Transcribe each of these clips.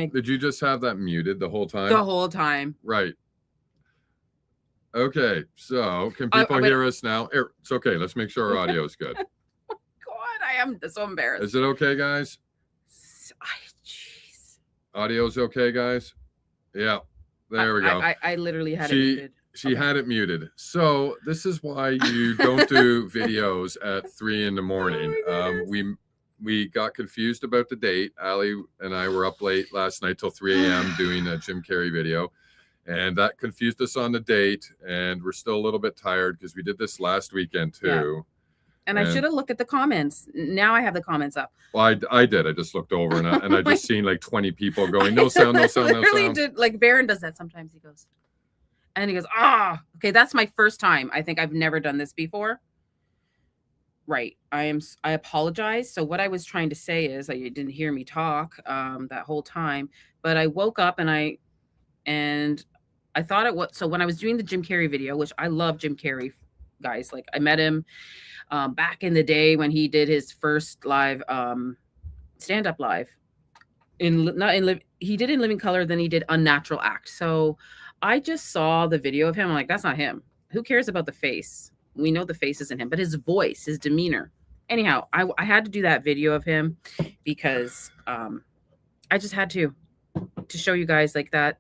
Did you just have that muted the whole time? The whole time. Right. Okay, so can people hear us now? It's okay. Let's make sure our audio is good. God, I am so embarrassed. Is it okay, guys? Jeez. Audio's okay, guys? Yeah. There we go. I literally had it muted. She had it muted. So this is why you don't do videos at 3 a.m. We got confused about the date. Ali and I were up late last night till 3 a.m. doing a Jim Carrey video. And that confused us on the date. And we're still a little bit tired because we did this last weekend too. Yeah. And I should have looked at the comments. Now I have the comments up. Well, I did. I just looked over and I just seen like 20 people going, no sound, no sound, no sound. Really did. Like Baron does that sometimes. He goes, and he goes, okay, that's my first time. I think I've never done this before. Right. I apologize. So what I was trying to say is that you didn't hear me talk that whole time, but I woke up and I thought it was, so when I was doing the Jim Carrey video, which I love Jim Carrey, guys, like I met him back in the day when he did his first live stand-up live he did in Living Color, then he did Unnatural Act. So I just saw the video of him. I'm like, that's not him. Who cares about the face? We know the face isn't him, but his voice, his demeanor. Anyhow, I had to do that video of him because I just had to show you guys like that.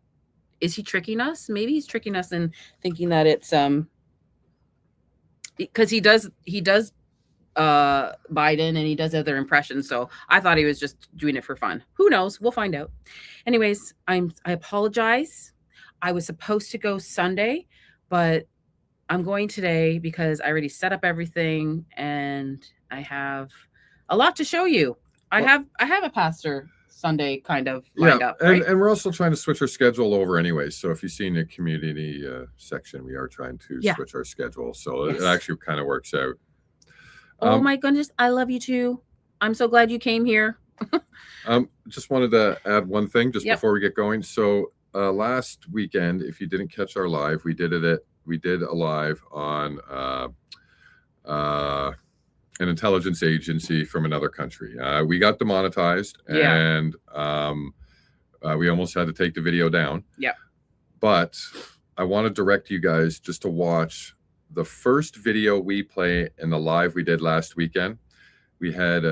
Is he tricking us? Maybe he's tricking us in thinking that it's because he does Biden and he does other impressions. So I thought he was just doing it for fun. Who knows? We'll find out. Anyways, I apologize. I was supposed to go Sunday, but I'm going today because I already set up everything and I have a lot to show you. I have a pastor Sunday kind of lined up. Right? And we're also trying to switch our schedule over anyway. So if you see in the community section, we are trying to switch our schedule. So it actually kind of works out. Oh my goodness. I love you too. I'm so glad you came here. Just wanted to add one thing just before we get going. So last weekend, if you didn't catch our live, we did a live on an intelligence agency from another country. We got demonetized and we almost had to take the video down. Yeah. But I want to direct you guys just to watch the first video we play in the live we did last weekend. We had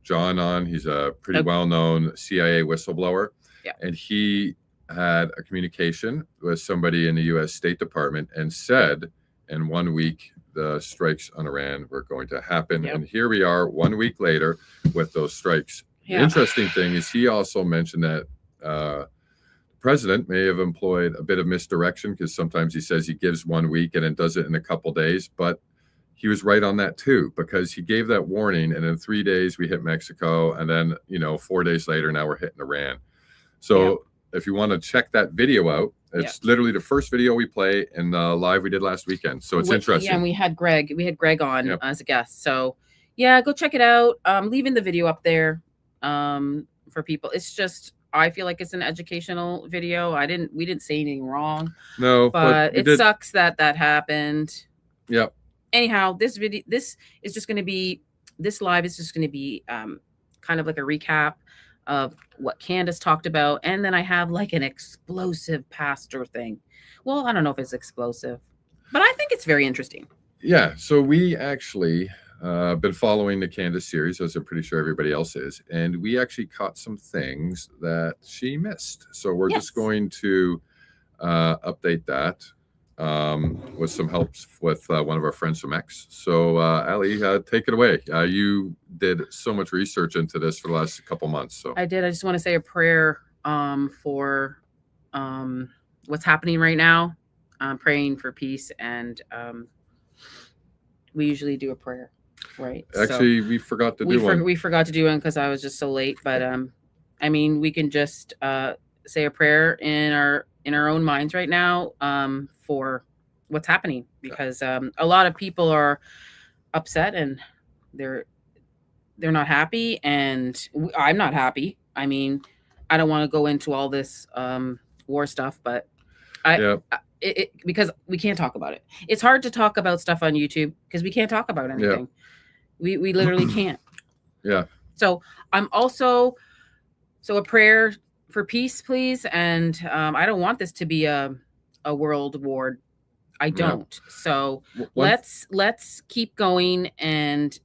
John on. He's a pretty well-known CIA whistleblower. Yeah. And he had a communication with somebody in the U.S. State Department and said in 1 week, the strikes on Iran were going to happen. Yep. And here we are 1 week later with those strikes. Yeah. The interesting thing is he also mentioned that the president may have employed a bit of misdirection because sometimes he says he gives 1 week and then does it in a couple days. But he was right on that too, because he gave that warning and in 3 days we hit Mexico. And then, 4 days later, now we're hitting Iran. So if you want to check that video out, it's literally the first video we play in the live we did last weekend. So it's interesting. Yeah, and we had Greg on as a guest. So yeah, go check it out. Leaving the video up there for people. It's just, I feel like it's an educational video. We didn't say anything wrong. No, but it sucks that happened. Yep. Anyhow, this live is just going to be kind of like a recap of what Candace talked about. And then I have like an explosive pastor thing. Well, I don't know if it's explosive, but I think it's very interesting. Yeah. So we actually been following the Candace series, as I'm pretty sure everybody else is. And we actually caught some things that she missed. So we're just going to update that with some help with one of our friends from X. So Ali, take it away. You did so much research into this for the last couple months. So I did. I just want to say a prayer for what's happening right now. Praying for peace, and we usually do a prayer, right? Actually, we forgot to do one. We forgot to do one because I was just so late. But I mean, we can just say a prayer in our own minds right now for what's happening, because a lot of people are upset and they're not happy, and I'm not happy. I mean, I don't want to go into all this war stuff, but because we can't talk about it. It's hard to talk about stuff on YouTube because we can't talk about anything. We literally can't. Yeah. So I'm also So a prayer for peace, please. And I don't want this to be a world war. I don't. Yep. So let's keep going and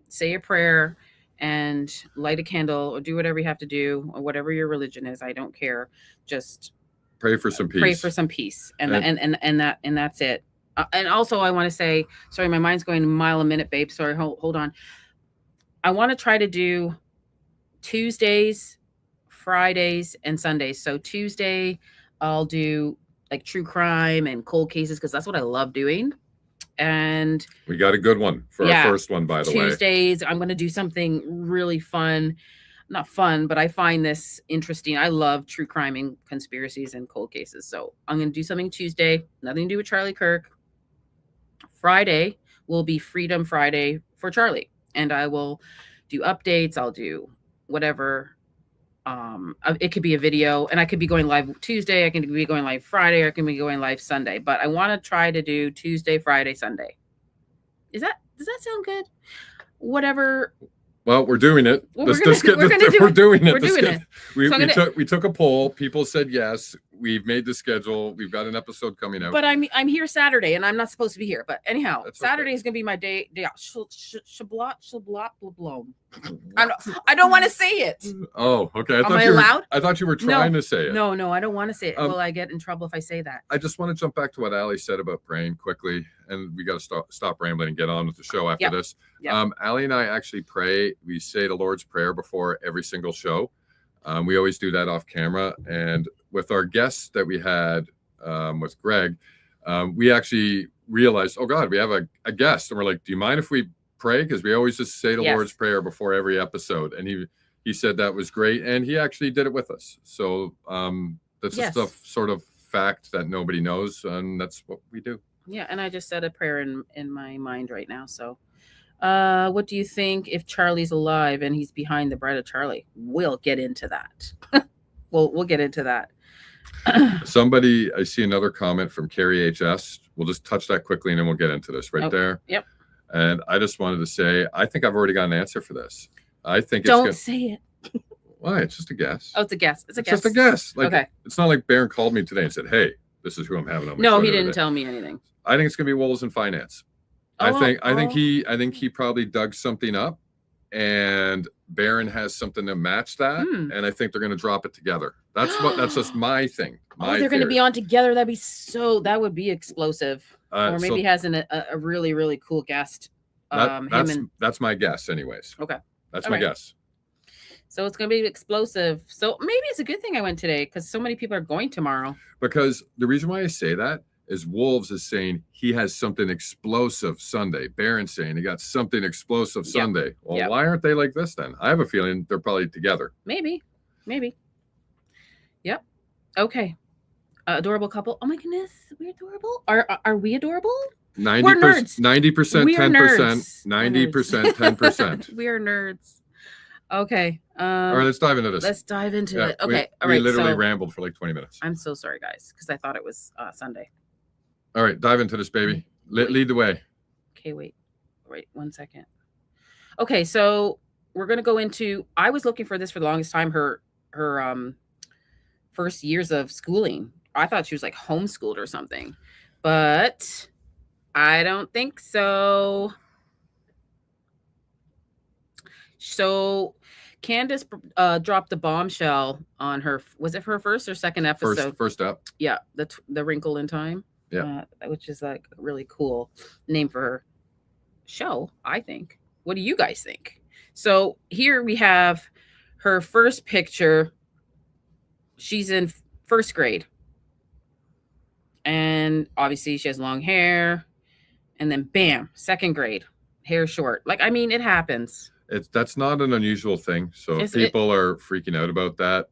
say a prayer and light a candle or do whatever you have to do or whatever your religion is. I don't care. Just pray for some peace. Pray for some peace, and that's it. And also, I want to say, sorry, my mind's going a mile a minute, babe. Sorry, hold on. I want to try to do Tuesdays, Fridays, and Sundays. So Tuesday, I'll do like true crime and cold cases because that's what I love doing. And we got a good one for our first one, by the way. Tuesdays, I'm going to do something really fun. Not fun, but I find this interesting. I love true crime and conspiracies and cold cases. So I'm going to do something Tuesday, nothing to do with Charlie Kirk. Friday will be Freedom Friday for Charlie. And I will do updates. I'll do whatever. It could be a video, and I could be going live Tuesday. I can be going live Friday, or I can be going live Sunday. But I want to try to do Tuesday, Friday, Sunday. Does that sound good? Whatever. Well, we're doing it. Well, we're doing it. We took a poll. People said yes. We've made the schedule. We've got an episode coming out. But I'm here Saturday, and I'm not supposed to be here. But anyhow, Saturday is gonna be my day. I don't want to say it. Oh, okay. Am I allowed? I thought you were trying to say it. No, I don't want to say it. Will I get in trouble if I say that? I just want to jump back to what Ali said about praying quickly, and we got to stop rambling and get on with the show after this. Yep. Ali and I actually pray. We say the Lord's Prayer before every single show. We always do that off camera, and with our guests that we had with Greg, we actually realized, oh God, we have a guest, and we're like, do you mind if we pray? Because we always just say the Lord's Prayer before every episode, and he said that was great, and he actually did it with us. So that's just a sort of fact that nobody knows, and that's what we do. Yeah, and I just said a prayer in my mind right now. So what do you think if Charlie's alive and he's behind the bride of Charlie? We'll get into that. We'll get into that. I see another comment from Carrie HS. We'll just touch that quickly and then we'll get into this there. Yep. And I just wanted to say, I think I've already got an answer for this. I think Don't say it. Why? It's just a guess. Oh, it's a guess. It's just a guess. Like, okay. It's not like Barron called me today and said, hey, this is who I'm having on my show. No, he didn't tell me anything. I think it's going to be Wolves in Finance. I think he probably dug something up, and Barron has something to match that, and I think they're going to drop it together. That's just my thing. They're going to be on together. That would be explosive. Or maybe he has a really, really cool guest. That's my guess, anyways. Okay, that's my guess. So it's going to be explosive. So maybe it's a good thing I went today because so many people are going tomorrow. Because the reason why I say that is Wolves is saying he has something explosive Sunday. Barron's saying he got something explosive Sunday. Well, why aren't they like this then? I have a feeling they're probably together. Maybe. Yep. Okay. Adorable couple. Oh my goodness, we're adorable. Are we adorable? 90%, 10%, 90%, 10%. We are nerds. Okay. All right, let's dive into this. Let's dive into it. Okay. We literally rambled for like 20 minutes. I'm so sorry, guys, because I thought it was Sunday. All right, dive into this, baby. Lead the way. Okay, wait 1 second. Okay, so we're gonna go into. I was looking for this for the longest time. Her first years of schooling. I thought she was like homeschooled or something, but I don't think so. So Candace dropped the bombshell on her. Was it her first or second episode? First up. Yeah, the Wrinkle in Time. Yeah, which is like a really cool name for her show, I think. What do you guys think? So here we have her first picture. She's in first grade. And obviously she has long hair. And then bam, second grade, hair short. Like, I mean, it happens. That's not an unusual thing. So if people are freaking out about that,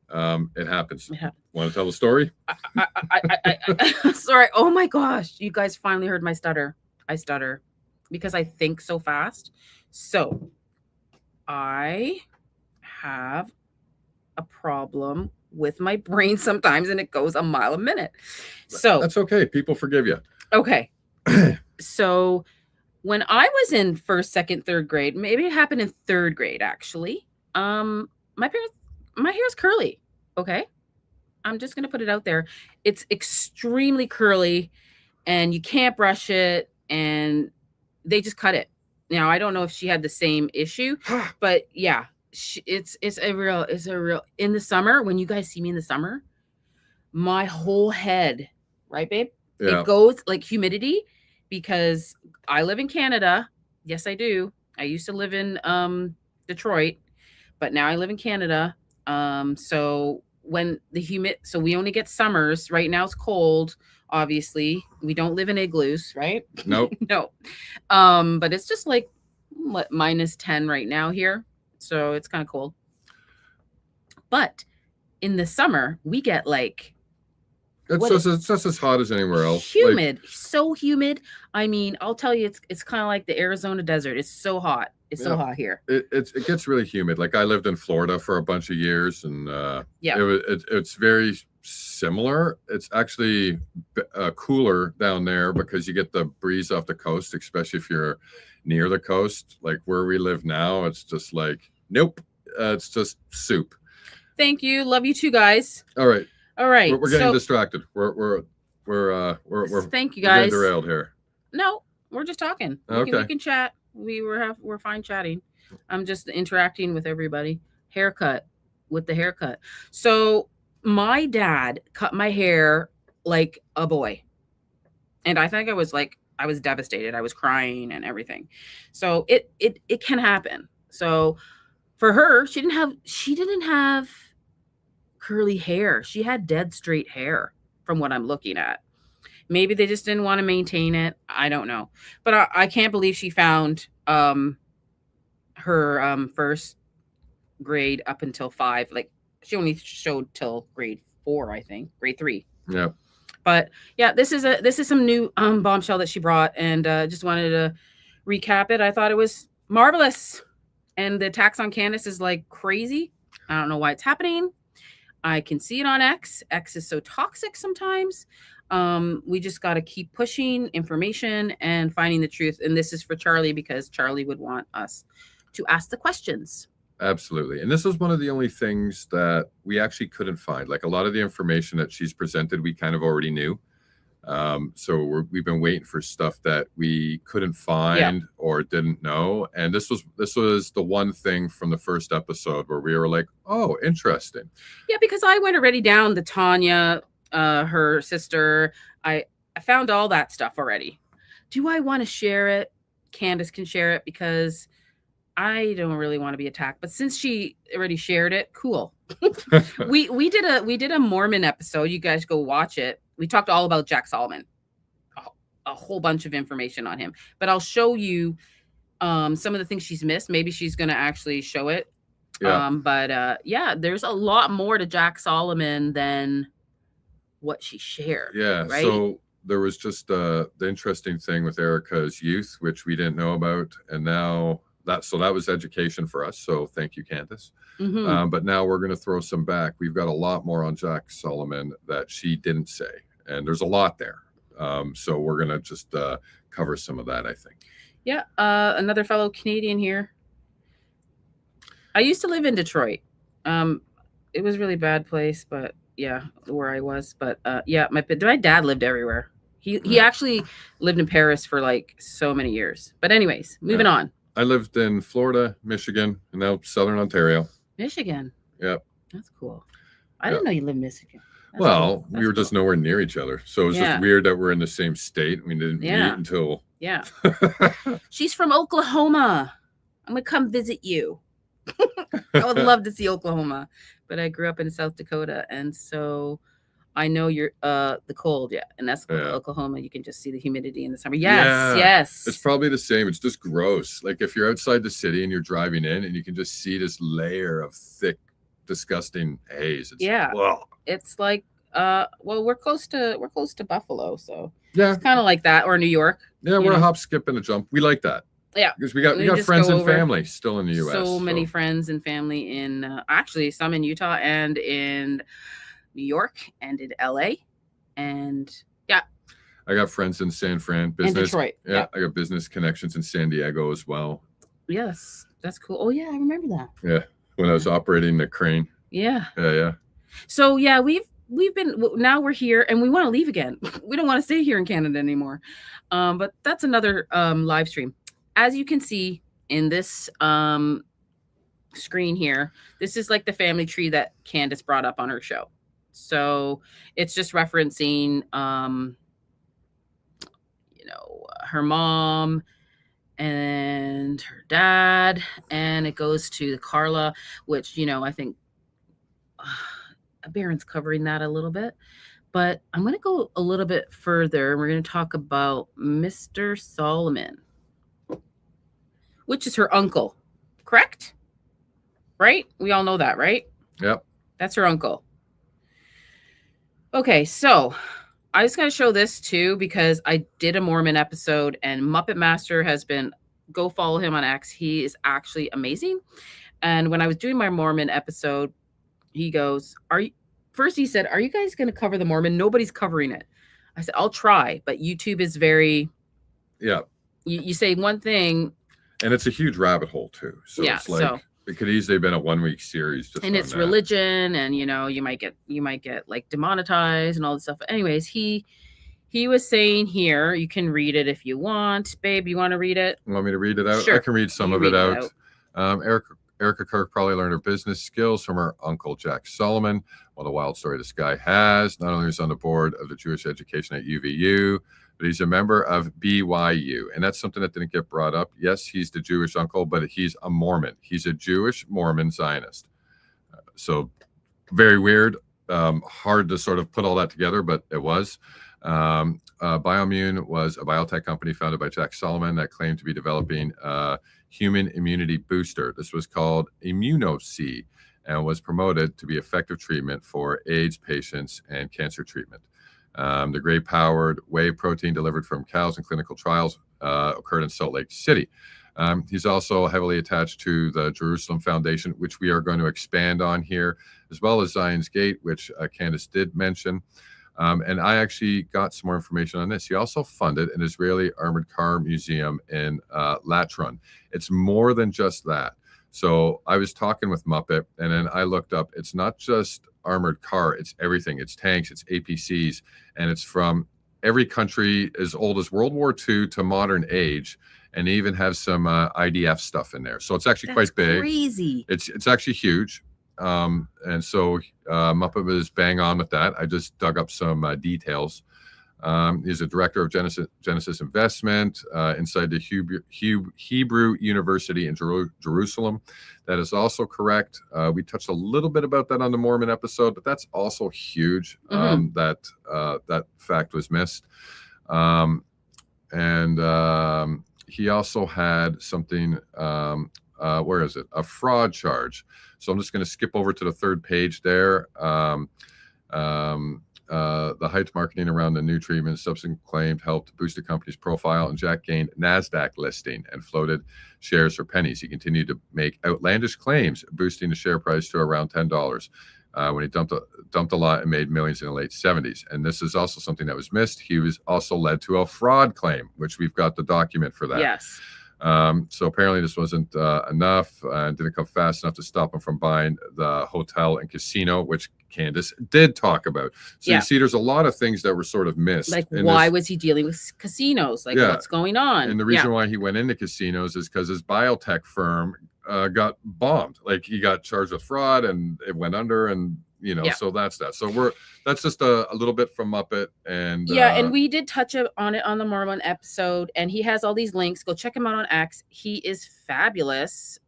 it happens. Want to tell the story? I sorry. Oh my gosh. You guys finally heard my stutter. I stutter because I think so fast. So I have a problem with my brain sometimes, and it goes a mile a minute. So that's okay. People forgive you. Okay. So when I was in first, second, third grade, maybe it happened in third grade, actually. My parents my hair's curly. Okay. I'm just going to put it out there. It's extremely curly and you can't brush it and they just cut it. Now, I don't know if she had the same issue, but yeah, it's a real, in the summer, when you guys see me in the summer, my whole head, right, babe? Yeah. It goes like humidity because I live in Canada. Yes, I do. I used to live in Detroit, but now I live in Canada. So when so we only get summers. Right now it's cold. Obviously, we don't live in igloos, right? Nope. No. But it's just like -10 right now here. So it's kind of cold. But in the summer, we get like it's just as hot as anywhere else. Humid, so humid. I mean, I'll tell you, it's kind of like the Arizona desert. It's so hot. It's so hot here. It gets really humid. Like I lived in Florida for a bunch of years, and it's very similar. It's actually cooler down there because you get the breeze off the coast, especially if you're near the coast. Like where we live now, it's just like nope. It's just soup. Thank you. Love you too, guys. All right. We're getting distracted. We're thank you guys. We're derailed here. No, we're just talking. We can chat. We're fine chatting. I'm just interacting with everybody. With the haircut. So my dad cut my hair like a boy, and I think I was devastated. I was crying and everything. So it can happen. So for her, she didn't have curly hair. She had dead straight hair from what I'm looking at. Maybe they just didn't want to maintain it. I don't know. But I can't believe she found her first grade up until 5. Like she only showed till grade 4, I think. Grade 3. Yeah. But yeah, this is some new bombshell that she brought, and just wanted to recap it. I thought it was marvelous. And the attacks on Candace is like crazy. I don't know why it's happening. I can see it on X. X is so toxic sometimes. We just got to keep pushing information and finding the truth. And this is for Charlie because Charlie would want us to ask the questions. Absolutely. And this is one of the only things that we actually couldn't find. Like a lot of the information that she's presented, we kind of already knew. So we've been waiting for stuff that we couldn't find or didn't know. And this was the one thing from the first episode where we were like, oh, interesting. Yeah, because I went already down the Tanya, her sister. I found all that stuff already. Do I want to share it? Candace can share it because I don't really want to be attacked. But since she already shared it, cool. we did a Mormon episode. You guys go watch it. We talked all about Jack Soleman, a whole bunch of information on him. But I'll show you some of the things she's missed. Maybe she's going to actually show it. Yeah. There's a lot more to Jack Soleman than what she shared. Yeah. Right? So there was just the interesting thing with Erica's youth, which we didn't know about. And now that was education for us. So thank you, Candace. Mm-hmm. But now we're going to throw some back. We've got a lot more on Jack Soleman that she didn't say. And there's a lot there. So we're going to just cover some of that, I think. Yeah. Another fellow Canadian here. I used to live in Detroit. It was a really bad place, but yeah, where I was. But yeah, my dad lived everywhere. He actually lived in Paris for like so many years. But anyways, moving on. I lived in Florida, Michigan, and now Southern Ontario. Michigan. Yep. That's cool. I didn't know you lived in Michigan. That's cool. We were just nowhere near each other. So it was just weird that we're in the same state. We didn't meet until... Yeah. She's from Oklahoma. I'm going to come visit you. I would love to see Oklahoma. But I grew up in South Dakota. And so I know you're the cold. Yeah. And that's Oklahoma. You can just see the humidity in the summer. Yes. It's probably the same. It's just gross. Like if you're outside the city and you're driving in and you can just see this layer of thick, disgusting haze. It's like we're close to Buffalo, so it's kind of like that, or New York. We're a hop, skip, and a jump. We like that. Because we got friends and family still in the U.S. So many friends and family in actually some in Utah and in New York and in LA, and I got friends in San Fran, business. And Detroit. I got business connections in San Diego as well. Yes, that's cool. Oh yeah, I remember that. Yeah, when I was operating the crane. Yeah. Yeah. So yeah, we've been, now we're here and we want to leave again. We don't want to stay here in Canada anymore. But that's another live stream. As you can see in this screen here, this is like the family tree that Candace brought up on her show. So it's just referencing her mom and her dad, and it goes to Carla, which I think Baron's covering that a little bit, but I'm going to go a little bit further. We're going to talk about Mr. Soleman, which is her uncle, correct? Right? We all know that, right? Yep. That's her uncle. Okay, so I just got to show this too because I did a Mormon episode, and Muppet Master has been, go follow him on X. He is actually amazing. And when I was doing my Mormon episode, he goes, first he said, are you guys going to cover the Mormon? Nobody's covering it. I said, I'll try, but YouTube is very, you say one thing. And it's a huge rabbit hole too. So it's like, it could easily have been a 1-week series. Just and it's religion, and you might get like demonetized and all this stuff. But anyways, he was saying here, you can read it if you want. Babe, you want to read it? You want me to read it out? Sure. I can read some of it out. Erica Kirk probably learned her business skills from her uncle, Jack Soleman. What a wild story this guy has. Not only is he on the board of the Jewish education at UVU, but he's a member of BYU. And that's something that didn't get brought up. Yes, he's the Jewish uncle, but he's a Mormon. He's a Jewish Mormon Zionist. So very weird. Hard to sort of put all that together, but it was. Biommune was a biotech company founded by Jack Soleman that claimed to be developing a human immunity booster. This was called ImmunoC and was promoted to be effective treatment for AIDS patients and cancer treatment. The gray-powered whey protein delivered from cows in clinical trials occurred in Salt Lake City. He's also heavily attached to the Jerusalem Foundation, which we are going to expand on here, as well as Zion's Gate, which Candace did mention. And I actually got some more information on this. He also funded an Israeli armored car museum in Latron. It's more than just that. So I was talking with Muppet, and then I looked up. It's not just armored car. It's everything. It's tanks. It's APCs. And it's from every country as old as World War II to modern age. And they even have some IDF stuff in there. So it's actually quite big. Crazy. It's actually huge. And so Muppet was bang on with that. I just dug up some details. He's a director of Genesis Investment inside the Hebrew University in Jerusalem. That is also correct. We touched a little bit about that on the Mormon episode, but that's also huge. That fact was missed. He also had something, where is it? A fraud charge. So I'm just going to skip over to the third page there. The hyped marketing around the new treatment, subsequent claimed, helped boost the company's profile, and Jack gained NASDAQ listing and floated shares for pennies. He continued to make outlandish claims, boosting the share price to around $10 when he dumped a lot and made millions in the late 70s. And this is also something that was missed. He was also led to a fraud claim, which we've got the document for that. Yes. So apparently this wasn't enough and didn't come fast enough to stop him from buying the hotel and casino, which Candace did talk about. So you see, there's a lot of things that were sort of missed. Like, why was he dealing with casinos? Like, what's going on? And the reason why he went into casinos is because his biotech firm got bombed. Like, he got charged with fraud and it went under, and so that's that. So that's just a little bit from Muppet. And and we did touch on it on the Mormon episode, and he has all these links. Go check him out on X. He is fabulous.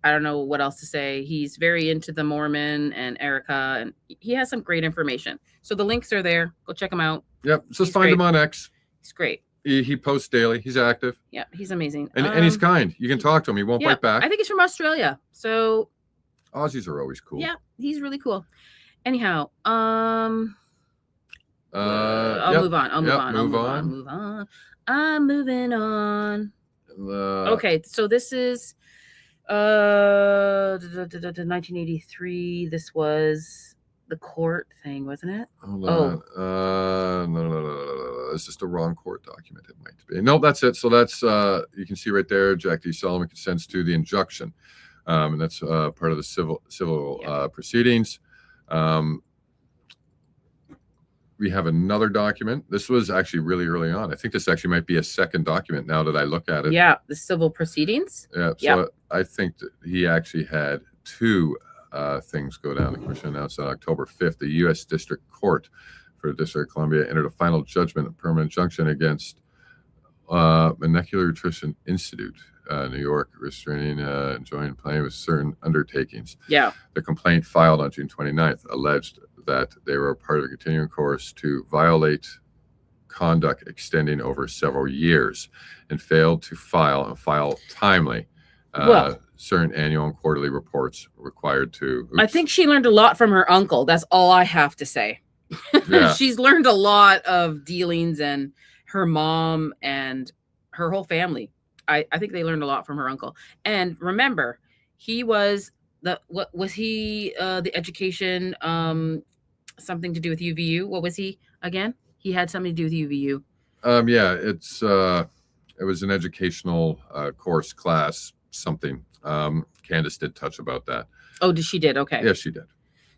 I don't know what else to say. He's very into the Mormon and Erica, and he has some great information. So the links are there. Go check him out. Yep. Just find him on X. He's great. He posts daily. He's active. Yeah, he's amazing. And he's kind. You can talk to him. He won't bite back. I think he's from Australia. So Aussies are always cool. Yeah, he's really cool. Anyhow, I'll move on. I'm moving on. Okay, so this is 1983. This was the court thing, wasn't it? Hold on. No. It's just a wrong court document. It might be. No, that's it. So that's you can see right there. Jack D. Soleman consents to the injunction. And that's part of the civil proceedings. We have another document. This was actually really early on. I think this actually might be a second document now that I look at it. Yeah, the civil proceedings. Yeah, so I think that he actually had two things go down. The commission announced on October 5th, the U.S. District Court for the District of Columbia entered a final judgment of permanent injunction against Molecular Nutrition Institute, New York, restraining enjoining playing with certain undertakings. Yeah. The complaint filed on June 29th alleged that they were part of a continuing course to violate conduct extending over several years and failed to file timely certain annual and quarterly reports required to. I think she learned a lot from her uncle. That's all I have to say. Yeah. She's learned a lot of dealings, and her mom and her whole family. I think they learned a lot from her uncle. And remember, he was the education something to do with UVU. What was he again? He had something to do with UVU. Yeah, it was an educational course, class, something. Candace did touch about that. Oh, she did? Okay. Yeah, she did.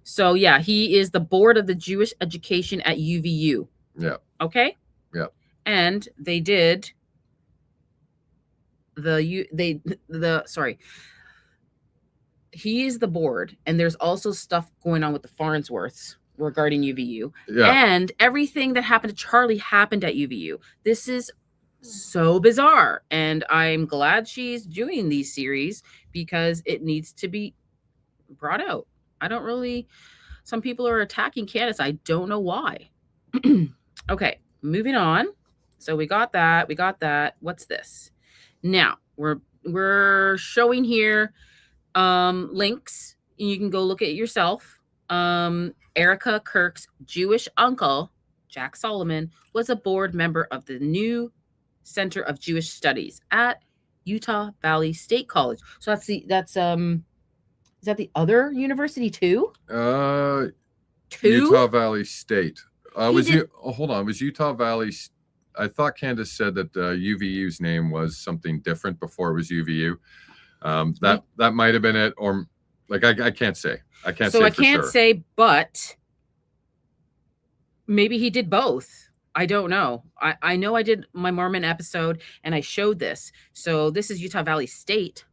So yeah, he is the board of the Jewish education at UVU. Yeah. Okay. Yeah. And they did he is the board, and there's also stuff going on with the Farnsworths regarding UVU. Yeah. And everything that happened to Charlie happened at UVU. This is so bizarre, and I'm glad she's doing these series because it needs to be brought out. Some people are attacking Candace. I don't know why. Okay, moving on. So we got that. What's this? Now we're showing here links, and you can go look at it yourself. Erica Kirk's Jewish uncle, Jack Soleman, was a board member of the new Center of Jewish Studies at Utah Valley State College. So is that the other university too? Utah Valley State. Hold on. Was Utah Valley? I thought Candace said that UVU's name was something different before it was UVU. That might have been it, or like I can't say. I can't say, but maybe he did both. I don't know. I know I did my Mormon episode and I showed this. So this is Utah Valley State,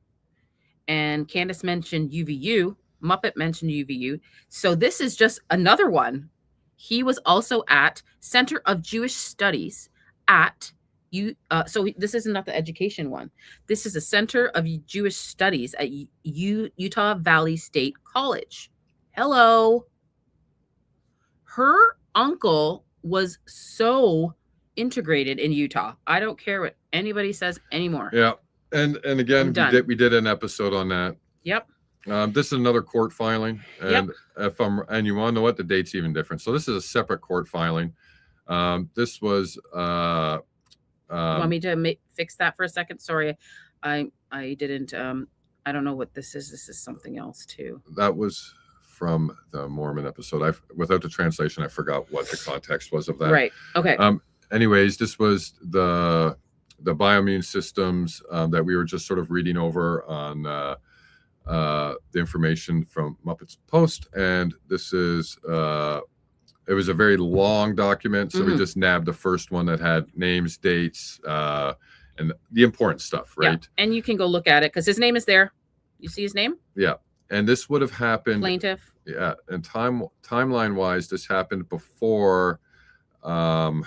and Candace mentioned UVU. Muppet mentioned UVU. So this is just another one. He was also at Center of Jewish Studies at so this is not the education one. This is a Center of Jewish Studies at Utah Valley State College. Hello. Her uncle was so integrated in Utah. I don't care what anybody says anymore. Yeah. And again, we did an episode on that. Yep. This is another court filing, and yep. And you want to know what the date's even different. So this is a separate court filing. This was. You want me to fix that for a second? Sorry, I didn't. I don't know what this is. This is something else too. That was from the Mormon episode. Without the translation, I forgot what the context was of that. Right. Okay. Anyways, this was the bioimmune systems that we were just sort of reading over on the information from Muppets Post, and this is. It was a very long document, so we just nabbed the first one that had names, dates, and the important stuff, right? Yeah. And you can go look at it because his name is there. You see his name? Yeah. And this would have happened. Plaintiff. Yeah. And timeline wise, this happened before the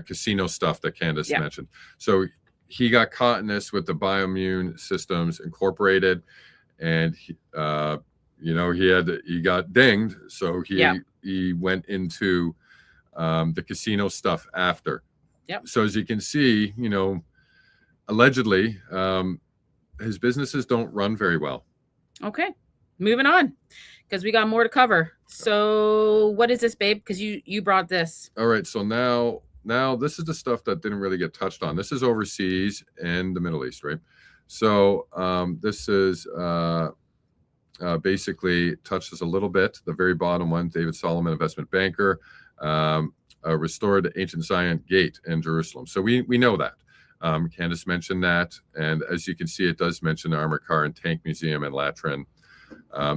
casino stuff that Candace mentioned. So he got caught in this with the Bioimmune Systems Incorporated, and he got dinged, so he went into the casino stuff after. Yep. So as you can see, allegedly, his businesses don't run very well. Okay, moving on, because we got more to cover. So what is this, babe? Because you brought this. All right. So now this is the stuff that didn't really get touched on. This is overseas and the Middle East, right? So this is. Basically touches a little bit. The very bottom one, David Soleman, investment banker, restored the ancient Zion gate in Jerusalem. So we know that. Candace mentioned that. And as you can see, it does mention the Armored Car and Tank Museum in Latrin.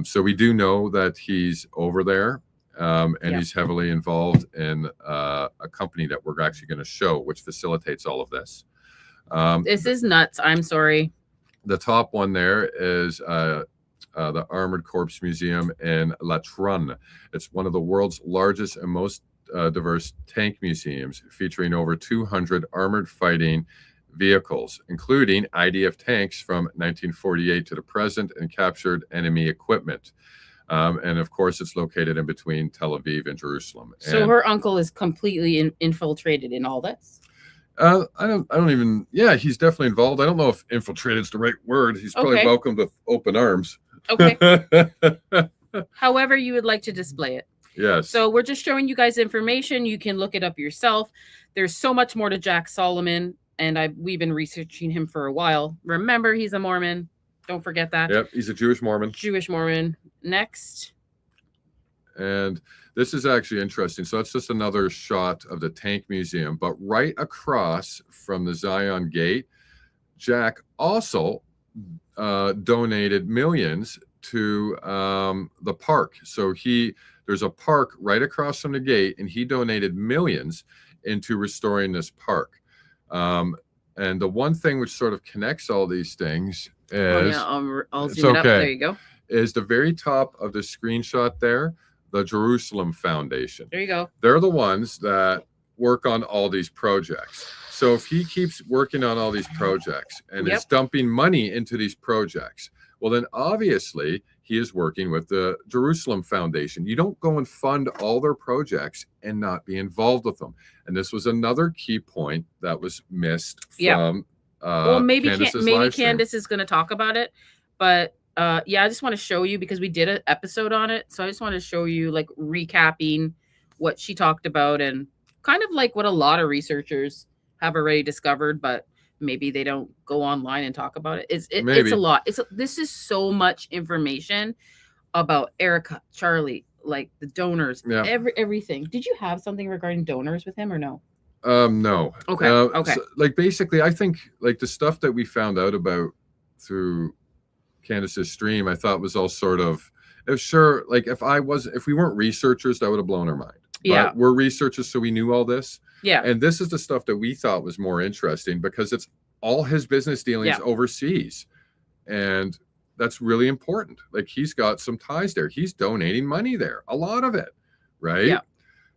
So we do know that he's over there, and he's heavily involved in a company that we're actually going to show, which facilitates all of this. This is nuts. I'm sorry. The top one there is the Armored Corps Museum in Latrin. It's one of the world's largest and most diverse tank museums, featuring over 200 armored fighting vehicles, including IDF tanks from 1948 to the present and captured enemy equipment. And of course, it's located in between Tel Aviv and Jerusalem. So her uncle is completely infiltrated in all this. I don't even. Yeah, he's definitely involved. I don't know if infiltrated is the right word. He's probably welcomed with open arms. Okay. However you would like to display it. Yes. So we're just showing you guys information. You can look it up yourself. There's so much more to Jack Soleman, and we've been researching him for a while. Remember, he's a Mormon. Don't forget that. Yep, he's a Jewish Mormon. Jewish Mormon. Next. And this is actually interesting. So it's just another shot of the Tank Museum, but right across from the Zion Gate, Jack also donated millions to the park. So there's a park right across from the gate, and he donated millions into restoring this park. And the one thing which sort of connects all these things is, I'll zoom it up. There you go. Is the very top of the screenshot there, the Jerusalem Foundation. There you go. They're the ones that work on all these projects. So if he keeps working on all these projects and is dumping money into these projects, well, then obviously he is working with the Jerusalem Foundation. You don't go and fund all their projects and not be involved with them. And this was another key point that was missed from well, maybe Candace is going to talk about it, but I just want to show you, because we did an episode on it. So I just want to show you, like, recapping what she talked about, and kind of like what a lot of researchers have already discovered, but maybe they don't go online and talk about it. It's a lot. This is so much information about Erica, Charlie, like the donors, everything. Did you have something regarding donors with him or no? No. Okay. Okay. So, like, basically, I think, like, the stuff that we found out about through Candace's stream, I thought was all sort of, sure, like, if we weren't researchers, that would have blown our mind. But we're researchers, so we knew all this. Yeah. And this is the stuff that we thought was more interesting, because it's all his business dealings overseas. And that's really important. Like, he's got some ties there. He's donating money there, a lot of it. Right. Yeah.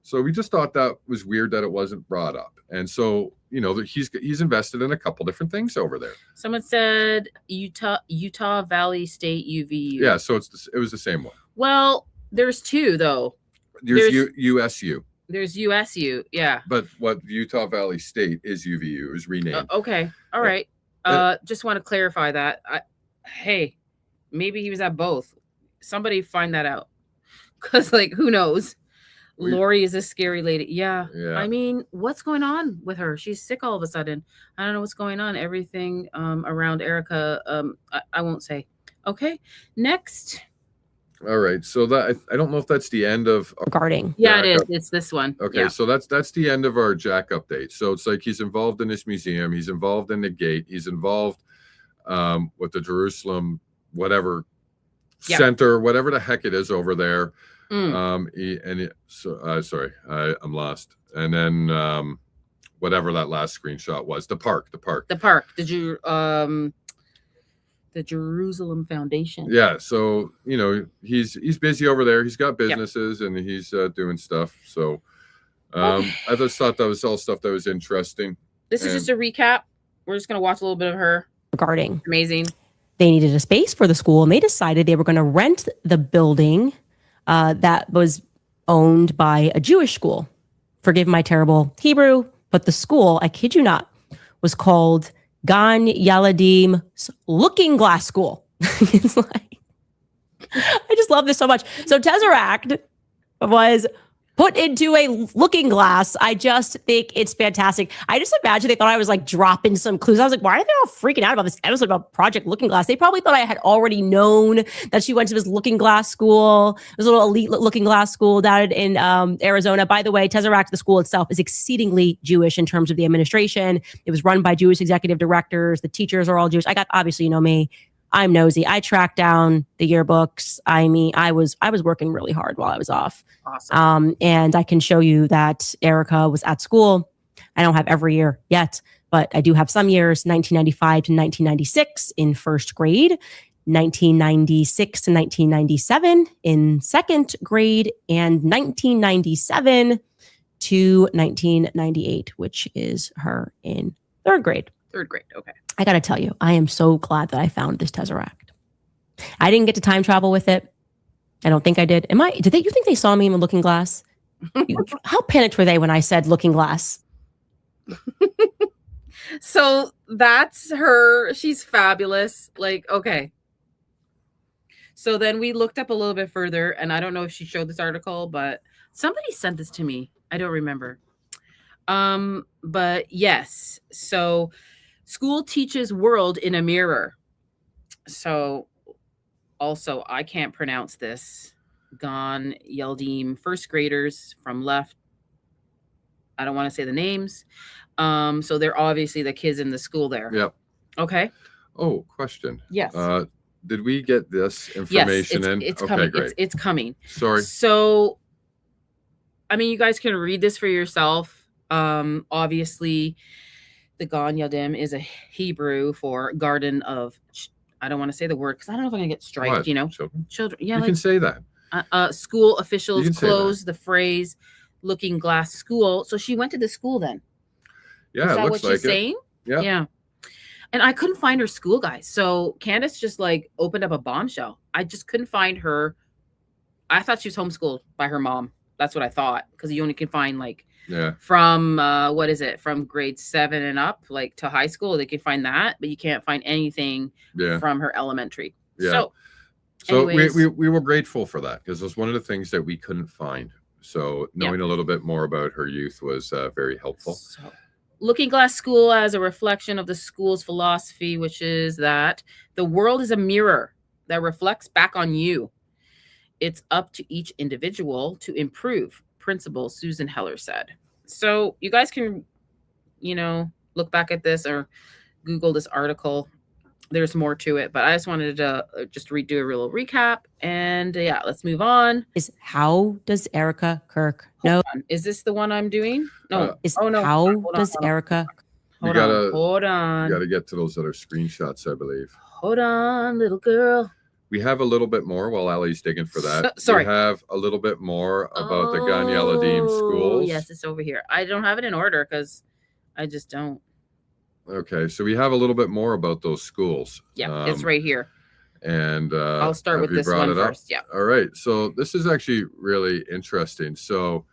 So we just thought that was weird that it wasn't brought up. And so, he's invested in a couple different things over there. Someone said Utah Valley State UVU. Yeah. So it was the same one. Well, there's two though. There's USU. There's USU, yeah. But what Utah Valley State is UVU. It was renamed. Okay, all right. Just want to clarify that. Hey, maybe he was at both. Somebody find that out, because, like, who knows? Lori is a scary lady. Yeah. I mean, what's going on with her? She's sick all of a sudden. I don't know what's going on. Everything around Erica. I won't say. Okay, next. All right, so that I don't know if that's the end of regarding. Yeah, it is. It's this one. Okay, so that's the end of our Jack update. So it's like he's involved in this museum. He's involved in the gate. He's involved with the Jerusalem center, whatever the heck it is over there. Sorry, I'm lost. And then whatever that last screenshot was, the park. Did you the Jerusalem Foundation? Yeah, so he's busy over there. He's got businesses and he's doing stuff. So I just thought that was all stuff that was interesting. This is just a recap. We're just gonna watch a little bit of her regarding. Amazing. They needed a space for the school, and they decided they were going to rent the building that was owned by a Jewish school. Forgive my terrible Hebrew, but the school, I kid you not, was called Gan Yeladeem Looking Glass School. It's like, I just love this so much. So Tesseract was put into a looking glass. I just think it's fantastic. I just imagine they thought I was like dropping some clues. I was like, why are they all freaking out about this episode about Project Looking Glass? They probably thought I had already known that she went to this looking glass school, this little elite looking glass school down in Arizona. By the way, Tesseract, the school itself, is exceedingly Jewish in terms of the administration. It was run by Jewish executive directors. The teachers are all Jewish. Obviously, you know me. I'm nosy. I tracked down the yearbooks. I mean, I was working really hard while I was off. Awesome. And I can show you that Erica was at school. I don't have every year yet, but I do have some years, 1995 to 1996 in first grade, 1996 to 1997 in second grade, and 1997 to 1998, which is her in third grade. Third grade. Okay. I got to tell you, I am so glad that I found this Tesseract. I didn't get to time travel with it. I don't think I did. You think they saw me in the looking glass? How panicked were they when I said looking glass? So that's her. She's fabulous. Like, okay. So then we looked up a little bit further, and I don't know if she showed this article, but somebody sent this to me. I don't remember. But yes. So school teaches world in a mirror. So also, I can't pronounce this. Gan Yeladeem, first graders from left. I don't want to say the names. So they're obviously the kids in the school there. Yep. Okay. Oh, question. Yes. Did we get this information in? It's okay, coming. great. It's coming. Sorry. So, I mean, you guys can read this for yourself. Obviously, the Gan Yeladeem is a Hebrew for garden of. I don't want to say the word because I don't know if I'm gonna get striked. What? You know, Children. Yeah, You can say that. School officials can say closed the phrase "looking glass school." So she went to the school then. Yeah, Is it that looks what like she's saying? Yeah. Yeah. And I couldn't find her school, guys. So Candace just like opened up a bombshell. I just couldn't find her. I thought she was homeschooled by her mom. That's what I thought because you only can find like from from grade 7 and up, like to high school. They can find that, but you can't find anything from her elementary. Yeah. So we were grateful for that because it was one of the things that we couldn't find. So knowing a little bit more about her youth was very helpful. So, Looking Glass School as a reflection of the school's philosophy, which is that the world is a mirror that reflects back on you. It's up to each individual to improve, Principal Susan Heller said. So you guys can, look back at this or Google this article. There's more to it, but I just wanted to just redo a real recap. And let's move on. How does Erica Kirk know? Is this the one I'm doing? No. No. How does Erica? Hold on. You got to get to those other screenshots, I believe. Hold on, little girl. We have a little bit more while Ellie's digging for that. Sorry. We have a little bit more about the Gan Yeladeem schools. Yes, it's over here. I don't have it in order because I just don't. Okay, so we have a little bit more about those schools. Yeah, it's right here. And I'll start with this one first. Yeah. All right. So this is actually really interesting. So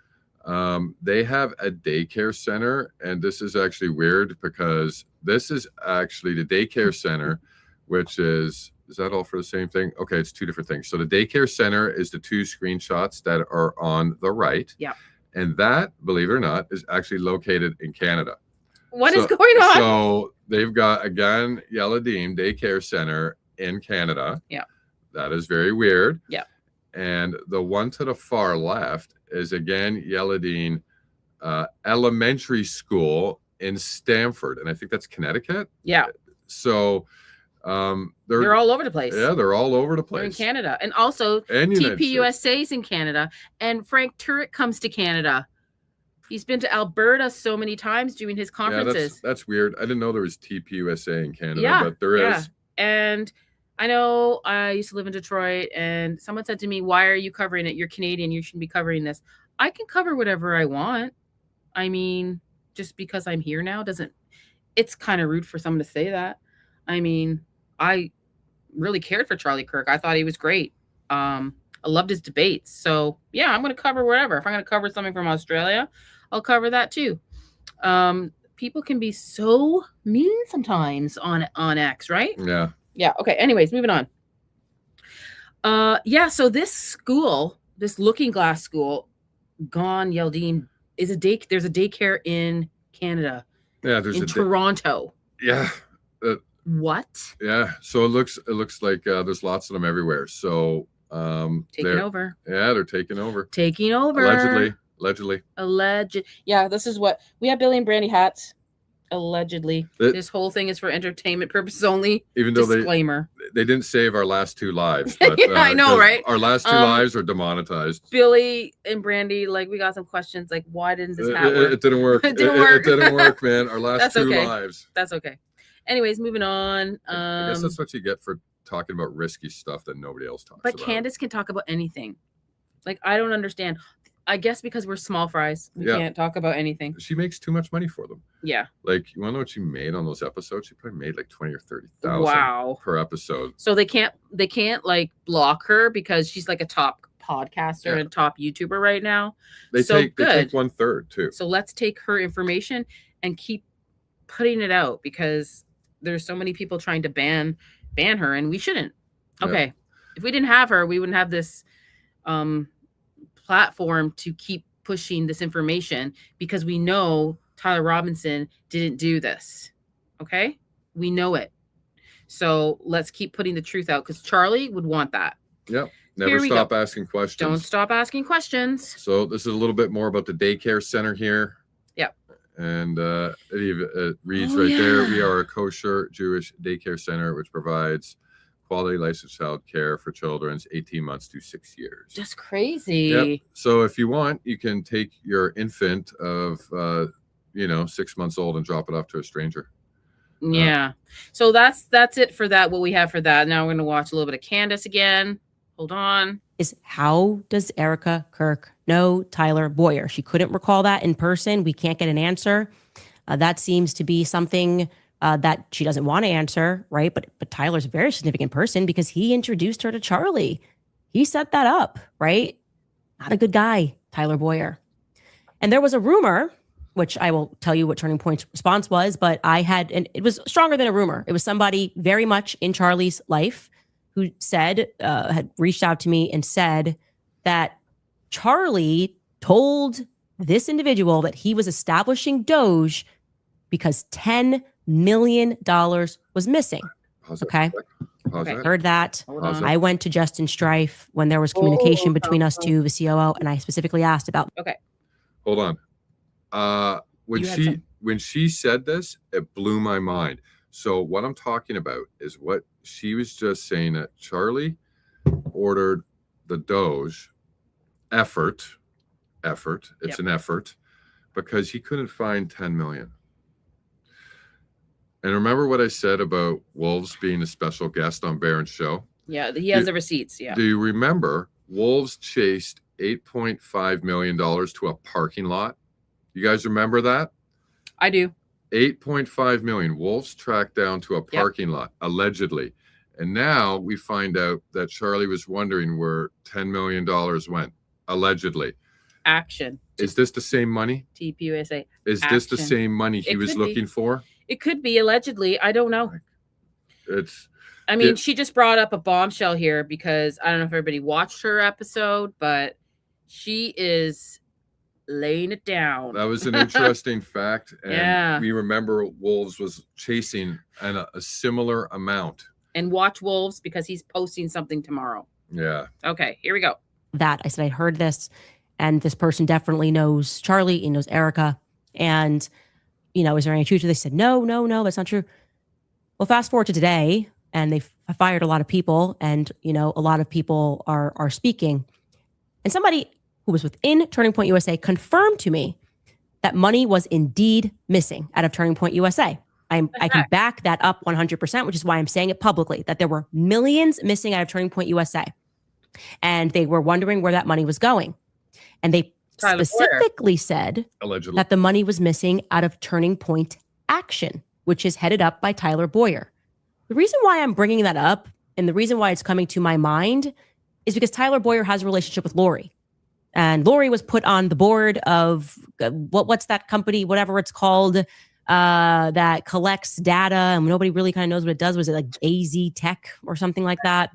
they have a daycare center, and this is actually weird because this is actually the daycare center, which is that all for the same thing? Okay, it's two different things. So the daycare center is the two screenshots that are on the right. Yeah. And that, believe it or not, is actually located in Canada. What is going on? So they've got a Gan Yeladeem daycare center in Canada. Yeah. That is very weird. Yeah. And the one to the far left is a Gan Yeladeem elementary school in Stamford. And I think that's Connecticut. Yeah. So they're all over the place. Yeah, they're all over the place. They're in Canada. And also TPUSA is in Canada. And Frank Turek comes to Canada. He's been to Alberta so many times doing his conferences. Yeah, that's weird. I didn't know there was TPUSA in Canada, but there is. And I know I used to live in Detroit, and someone said to me, "Why are you covering it? You're Canadian. You shouldn't be covering this." I can cover whatever I want. I mean, just because I'm here now doesn't. It's kind of rude for someone to say that. I mean, I really cared for Charlie Kirk. I thought he was great. I loved his debates. So yeah, I'm going to cover whatever. If I'm going to cover something from Australia, I'll cover that too. People can be so mean sometimes on X, right? Yeah. Yeah. Okay. Anyways, moving on. So this school, this Looking Glass school, Gan Yeladeem is there's a daycare in Canada. Yeah, there's in Toronto. Yeah. What? Yeah. So it looks like there's lots of them everywhere. So taking over. Yeah, they're taking over. Taking over. Allegedly. Yeah, this is what we have. Billy and Brandy hats. Allegedly, this whole thing is for entertainment purposes only. Even though disclaimer, they didn't save our last 2 lives. But, yeah, I know, right? Our last 2 lives are demonetized. Billy and Brandy, like, we got some questions, like, why didn't this hat work? It didn't work. It didn't work. It didn't work, man. Our last 2 lives. That's okay. Anyways, moving on. I guess that's what you get for talking about risky stuff that nobody else talks about. But Candace can talk about anything. Like, I don't understand. I guess because we're small fries, we can't talk about anything. She makes too much money for them. Yeah. Like, you want to know what she made on those episodes? She probably made like 20 or 30,000 per episode. So they can't like block her because she's like a top podcaster and top YouTuber right now. They take 1/3 too. So let's take her information and keep putting it out because there's so many people trying to ban her, and we shouldn't. Okay. If we didn't have her, we wouldn't have this platform to keep pushing this information because we know Tyler Robinson didn't do this. Okay? We know it. So let's keep putting the truth out because Charlie would want that. Yep. Never stop asking questions. Don't stop asking questions. So this is a little bit more about the daycare center here. Yep. And it reads there, we are a kosher Jewish daycare center which provides quality licensed child care for children 18 months to 6 years. That's crazy. Yep. So if you want, you can take your infant of 6 months old and drop it off to a stranger. Yeah. So that's it for that. What we have for that. Now we're going to watch a little bit of Candace again. Hold on. Is how does Erica Kirk know Tyler Bowyer? She couldn't recall that in person. We can't get an answer. That seems to be something that she doesn't want to answer, right? But Tyler's a very significant person because he introduced her to Charlie. He set that up, right? Not a good guy, Tyler Bowyer. And there was a rumor, which I will tell you what Turning Point's response was, but and it was stronger than a rumor. It was somebody very much in Charlie's life who said, had reached out to me and said that Charlie told this individual that he was establishing Doge because $10 million was missing. Okay. Heard that. I went to Justin Strife when there was communication between us two, the COO, and I specifically asked about. Okay. Hold on. When she said this, it blew my mind. So what I'm talking about is what she was just saying that Charlie ordered the Doge effort. It's an effort because he couldn't find 10 million. And remember what I said about Wolves being a special guest on Barron's show? Yeah, he has the receipts. Yeah. Do you remember Wolves chased $8.5 million to a parking lot? You guys remember that? I do. 8.5 million. Wolves tracked down to a parking lot, allegedly. And now we find out that Charlie was wondering where $10 million went, allegedly. Action. Is this the same money? TPUSA. Is this the same money he was looking for? It could be, allegedly. I don't know. I mean, she just brought up a bombshell here because I don't know if everybody watched her episode, but she is laying it down. That was an interesting fact. And we remember Wolves was chasing a similar amount. And watch Wolves because he's posting something tomorrow. Yeah. Okay, here we go. That I said, I heard this, and this person definitely knows Charlie. He knows Erica. And, is there any truth to this? They said, no, that's not true. Well, fast forward to today, and they've fired a lot of people, and, a lot of people are speaking. And somebody who was within Turning Point USA confirmed to me that money was indeed missing out of Turning Point USA. I can back that up 100%, which is why I'm saying it publicly, that there were millions missing out of Turning Point USA. And they were wondering where that money was going. And they specifically said allegedly that the money was missing out of Turning Point Action, which is headed up by Tyler Bowyer. The reason why I'm bringing that up and the reason why it's coming to my mind is because Tyler Bowyer has a relationship with Lori. And Lori was put on the board of what's that company, whatever it's called, that collects data and nobody really kind of knows what it does. Was it like AZ Tech or something like that?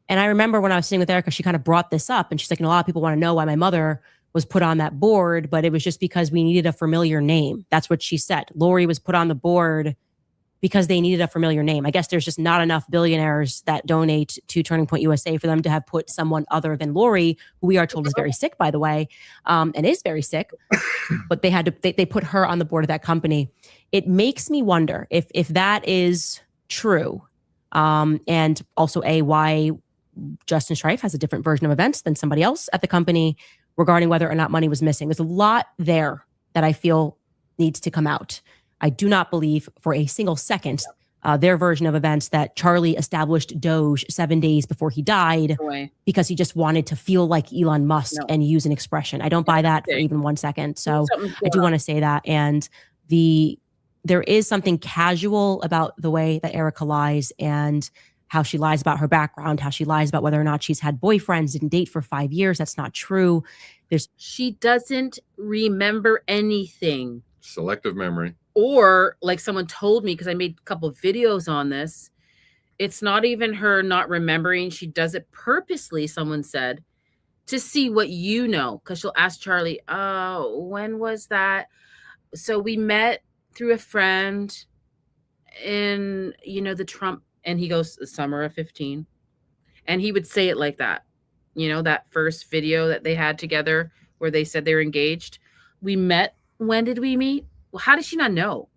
And I remember when I was sitting with Erica, she kind of brought this up and she's like, a lot of people want to know why my mother was put on that board, but it was just because we needed a familiar name. That's what she said. Lori was put on the board because they needed a familiar name. I guess there's just not enough billionaires that donate to Turning Point USA for them to have put someone other than Lori, who we are told is very sick, by the way, and is very sick. But they put her on the board of that company. It makes me wonder if that is true, and also why Justin Strife has a different version of events than somebody else at the company regarding whether or not money was missing. There's a lot there that I feel needs to come out. I do not believe for a single second their version of events that Charlie established Doge 7 days before he died because he just wanted to feel like Elon Musk and use an expression. I don't buy that for even 1 second. So I do want to say that. And there is something casual about the way that Erica lies and how she lies about her background, how she lies about whether or not she's had boyfriends, didn't date for 5 years. That's not true. She doesn't remember anything. Selective memory. Or like someone told me, because I made a couple of videos on this, it's not even her not remembering. She does it purposely, someone said, to see what you know. Because she'll ask Charlie, when was that? So we met through a friend in, the Trump, and he goes, the summer of 15. And he would say it like that. That first video that they had together where they said they were engaged. We met. When did we meet? Well, how does she not know?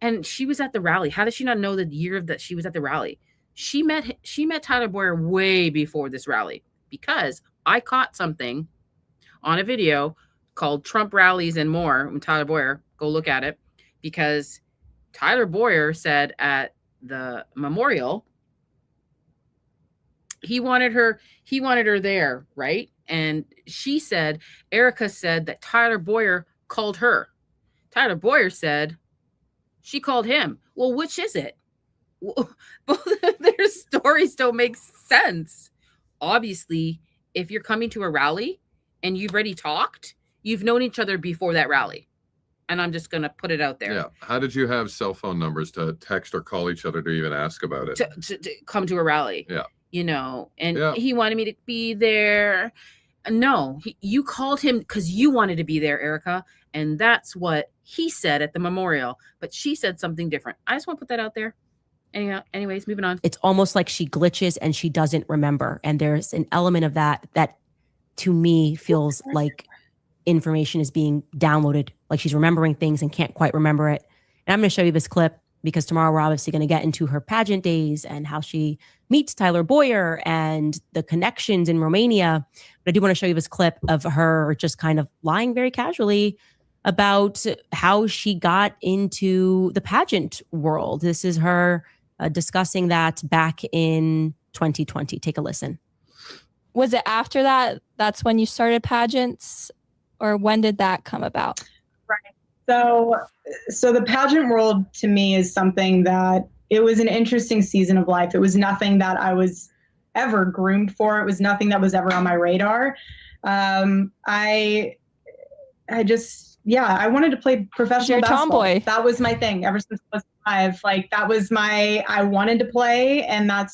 And she was at the rally. How does she not know the year that she was at the rally? She met Tyler Bowyer way before this rally, because I caught something on a video called Trump Rallies and More with Tyler Bowyer. Go look at it, because Tyler Bowyer said at the memorial he wanted her there, right? And she said, Erica said that Tyler Bowyer called her. Tyler Bowyer said she called him. Well, which is it? Both of their stories don't make sense. Obviously, if you're coming to a rally and you've already talked, you've known each other before that rally. And I'm just going to put it out there. Yeah. How did you have cell phone numbers to text or call each other to even ask about it? To come to a rally. Yeah. He wanted me to be there. No, you called him because you wanted to be there, Erica. And that's what he said at the memorial. But she said something different. I just want to put that out there. Anyways, moving on. It's almost like she glitches and she doesn't remember. And there's an element of that to me feels like information is being downloaded. Like she's remembering things and can't quite remember it. And I'm going to show you this clip because tomorrow we're obviously going to get into her pageant days and how she meets Tyler Bowyer and the connections in Romania. But I do want to show you this clip of her just kind of lying very casually about how she got into the pageant world. This is her discussing that back in 2020. Take a listen. Was it after that? That's when you started pageants? Or when did that come about? Right. So the pageant world to me is something that it was an interesting season of life. It was nothing that I was ever groomed for. It was nothing that was ever on my radar. I wanted to play professional basketball. Tomboy. That was my thing ever since I was 5. Like I wanted to play, and that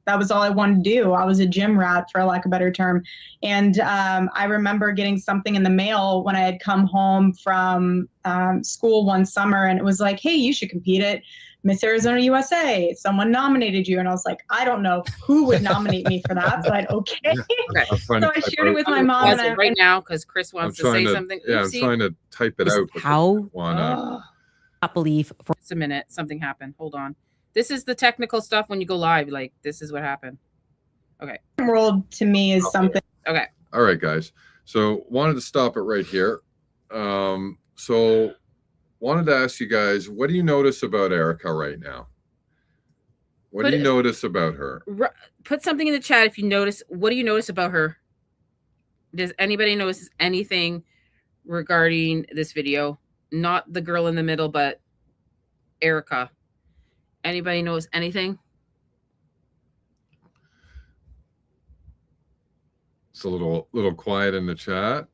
was all I wanted to do. I was a gym rat, for lack of a better term. And I remember getting something in the mail when I had come home from school one summer, and it was like, hey, you should compete at Miss Arizona USA. Someone nominated you. And I was like, I don't know who would nominate me for that, but okay. So I shared it with my mom. And right now, because Chris wants to say something. Yeah, I'm trying to type it out. How? Not believe for just a minute. Something happened. Hold on. This is the technical stuff when you go live. Like, this is what happened. Okay. World to me is something. Okay. All right, guys. So wanted to stop it right here. So wanted to ask you guys, what do you notice about Erica right now? What do you notice about her? Put something in the chat if you notice. What do you notice about her? Does anybody notice anything regarding this video? Not the girl in the middle, but Erica. Anybody knows anything? It's a little quiet in the chat.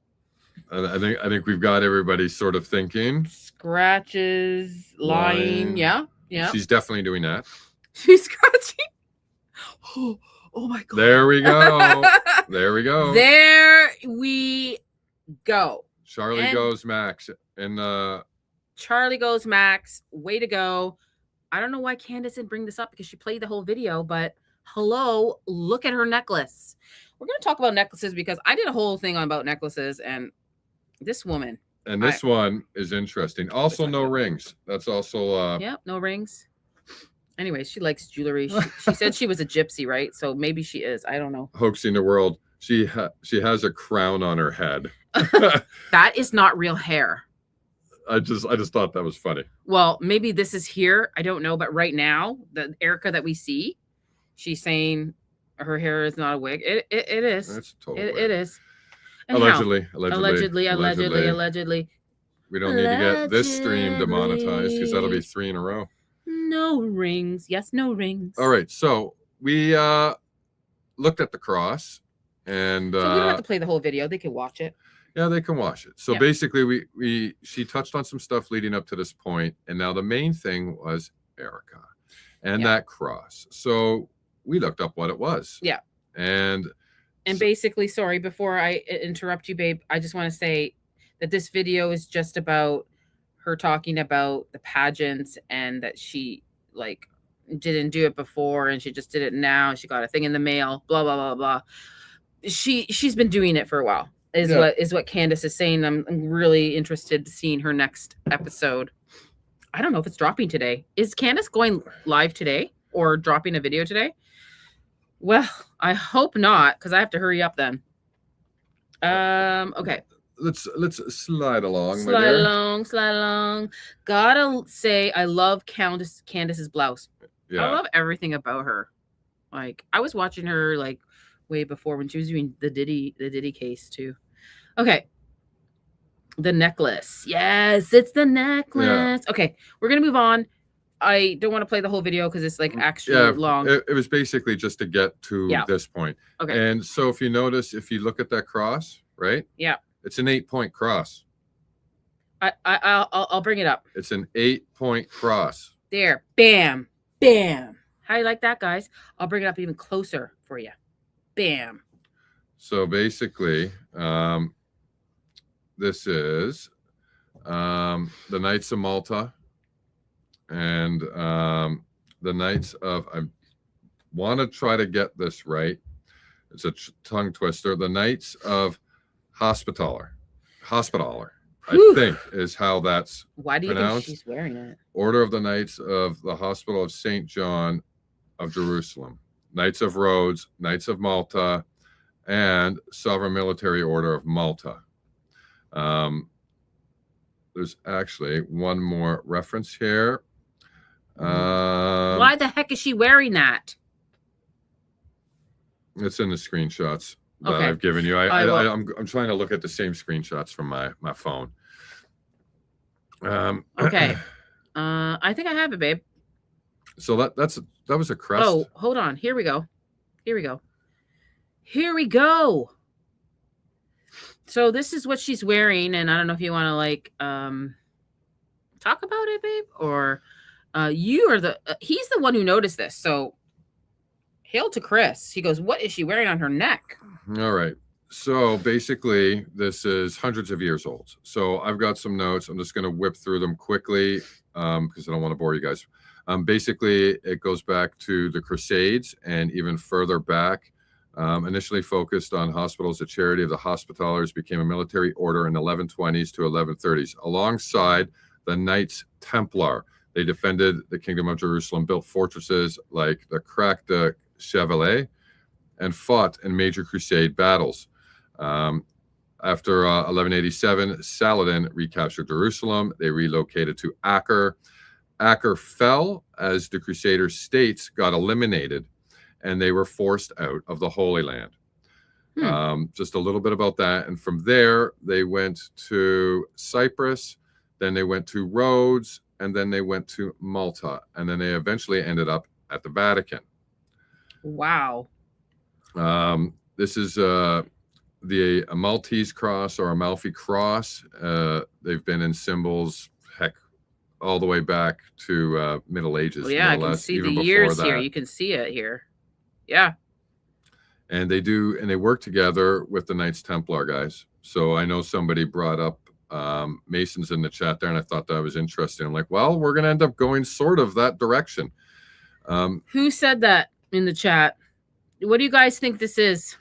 I think we've got everybody sort of thinking. Scratches, lying. Yeah. She's definitely doing that. She's scratching. Oh my God. There we go. There we go. There we go. Charlie goes Max. And Charlie goes Max. Way to go. I don't know why Candace didn't bring this up because she played the whole video, but hello, look at her necklace. We're going to talk about necklaces because I did a whole thing about necklaces, and this woman. And this one is interesting. Also, no rings. That's also. Yep, no rings. Anyway, she likes jewelry. She said she was a gypsy, right? So maybe she is. I don't know. Hoaxing the world. She has a crown on her head. That is not real hair. I just thought that was funny. Well, maybe this is here. I don't know. But right now, the Erica that we see, she's saying her hair is not a wig. It is. It's totally. It is. And Allegedly. We don't need to get this stream demonetized because that'll be 3 in a row. No rings. Yes, no rings. All right. So we looked at the cross, and so we don't have to play the whole video. They can watch it. Yeah, they can watch it. So basically, she touched on some stuff leading up to this point, and now the main thing was Erica and that cross. So we looked up what it was. Yeah. And basically, sorry, before I interrupt you, babe, I just want to say that this video is just about her talking about the pageants and that she like didn't do it before and she just did it now. She got a thing in the mail, blah, blah, blah, blah. She's been doing it for a while. Is what Candace is saying. I'm really interested in seeing her next episode. I don't know if it's dropping today. Is Candace going live today or dropping a video today? Well, I hope not, because I have to hurry up then. Okay. Let's slide along. Slide along. Gotta say, I love Candace's blouse. Yeah. I love everything about her. Like, I was watching her like way before when she was doing the Diddy case too. Okay. The necklace. Yes, it's the necklace. Yeah. Okay, we're gonna move on. I don't want to play the whole video because it's like actually long. It was basically just to get to this point. Okay. And so if you notice, if you look at that cross, right? Yeah. It's an 8-point cross. I'll bring it up. It's an 8-point cross. There. Bam. Bam. How you like that, guys? I'll bring it up even closer for you. Bam. So basically, this is the Knights of Malta and the Knights of, I want to try to get this right. It's a tongue twister. The Knights of Hospitaller, I think is how that's Why do you pronounced. Think she's wearing it? Order of the Knights of the Hospital of St. John of Jerusalem, Knights of Rhodes, Knights of Malta, and Sovereign Military Order of Malta. There's actually one more reference here. Why the heck is she wearing that? It's in the screenshots that I've given you. I'm trying to look at the same screenshots from my phone. Okay. I think I have it, babe. So that was a crest. Oh, hold on. Here we go. So this is what she's wearing, and I don't know if you want to like talk about it, babe, or you are he's the one who noticed this. So hail to Chris. He goes, "What is she wearing on her neck?" All right. So basically, this is hundreds of years old. So I've got some notes. I'm just going to whip through them quickly because I don't want to bore you guys. Basically, it goes back to the Crusades and even further back. Initially focused on hospitals, the charity of the Hospitallers became a military order in the 1120s to 1130s. Alongside the Knights Templar, they defended the Kingdom of Jerusalem, built fortresses like the Crac de Chevalet, and fought in major crusade battles. After 1187, Saladin recaptured Jerusalem. They relocated to Acre. Acre fell as the Crusader states got eliminated, and they were forced out of the Holy Land. Just a little bit about that. And from there, they went to Cyprus, then they went to Rhodes, and then they went to Malta, and then they eventually ended up at the Vatican. Wow. This is the Maltese cross or Amalfi cross. They've been in symbols, heck, all the way back to Middle Ages. Well, yeah, I can see the years here. You can see it here. Yeah. And they work together with the Knights Templar guys. So I know somebody brought up Masons in the chat there, and I thought that was interesting. I'm like, well, we're going to end up going sort of that direction. Who said that in the chat? What do you guys think this is?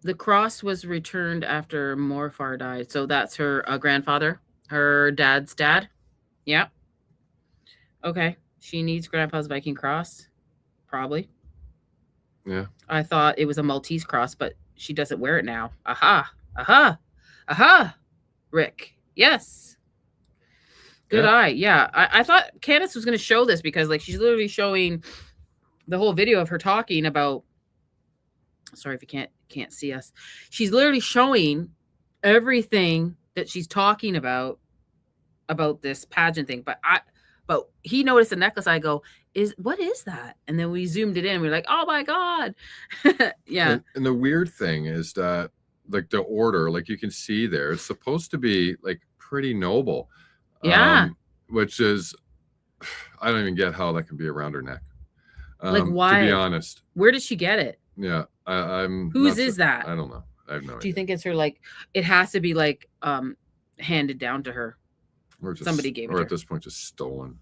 The cross was returned after Morfar died. So that's her grandfather, her dad's dad. Yeah. Okay. She needs grandpa's Viking cross. Probably. Yeah. I thought it was a Maltese cross, but she doesn't wear it now. Aha. Aha. Aha. Rick. Yes. Good eye. Yeah. I thought Candace was going to show this because like she's literally showing the whole video of her talking about, sorry if you can't see us. She's literally showing everything that she's talking about this pageant thing. But he noticed the necklace. I go, what is that? And then we zoomed it in. We're like, oh my God. Yeah. And the weird thing is that like the order, like you can see there, it's supposed to be like pretty noble. Yeah. Which is, I don't even get how that can be around her neck. Like why? To be honest. Where did she get it? Yeah. I'm whose is that? I don't know. I have no idea. Do you think it's her, like, it has to be like handed down to her? Or just, somebody gave it to or her. at this point just stolen.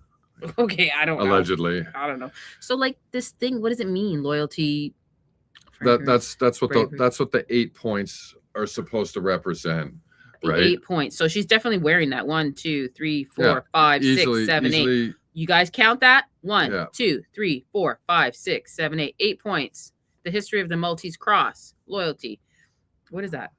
Okay, I don't know. Allegedly. I don't know. So like this thing, what does it mean? Loyalty. That's what bravery. that's what the 8 points are supposed to represent. Right? 8 points. So she's definitely wearing that. 1, 2, 3, 4, Yeah, 5, easily, 6, 7, 8. easily, You guys count that? 1, Yeah. 2, 3, 4, 5, 6, 7, 8. 8 points. The history of the Maltese cross. Loyalty. What is that?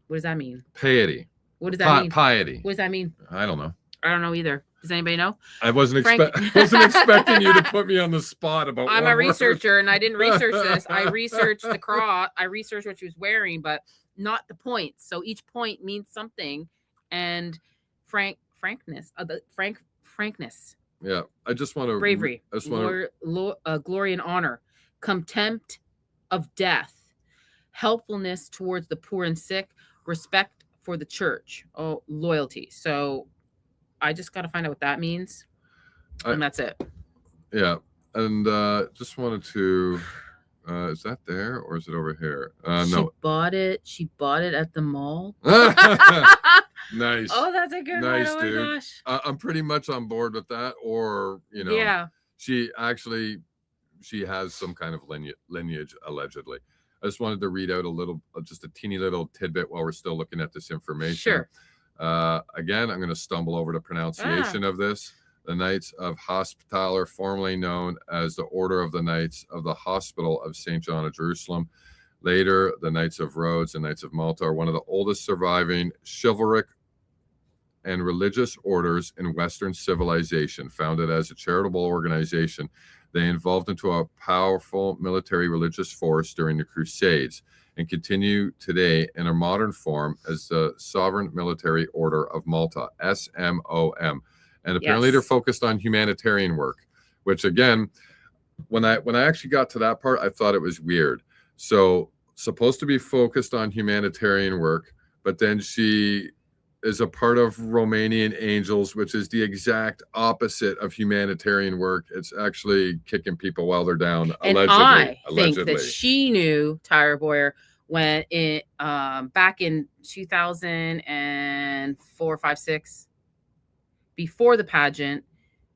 What does that mean? piety. What does that mean? Piety. What does that mean? I don't know. I don't know either. Does anybody know? I wasn't Frank- expecting you to put me on the spot about. I'm one a word. researcher and I didn't research this. I researched the cross. I researched what she was wearing, but not the points. So each point means something. And frankness. Yeah, I just want to Bravery. I just want to Glory and honor. Contempt of death. Helpfulness towards the poor and sick. Respect for the church. Oh, loyalty. So I just got to find out what that means. And that's it. Yeah. And just wanted to, is that there or is it over here? No. She bought it at the mall. Nice. Oh, that's a good Nice, one. Oh dude. my gosh. I'm pretty much on board with that. Or, you know, Yeah. she has some kind of lineage allegedly. I just wanted to read out just a teeny little tidbit while we're still looking at this information. Sure. Again, I'm going to stumble over the pronunciation of this. The Knights of Hospitaller, formerly known as the Order of the Knights of the Hospital of St. John of Jerusalem. Later, the Knights of Rhodes and Knights of Malta are one of the oldest surviving chivalric and religious orders in Western civilization. Founded as a charitable organization, they evolved into a powerful military religious force during the Crusades and continue today in a modern form as the Sovereign Military Order of Malta, SMOM. And apparently they're focused on humanitarian work, which again, when I actually got to that part, I thought it was weird. So supposed to be focused on humanitarian work, but then she is a part of Romanian Angels, which is the exact opposite of humanitarian work. It's actually kicking people while they're down. And allegedly. I think that she knew Tyler Bowyer when back in 2004, 5, 6, before the pageant,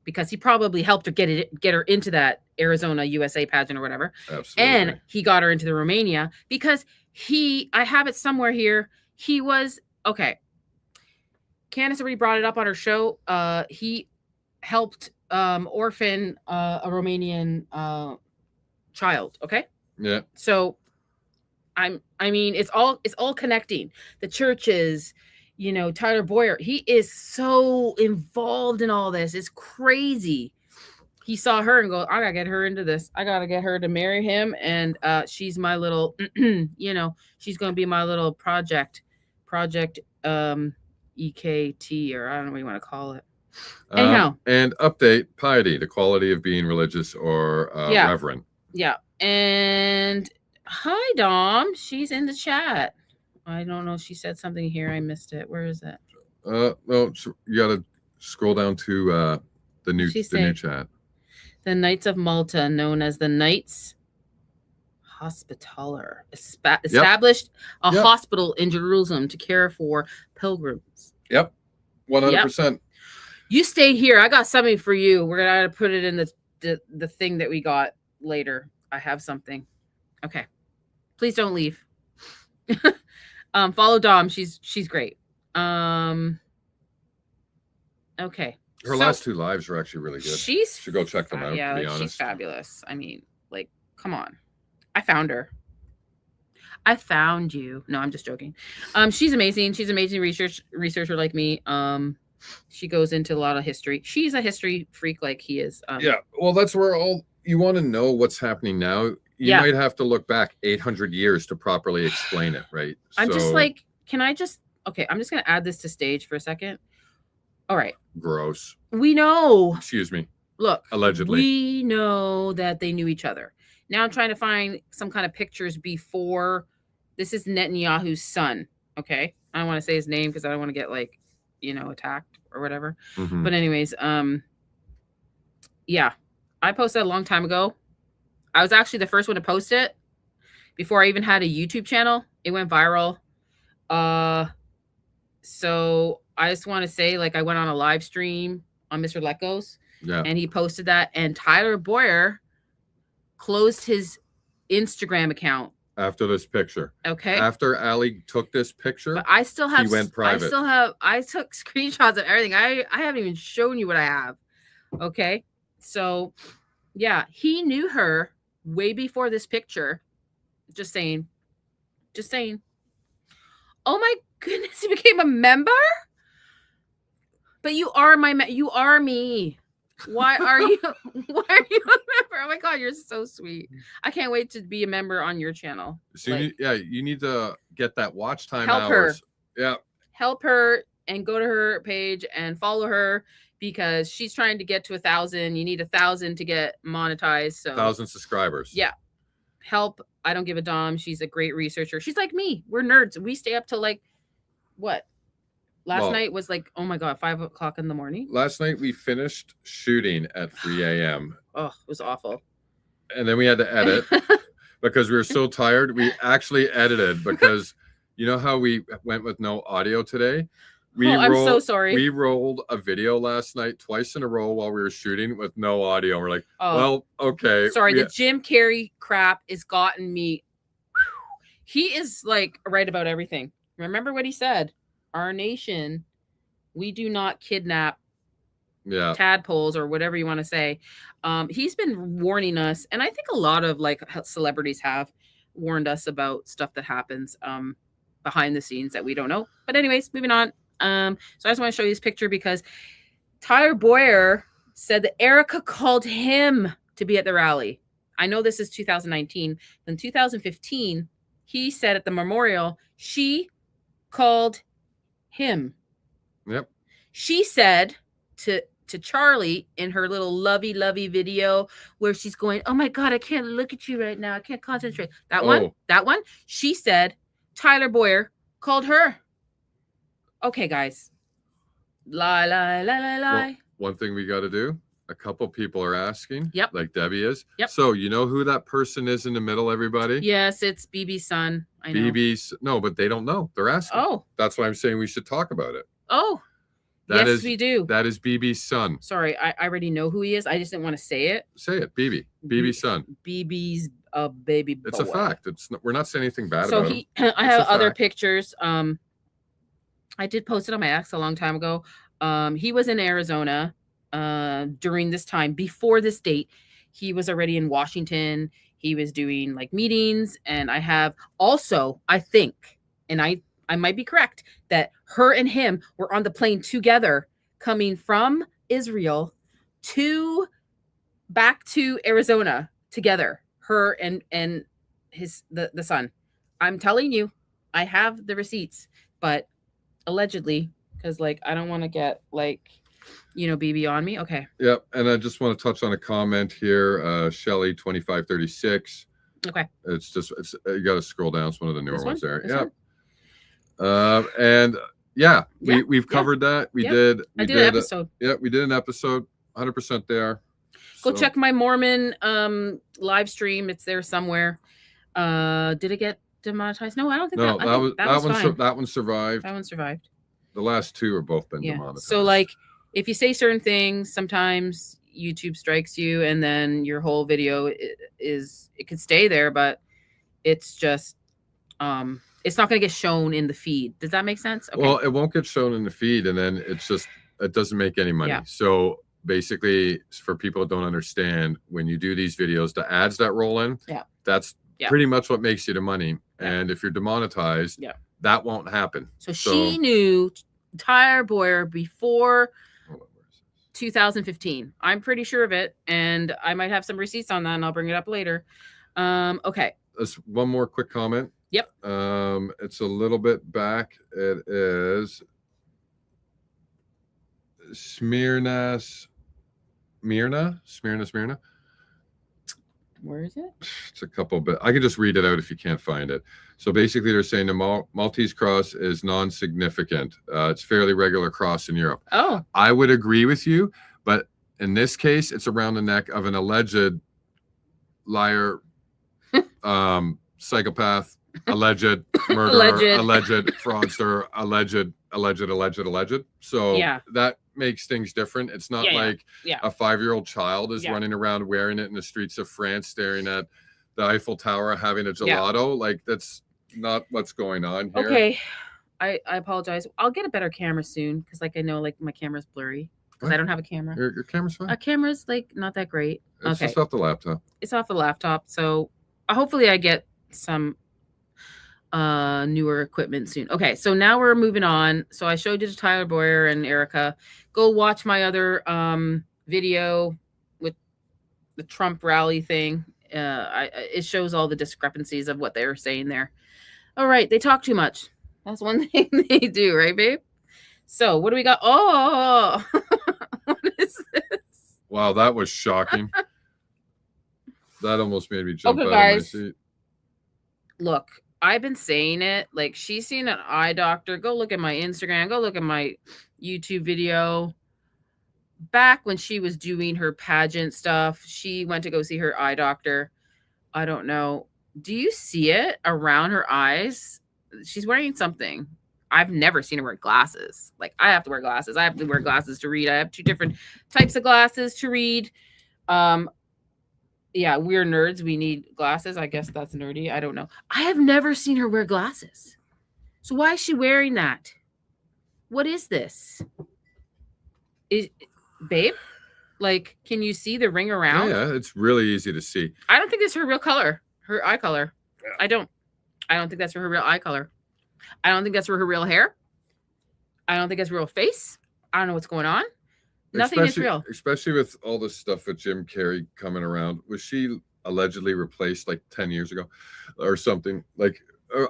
because he probably helped her get her into that Arizona USA pageant or whatever. Absolutely. And he got her into the Romania because I have it somewhere here. He was, okay. Candace already brought it up on her show. He helped orphan a Romanian child. Okay. Yeah. So I mean, it's all connecting. The churches, you know, Tyler Bowyer, he is so involved in all this. It's crazy. He saw her and go, I gotta get her into this. I gotta get her to marry him. And she's my little, you know, she's gonna be my little project EKT, or I don't know what you want to call it. Anyhow. And update, piety, the quality of being religious or reverent. Yeah. And hi, Dom. She's in the chat. I don't know. She said something here. I missed it. Where is it? Well, you got to scroll down to the new chat. The Knights of Malta, known as the Knights Hospitaller, established a hospital in Jerusalem to care for pilgrims. Yep, 100%. You stay here. I got something for you. We're gonna put it in the thing that we got later. I have something. Okay, please don't leave. Follow Dom. She's great. Okay. Her last 2 lives are actually really good. Should go check them out. Yeah, to be honest. she's fabulous. I mean, like, come on. I found her. I found you. No, I'm just joking. She's amazing. She's an amazing researcher like me. She goes into a lot of history. She's a history freak like he is. Yeah. Well, that's where you want to know what's happening now. You might have to look back 800 years to properly explain it, right? I'm just like, I'm just going to add this to stage for a second. All right. Gross. We know. Excuse me. Look. Allegedly. We know that they knew each other. Now I'm trying to find some kind of pictures before. This is Netanyahu's son. Okay. I don't want to say his name because I don't want to get attacked or whatever. Mm-hmm. But anyways, yeah. I posted a long time ago. I was actually the first one to post it before I even had a YouTube channel. It went viral. So I just want to say, I went on a live stream on Mr. Let Go's, and he posted that, and Tyler Bowyer closed his Instagram account after this picture. Okay. After Ali took this picture, but I still have. He went private. I took screenshots of everything. I haven't even shown you what I have. Okay. So, yeah, he knew her way before this picture. Just saying. Oh my goodness, he became a member? But you are you are me. Why are you a member? Oh my God, you're so sweet. I can't wait to be a member on your channel. So you need to get that watch time help hours. Her. Yeah. Help her and go to her page and follow her because she's trying to get to 1,000. You need 1,000 to get monetized. So 1,000 subscribers. Yeah. Help. I don't give a damn. She's a great researcher. She's like me. We're nerds. We stay up till what? Last night was oh my God, 5 o'clock in the morning. Last night we finished shooting at 3 a.m. Oh, it was awful. And then we had to edit because we were so tired. We actually edited because you know how we went with no audio today? I'm so sorry. We rolled a video last night twice in a row while we were shooting with no audio. We're like, well, okay. Sorry, the Jim Carrey crap has gotten me. He is right about everything. Remember what he said? Our nation, we do not kidnap tadpoles or whatever you want to say. He's been warning us, and I think a lot of celebrities have warned us about stuff that happens behind the scenes that we don't know. But anyways, moving on. So I just want to show you this picture because Tyler Bowyer said that Erica called him to be at the rally. I know this is 2019. In 2015, he said at the memorial, she called him. Yep. She said to Charlie in her little lovey video where she's going, oh my God, I can't look at you right now. I can't concentrate. That one. She said Tyler Bowyer called her. Okay, guys. Lie. Well, one thing we got to do. A couple people are asking. Yep. Like Debbie is. Yep. So you know who that person is in the middle, everybody? Yes, it's BB's son. I know. BB's. No, but they don't know. They're asking. Oh. That's why I'm saying we should talk about it. Oh. Yes, we do. That is BB's son. Sorry, I already know who he is. I just didn't want to say it. Say it, BB. BB's son. BB's baby boy. It's a fact. We're not saying anything bad about him. I have other pictures. I did post it on my ex a long time ago. He was in Arizona during this time. Before this date, he was already in Washington. He was doing meetings. And I have also, I think, and I might be correct, that her and him were on the plane together coming from Israel back to Arizona together. Her and the son. I'm telling you, I have the receipts, but allegedly, because I don't want to get BB on me. Okay. Yep. And I just want to touch on a comment here. Shelly 2536. Okay. It's you got to scroll down. It's one of the newer ones there. Yeah. And we've covered that. We did an episode. We did an episode. 100% there. Go check my Mormon live stream. It's there somewhere. Did it get demonetized? No, I don't think that one survived. That one survived. The last two have both been demonetized. So like if you say certain things, sometimes YouTube strikes you and then your whole video it could stay there, but it's just it's not going to get shown in the feed. Does that make sense? Okay. Well, it won't get shown in the feed, and then it doesn't make any money. So basically, for people that don't understand, when you do these videos, the ads that roll in, that's pretty much what makes you the money. And if you're demonetized, that won't happen. So she knew Tyler Bowyer before 2015. I'm pretty sure of it, and I might have some receipts on that, and I'll bring it up later. Okay. There's one more quick comment. Yep. It's a little bit back. It is Smyrna. Where is it? It's a couple, but I can just read it out if you can't find it. So basically, they're saying the Maltese cross is non-significant. It's fairly regular cross in Europe. Oh, I would agree with you, but in this case, it's around the neck of an alleged liar, psychopath, alleged murderer, alleged fraudster, alleged. So that makes things different. It's not like a 5-year-old child is running around wearing it in the streets of France, staring at the Eiffel Tower, having a gelato. Like that's not what's going on here. Okay. I apologize. I'll get a better camera soon because like I know like my camera's blurry because I don't have a camera. Your camera's fine. A camera's like not that great. It's just off the laptop. It's off the laptop. So hopefully I get some newer equipment soon. Okay, so now we're moving on. So I showed you to Tyler Bowyer and Erica. Go watch my other video with the Trump rally thing. It shows all the discrepancies of what they were saying there. All right, they talk too much. That's one thing they do, right, babe? So what do we got? Oh, what is this? Wow, that was shocking. That almost made me jump out of my seat. Look, I've been saying it. Like, she's seen an eye doctor. Go look at my Instagram. Go look at my YouTube video. Back when she was doing her pageant stuff, she went to go see her eye doctor. I don't know. Do you see it around her eyes? She's wearing something. I've never seen her wear glasses. Like, I have to wear glasses. I have to wear glasses to read. I have 2 different types of glasses to read. Yeah, we're nerds. We need glasses. I guess that's nerdy. I don't know. I have never seen her wear glasses. So why is she wearing that? What is this? Babe? Like, can you see the ring around? Yeah, it's really easy to see. I don't think it's her real color. Her eye color. Yeah. I don't think that's her real eye color. I don't think that's her real hair. I don't think that's her real face. I don't know what's going on. Nothing is real. Especially with all this stuff with Jim Carrey coming around. Was she allegedly replaced like 10 years ago or something? Like,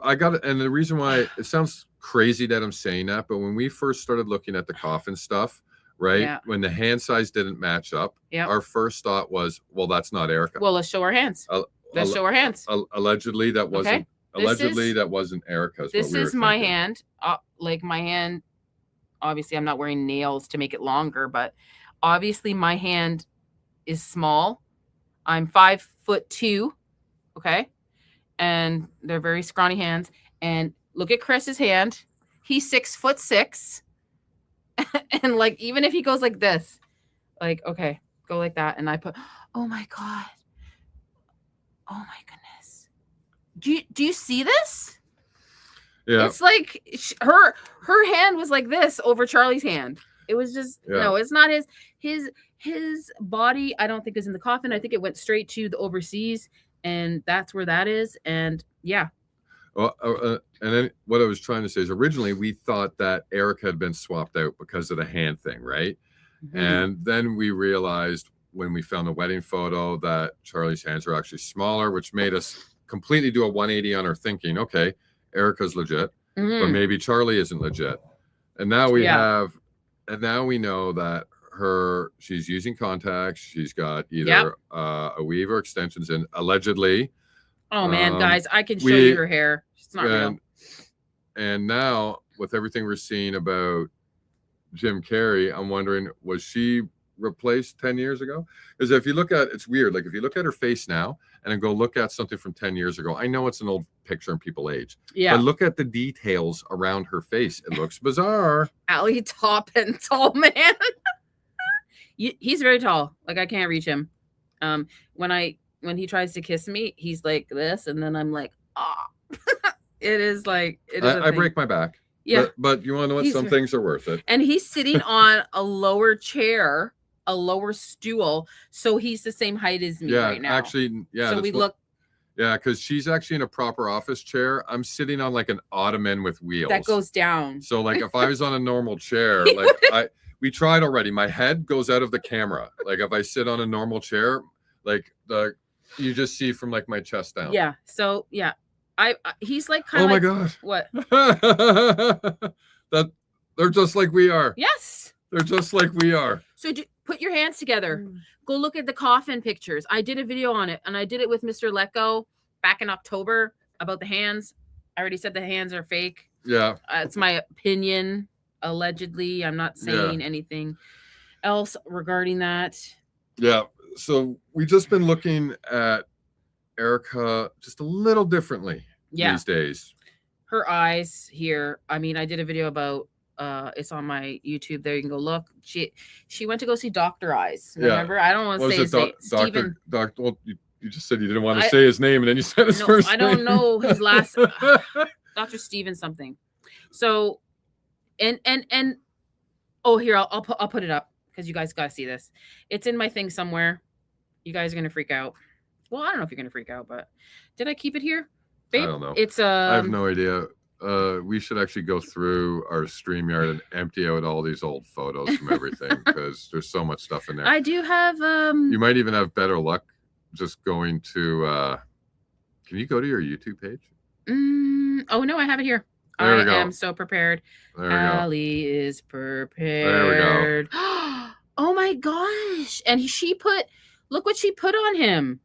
I got it. And the reason why it sounds crazy that I'm saying that, but when we first started looking at the coffin stuff, right? Yeah. When the hand size didn't match up, our first thought was, well, that's not Erica. Well, let's show her hands. Let's show her hands. Allegedly, that wasn't. Okay. Allegedly, that wasn't Erica's. This is my hand. Like my hand. Obviously, I'm not wearing nails to make it longer, but obviously my hand is small. I'm 5'2", okay? And they're very scrawny hands. And look at Chris's hand. He's 6'6". And like, even if he goes like this, like, okay, go like that. And I put, oh my God. Oh my goodness. Do you see this? Yeah. It's like her hand was like this over Charlie's hand. It was just no, it's not his body. I don't think is in the coffin. I think it went straight to the overseas, and that's where that is. And yeah. Well, and then what I was trying to say is originally we thought that Eric had been swapped out because of the hand thing, right? Mm-hmm. And then we realized when we found the wedding photo that Charlie's hands are actually smaller, which made us completely do a 180 on our thinking. Okay, Erica's legit, but maybe Charlie isn't legit. And now we now we know that she's using contacts. She's got either a weave or extensions in, allegedly. Oh man, guys, I can show you her hair. It's not real. And now with everything we're seeing about Jim Carrey, I'm wondering, was she replaced 10 years ago. Is if you look at, it's weird. Like if you look at her face now and then go look at something from 10 years ago, I know it's an old picture and people age. Yeah. But look at the details around her face. It looks bizarre. Ali top and tall man. He's very tall. Like I can't reach him. When he tries to kiss me, he's like this, and then I'm like, ah. It is like I break my back. Yeah. But you want to know what? Some things are worth it. And he's sitting on a lower chair, a lower stool, so he's the same height as me right now. Actually, yeah. So we look. Yeah, because she's actually in a proper office chair. I'm sitting on like an ottoman with wheels that goes down. So like if I was on a normal chair, like we tried already. My head goes out of the camera. Like if I sit on a normal chair, like you just see from like my chest down. Yeah. So yeah, he's like kind of. Oh my God. What? That they're just like we are. Yes. They're just like we are. So put your hands together. Go look at the coffin pictures. I did a video on it, and I did it with Mr. Lecco back in October about the hands. I already said the hands are fake. Yeah. It's my opinion. Allegedly, I'm not saying anything else regarding that. Yeah. So we just been looking at Erica just a little differently these days. Her eyes here. I mean, I did a video about it's on my YouTube there. You can go look. She went to go see Dr. Eyes. Remember? I don't want to say his name. Stephen. Doctor. Well, you just said you didn't want to say his name, and then you said his first name. I don't know his last. Dr. Stephen something. So, and oh, here I'll put it up because you guys got to see this. It's in my thing somewhere. You guys are gonna freak out. Well, I don't know if you're gonna freak out, but did I keep it here? Babe, I don't know. It's I have no idea. We should actually go through our StreamYard and empty out all these old photos from everything because there's so much stuff in there. I do have You might even have better luck just going to can you go to your YouTube page? Oh no, I have it here. There we go. I am so prepared. There we Ali is prepared. There we go. Oh my gosh. And look what she put on him.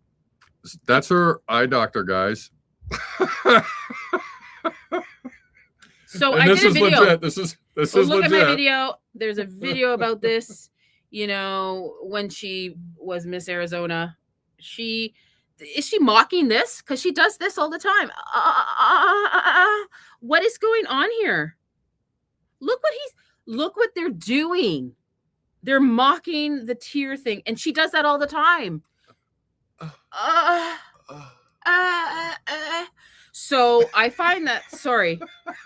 That's her eye doctor, guys. So and I did a video. Legit. This is look legit. at my video. There's a video about this. You know, when she was Miss Arizona, is she mocking this? Because she does this all the time. What is going on here? Look what they're doing. They're mocking the tear thing, and she does that all the time. So I find that, sorry,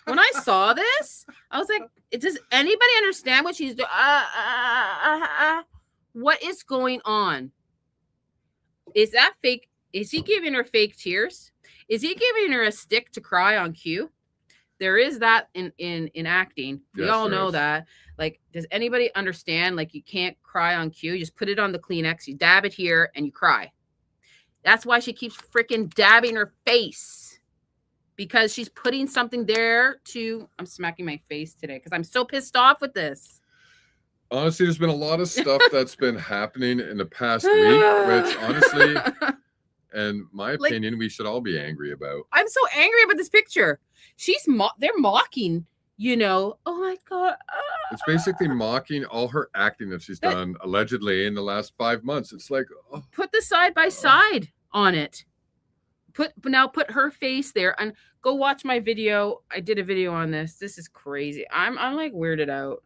when I saw this, I was like, does anybody understand what she's doing? What is going on? Is that fake? Is he giving her fake tears? Is he giving her a stick to cry on cue? There is that in acting. We all know that. Like, does anybody understand? Like, you can't cry on cue. You just put it on the Kleenex, you dab it here, and you cry. That's why she keeps freaking dabbing her face. Because she's putting something there to... I'm smacking my face today because I'm so pissed off with this. Honestly, there's been a lot of stuff that's been happening in the past week, which honestly, in my opinion, we should all be angry about. I'm so angry about this picture. They're mocking, you know. Oh my God. It's basically mocking all her acting that she's done allegedly in the last 5 months. It's like, put the side by side on it. Put her face there and go watch my video. I did a video on this. This is crazy. I'm like weirded out.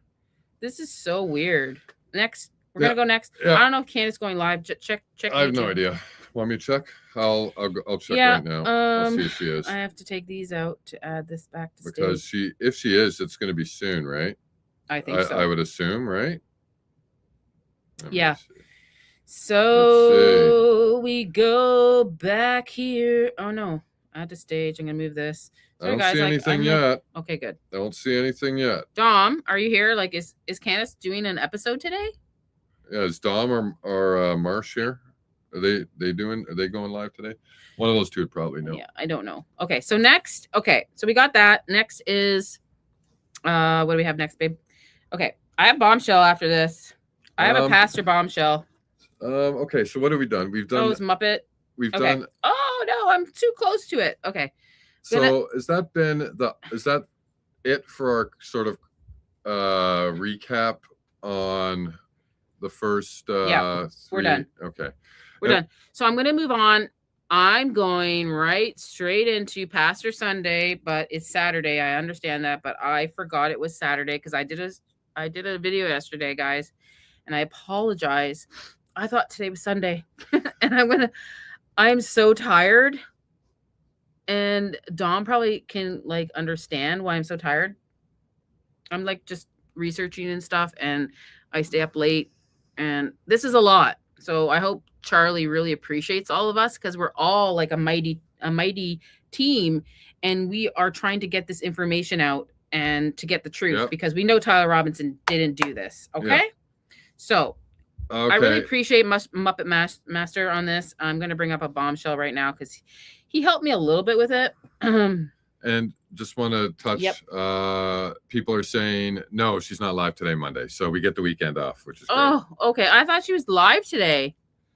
This is so weird. Next, we're gonna go next. I don't know if Candace going live. Check. I have no idea. Want me to check? I'll check right now. I'll see if she is. I have to take these out to add this back to because stage. if she is, it's going to be soon, right? I think so. I would assume, right? Yeah. So we go back here. Oh no, add to stage. I'm gonna move this. I don't see anything yet. Okay, good. I don't see anything yet. Dom, are you here? Like, is Candace doing an episode today? Yeah, is Dom or Marsh here? Are they going live today? One of those two would probably know. Yeah, I don't know. Okay, so next. Okay, so we got that. Next is what do we have next, babe? Okay, I have bombshell after this. I have a pastor bombshell. Okay, so what have we done? We've done. Oh, it's Muppet. We've done. Oh no, I'm too close to it. Okay. So is that it for our sort of recap on the first. Yeah, we're done. Okay, we're done. So I'm going to move on. I'm going right straight into Pastor Sunday, but it's Saturday. I understand that, but I forgot it was Saturday because I did a video yesterday, guys, and I apologize. I thought today was Sunday, and I'm so tired, and Dom probably can like understand why I'm so tired. I'm like just researching and stuff, and I stay up late, and this is a lot. So I hope Charlie really appreciates all of us because we're all like a mighty team, and we are trying to get this information out and to get the truth because we know Tyler Robinson didn't do this. Okay. So I really appreciate Muppet Master on this. I'm going to bring up a bombshell right now because he helped me a little bit with it. And just want to touch, people are saying, no, she's not live today, Monday. So we get the weekend off, which is great. Oh, okay. I thought she was live today.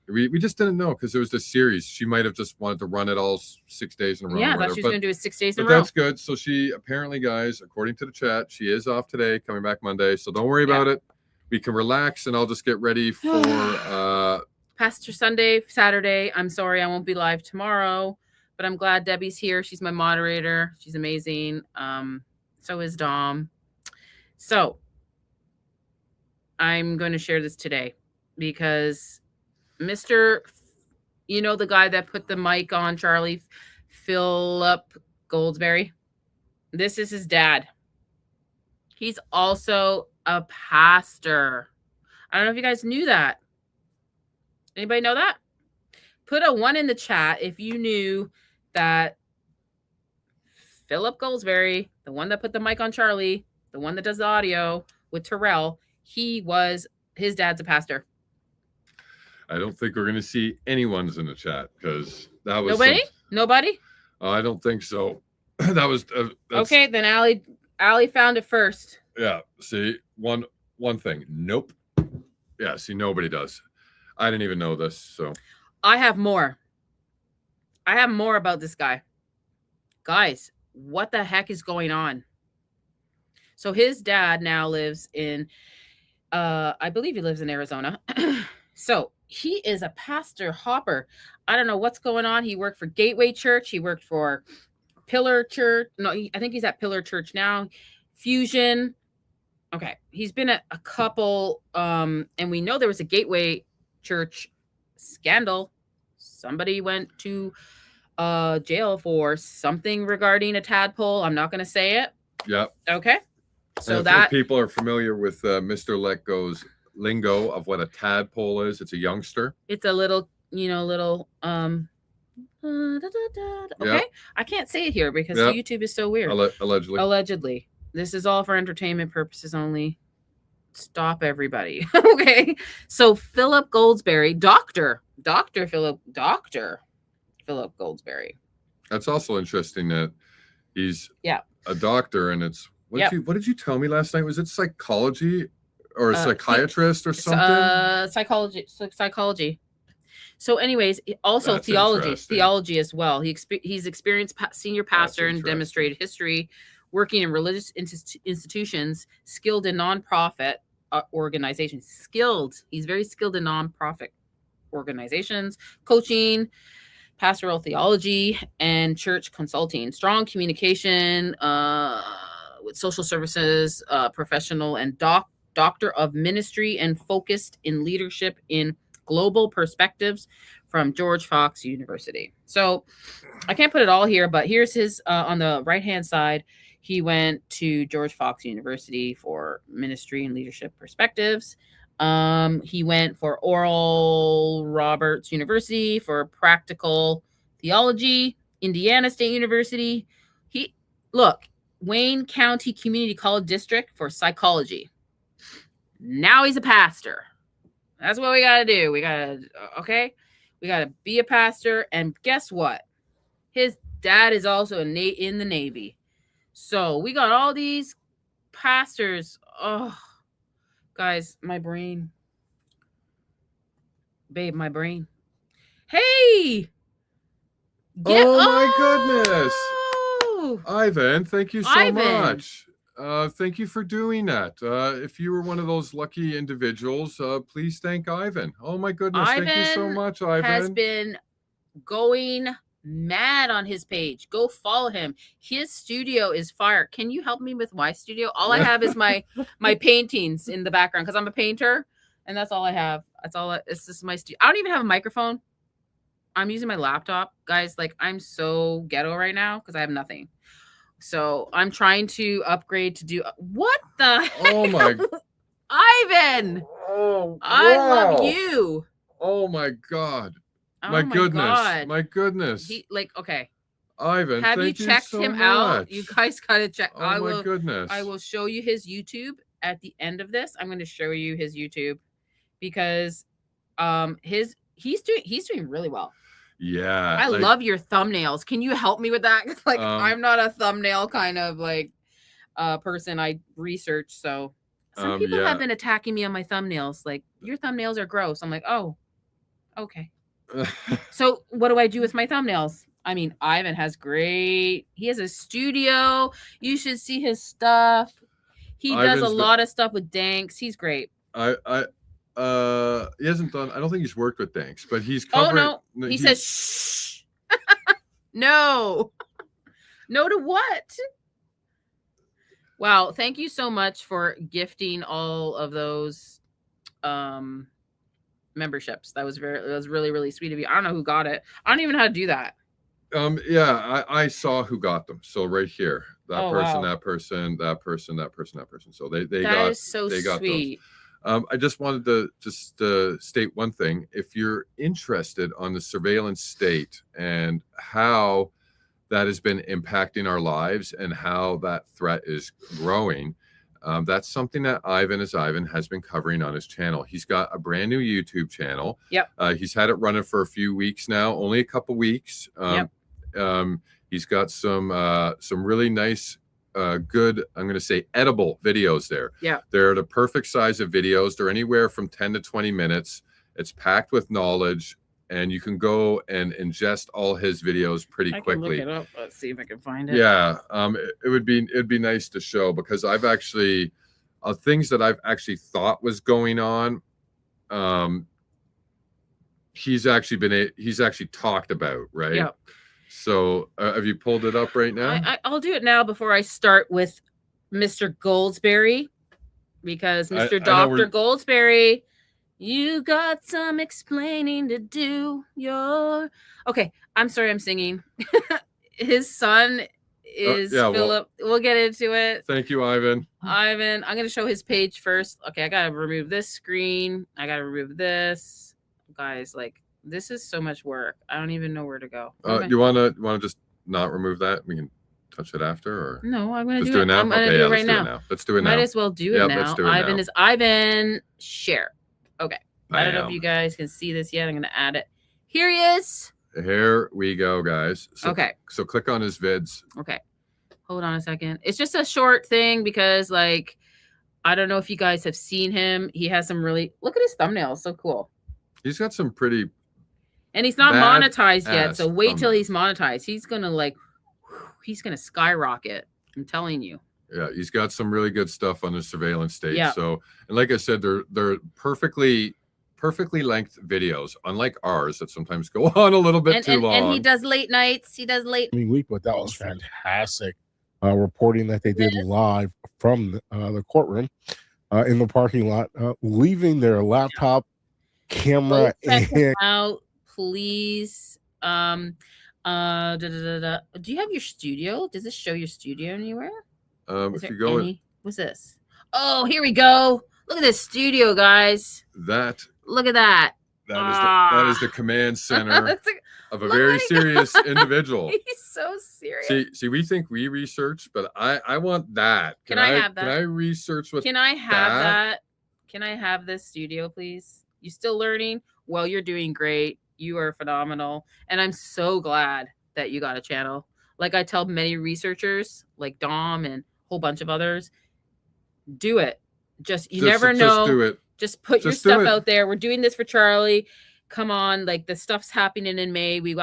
We just didn't know because it was this series. She might have just wanted to run it all 6 days in a row. Yeah, I thought she was going to do it 6 days in a row. But that's good. So she apparently, guys, according to the chat, she is off today, coming back Monday. So don't worry about it. We can relax, and I'll just get ready for Pastor Sunday, Saturday. I'm sorry I won't be live tomorrow. But I'm glad Debbie's here. She's my moderator. She's amazing. So is Dom. So I'm going to share this today because Mr. You know the guy that put the mic on Charlie, Philip Goldsberry? This is his dad. He's also a pastor. I don't know if you guys knew that. Anybody know that? Put a 1 in the chat if you knew that Philip Goldsberry, the one that put the mic on Charlie, the one that does the audio with Terrell, his dad's a pastor. I don't think we're going to see anyone's in the chat because that was Nobody? I don't think so. That was okay. Then Allie found it first. Yeah. See, one thing. Nope. Yeah. See, nobody does. I didn't even know this. So I have more. About this guy. Guys, what the heck is going on? So his dad now lives in, I believe he lives in Arizona. So he is a pastor hopper. I don't know what's going on. He worked for Gateway Church. He worked for Pillar Church. No, I think he's at Pillar Church now. Fusion. Okay. He's been at a couple, and we know there was a Gateway Church scandal. Somebody went to jail for something regarding a tadpole. I'm not going to say it. Yep. Okay. So if people are familiar with Mr. Letgo's lingo of what a tadpole is, it's a youngster. It's a little, okay. I can't say it here because YouTube is so weird. Allegedly. This is all for entertainment purposes only. Stop everybody. Okay. So Philip Goldsberry, Dr. Philip Goldsberry. That's also interesting that he's a doctor, and it's what did you tell me last night? Was it psychology or a psychiatrist or something? Psychology. So anyways, also That's theology as well. He's experienced senior pastor and demonstrated history working in religious institutions, skilled in nonprofit organizations. He's very skilled in nonprofit organizations, coaching, pastoral theology, and church consulting. Strong communication with social services, professional, and doctor of ministry, and focused in leadership in global perspectives from George Fox University. So I can't put it all here, but here's his on the right-hand side. He went to George Fox University for ministry and leadership perspectives. He went for Oral Roberts University for practical theology, Indiana State University. Wayne County Community College District for psychology. Now he's a pastor. That's what we got to do. We got to be a pastor. And guess what? His dad is also in the Navy. So we got all these pastors. Oh, guys, my brain. Babe, my brain. Hey! My goodness. Ivan, thank you so much. Thank you for doing that. If you were one of those lucky individuals, please thank Ivan. Oh my goodness. Thank you so much, Ivan. Has been going mad on his page. Go follow him. His studio is fire. Can you help me with my studio? All I have is my paintings in the background because I'm a painter, and that's all I have. It's just my studio. I don't even have a microphone. I'm using my laptop, guys. Like, I'm so ghetto right now because I have nothing. So I'm trying to upgrade to do what the heck? Oh my Ivan. Oh, I love you. Oh my God. Oh my goodness. God. My goodness. Okay. Ivan, have you checked him out? You guys gotta check. Oh my goodness. I will show you his YouTube at the end of this. I'm going to show you his YouTube because he's doing really well. Yeah. I love your thumbnails. Can you help me with that? Like, I'm not a thumbnail kind of like person. I research. So some people have been attacking me on my thumbnails. Like, your thumbnails are gross. I'm like, oh, okay. So what do I do with my thumbnails? I mean, Ivan he has a studio. You should see his stuff. He does a lot of stuff with Danks. He's great. He hasn't done, I don't think he's worked with Danks, but he's covering. Oh no. He says shh. No. No to what? Wow, thank you so much for gifting all of those memberships. That was really, really sweet of you. I don't know who got it. I don't even know how to do that. Yeah, I saw who got them. So right here, that person, wow. that person, that person, that person, that person. So they that got is so they got sweet. those. I just wanted to just state one thing. If you're interested on the surveillance state and how that has been impacting our lives and how that threat is growing, that's something that Ivan has been covering on his channel. He's got a brand new YouTube channel. Yep. He's had it running for a few weeks now, only a couple weeks. Yep. He's got some really nice, good, I'm going to say edible videos there. Yeah. They're the perfect size of videos. They're anywhere from 10 to 20 minutes. It's packed with knowledge, and you can go and ingest all his videos pretty quickly. Look it up. Let's see if I can find it. Yeah. It'd be nice to show, because I've actually, things that I've actually thought was going on, he's actually talked about, right? Yeah. So have you pulled it up right now? I'll do it now before I start with Mr. Goldsberry, because Mr. Dr. Goldsberry, you got some explaining to do. Okay, I'm sorry, I'm singing. His son is Philip. We'll get into it. Thank you, Ivan. I'm going to show his page first. Okay, I got to remove this screen. I got to remove this. Guys, like, this is so much work. I don't even know where to go. You want to just not remove that? We can touch it after, or no? I'm going to do it now. I'm going to do it right now. Let's do it now. Might as well do it now. Let's do it Ivan now. is Ivan. Share. Okay. Bam. I don't know if you guys can see this yet. I'm going to add it. Here he is. Here we go, guys. So, okay. So click on his vids. Okay. Hold on a second. It's just a short thing because, like, I don't know if you guys have seen him. He has some really, look at his thumbnails. So cool. He's got some pretty. And he's not monetized yet. So wait till he's monetized. He's going to skyrocket. I'm telling you. Yeah, he's got some really good stuff on the surveillance state. Yeah. So, and like I said, they're perfectly length videos, unlike ours that sometimes go on a little bit too long. And he does late nights. He does late week, but that was fantastic. Reporting that they did live from the courtroom in the parking lot, leaving their laptop camera out, please. Do you have your studio? Does this show your studio anywhere? If you go what's this? Oh, here we go. Look at this studio, guys. Look at that. That is the command center of a very serious individual. He's so serious. See, we think we research, but I want that. Can I have that? Can I research with? Can I have that? Can I have this studio, please? You still learning? Well, you're doing great. You are phenomenal, and I'm so glad that you got a channel. Like I tell many researchers, like Dom and a whole bunch of others, do it. You never know. Just do it. Just put your stuff out there. We're doing this for Charlie. Come on, like the stuff's happening in May. We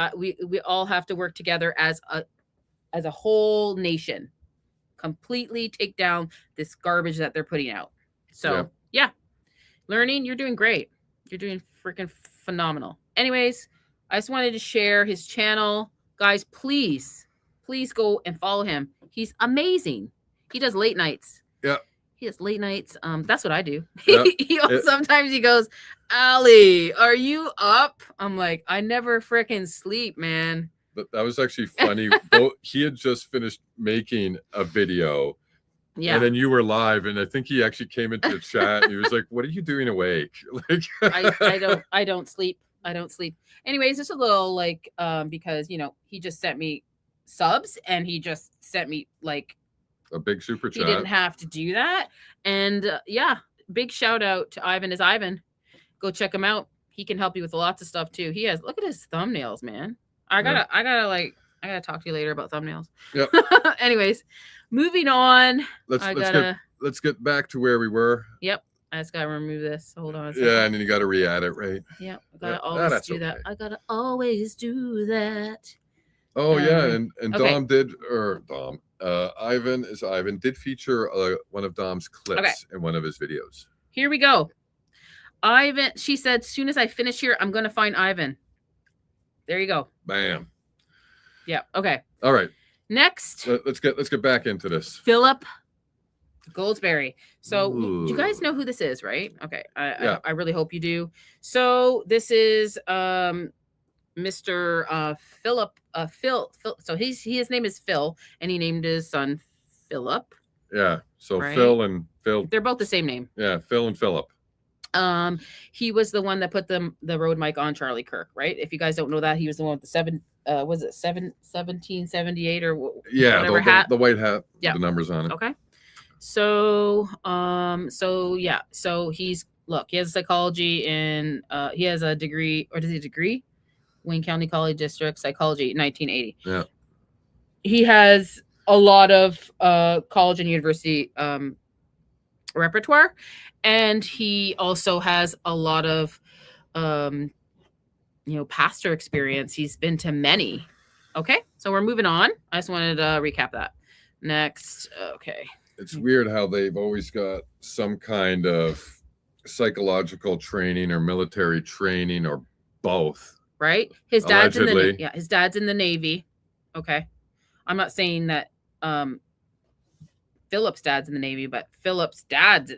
all have to work together as a whole nation. completely take down this garbage that they're putting out. So yeah, learning, you're doing great. You're doing freaking phenomenal. Anyways, I just wanted to share his channel. Guys, please go and follow him. He's amazing. He does late nights. Yeah. He has late nights. That's what I do. Yeah. Sometimes he goes, Allie, are you up? I'm like, I never freaking sleep, man. That was actually funny. He had just finished making a video. Yeah. And then you were live, and I think he actually came into the chat and he was like, "What are you doing awake?" Like I don't sleep. I don't sleep. Anyways, just a little like because he just sent me subs and he just sent me like a big super chat. He didn't have to do that. And big shout out to Ivan is Ivan. Go check him out. He can help you with lots of stuff too. He has, look at his thumbnails, man. I gotta talk to you later about thumbnails. Yep. Anyways, moving on. Let's get back to where we were. Yep. I just gotta remove this. Hold on a second. Yeah, and then you gotta re-add it, right? Yep. I gotta always do that. I gotta always do that. Oh yeah, and okay. Ivan is Ivan did feature one of Dom's clips in one of his videos. Here we go. Ivan, she said, soon as I finish here, I'm gonna find Ivan. There you go. Bam. Yeah. Okay. All right. Next. Let's get back into this. Philip Goldsberry. So you guys know who this is, right? Okay. I really hope you do. So this is Mr. Philip. Phil. So his name is Phil, and he named his son Philip. Yeah. So right? Phil and Phil. They're both the same name. Yeah. Phil and Philip. He was the one that put the road mic on Charlie Kirk, right? If you guys don't know that, he was the one with the 1778 or whatever hat. The white hat with the numbers on it. Okay. So he has psychology and he has a degree, or does he degree? Wayne County College District Psychology, 1980. Yeah. He has a lot of college and university repertoire, and he also has a lot of pastor experience. He's been to many. Okay, so we're moving on. I just wanted to recap that. Next. Okay. It's weird how they've always got some kind of psychological training or military training or both. Right? His dad's allegedly. His dad's in the Navy. Okay. I'm not saying that Philip's dad's in the Navy, but Philip's dad's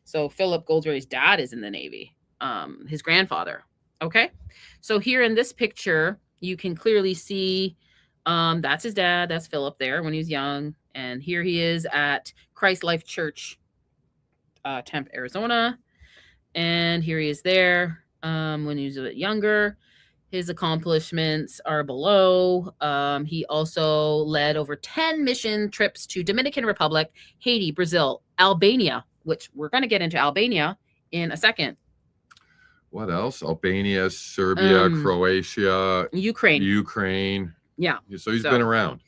so Philip Goldsberry's dad is in the Navy. His grandfather. Okay. So here in this picture, you can clearly see that's his dad. That's Philip there when he was young. And here he is at Christ Life Church, Tempe, Arizona. And here he is there when he was a bit younger. His accomplishments are below. He also led over 10 mission trips to Dominican Republic, Haiti, Brazil, Albania, which we're going to get into Albania in a second. What else? Albania, Serbia, Croatia, Ukraine. Yeah. So he's been around.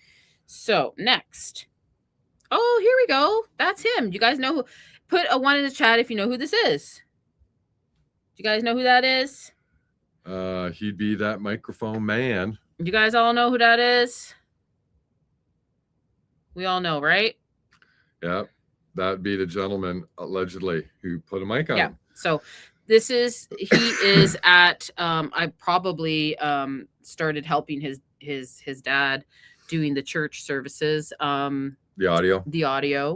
So next. Oh, here we go. That's him. You guys know who? Put a 1 in the chat if you know who this is. Do you guys know who that is? He'd be that microphone man. You guys all know who that is? We all know, right? Yeah. That'd be the gentleman allegedly who put a mic on. Yeah. So he is at I probably started helping his dad doing the church services. The audio.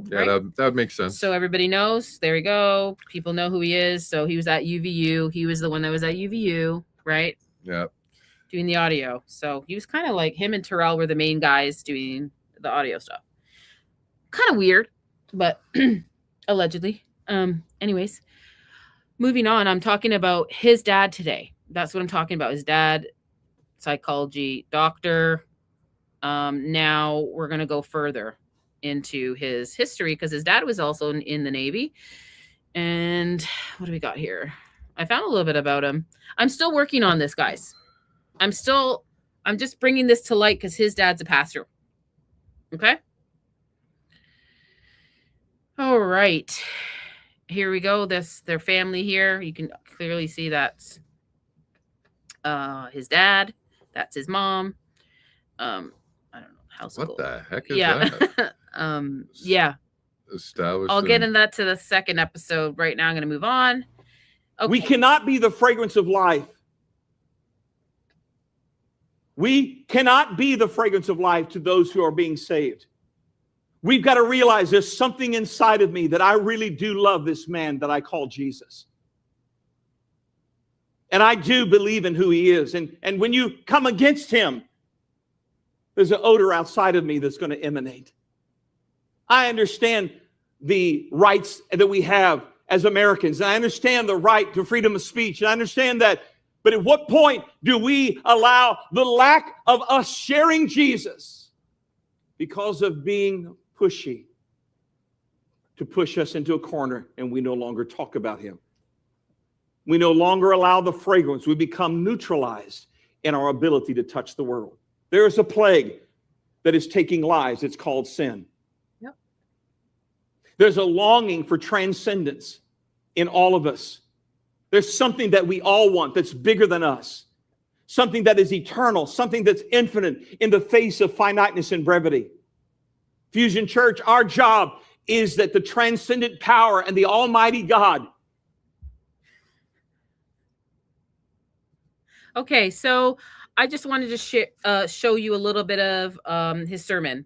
Yeah, right? that makes sense. So everybody knows. There we go. People know who he is. So he was at UVU. He was the one that was at UVU, right? Yeah. Doing the audio. So he was kind of like, him and Terrell were the main guys doing the audio stuff. Kind of weird, but allegedly. Anyways, moving on. I'm talking about his dad today. That's what I'm talking about. His dad, psychology doctor. Now we're going to go further into his history because his dad was also in the Navy. And what do we got here? I found a little bit about him. I'm still working on this, guys. I'm just bringing this to light because his dad's a pastor. Okay. All right. Here we go. Their family here. You can clearly see that's his dad. That's his mom. I don't know. What the heck is that? Yeah. Established. I'll get into that to the second episode. Right now, I'm going to move on. Okay. We cannot be the fragrance of life. We cannot be the fragrance of life to those who are being saved. We've got to realize there's something inside of me that I really do love this man that I call Jesus. And I do believe in who he is. And when you come against him, there's an odor outside of me that's going to emanate. I understand the rights that we have as Americans. And I understand the right to freedom of speech. And I understand that. But at what point do we allow the lack of us sharing Jesus because of being pushy to push us into a corner and we no longer talk about him? We no longer allow the fragrance. We become neutralized in our ability to touch the world. There is a plague that is taking lives. It's called sin. Yep. There's a longing for transcendence in all of us. There's something that we all want that's bigger than us. Something that is eternal, something that's infinite in the face of finiteness and brevity. Fusion Church, our job is that the transcendent power and the Almighty God. Okay, so I just wanted to show you a little bit of his sermon.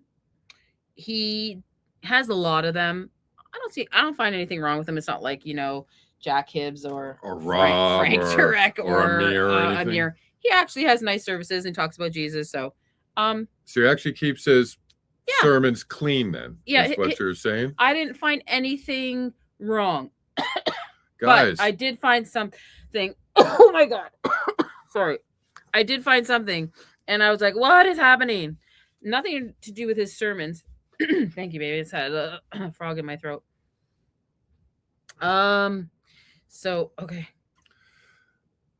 He has a lot of them. I don't find anything wrong with them. It's not like, Jack Hibbs or Rob Frank Turek or Amir. He actually has nice services and talks about Jesus. So he actually keeps his sermons clean then. Yeah. That's what you're saying? I didn't find anything wrong. Guys. But I did find something. Oh my God. Sorry. I did find something. And I was like, what is happening? Nothing to do with his sermons. Thank you, baby. It's had a frog in my throat. So, okay.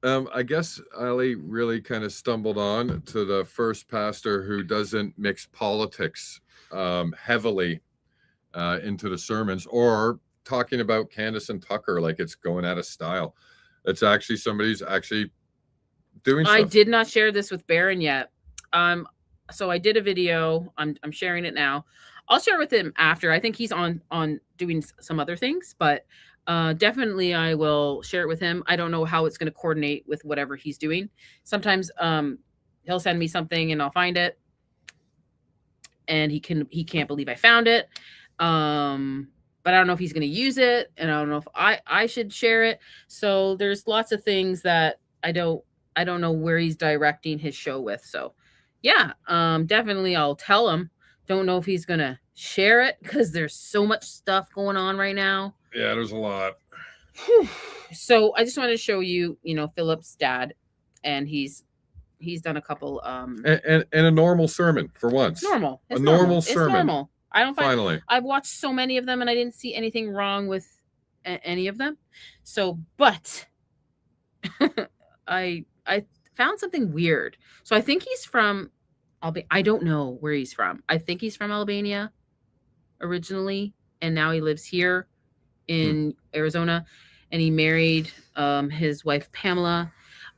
I guess Ali really kind of stumbled on to the first pastor who doesn't mix politics heavily into the sermons, or talking about Candace and Tucker like it's going out of style. It's actually somebody's actually doing stuff. I did not share this with Baron yet. So I did a video. I'm sharing it now. I'll share with him after. I think he's on doing some other things, but definitely I will share it with him. I don't know how it's going to coordinate with whatever he's doing. Sometimes he'll send me something and I'll find it, and he can't believe I found it. But I don't know if he's going to use it, and I don't know if I should share it. So there's lots of things that I don't know where he's directing his show with. So yeah, definitely I'll tell him. Don't know if he's going to share it because there's so much stuff going on right now. Yeah, there's a lot. So I just wanted to show you, Philip's dad, and he's done a couple and a normal sermon for once. Normal. It's normal sermon. It's normal. I don't find Finally. I've watched so many of them and I didn't see anything wrong with any of them. So, but I found something weird. So I think he's from I don't know where he's from. I think he's from Albania originally, and now he lives here in Arizona, and he married his wife Pamela.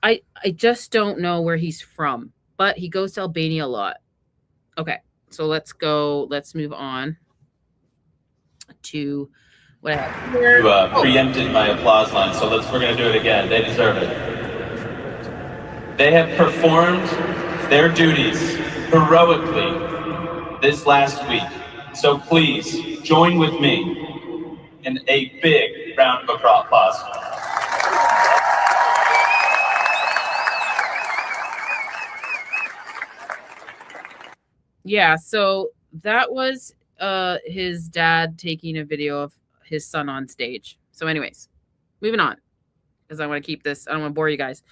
I just don't know where he's from, but he goes to Albania a lot. Okay, so let's move on to what I have here. You preempted my applause line, so we're going to do it again. They deserve it. They have performed their duties heroically this last week. So please join with me in a big round of applause. Yeah, so that was his dad taking a video of his son on stage. So anyways, moving on, because I want to keep this, I don't want to bore you guys.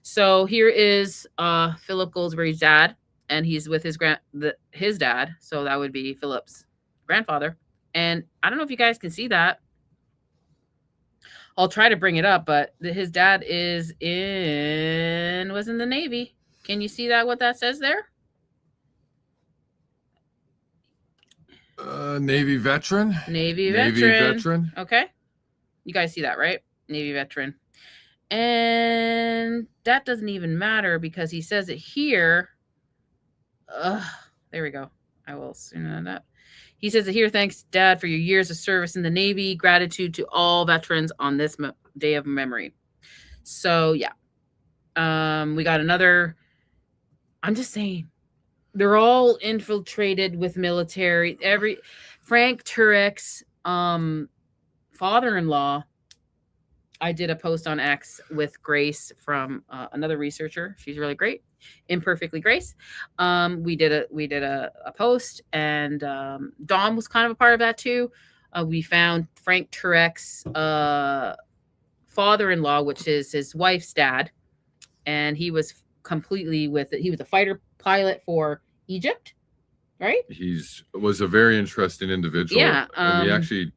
So here is Philip Goldsberry's dad, and he's with his dad, so that would be Philip's grandfather. And I don't know if you guys can see that. I'll try to bring it up, but his dad was in the Navy. Can you see that, what that says there? Navy veteran. Navy veteran. Okay. You guys see that, right? Navy veteran. And that doesn't even matter because he says it here. There we go. I will soon add that. He says that here, thanks, Dad, for your years of service in the Navy. Gratitude to all veterans on this day of memory. So, yeah. We got another. I'm just saying, they're all infiltrated with military. Frank Turek's father-in-law. I did a post on X with Grace from another researcher. She's really great. Imperfectly Grace. We did a post, and Dom was kind of a part of that too. We found Frank Turek's father-in-law, which is his wife's dad, and he was completely with it. He was a fighter pilot for Egypt, right? Was a very interesting individual. Yeah, and we actually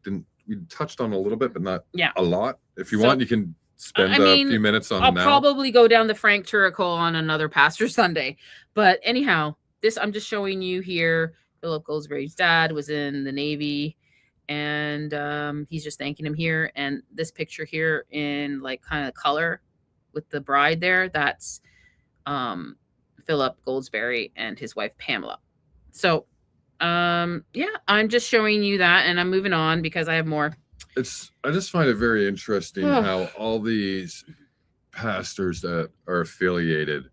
we touched on a little bit, but not a lot. If you want, you can spend a few minutes on I'll now. probably go down the Frank Turek hole on another Pastor Sunday. But anyhow, I'm just showing you here. Philip Goldsberry's dad was in the Navy, and he's just thanking him here. And this picture here in like kind of color with the bride there, that's Philip Goldsberry and his wife Pamela. So yeah, I'm just showing you that, and I'm moving on because I have more. I just find it very interesting how all these pastors that are affiliated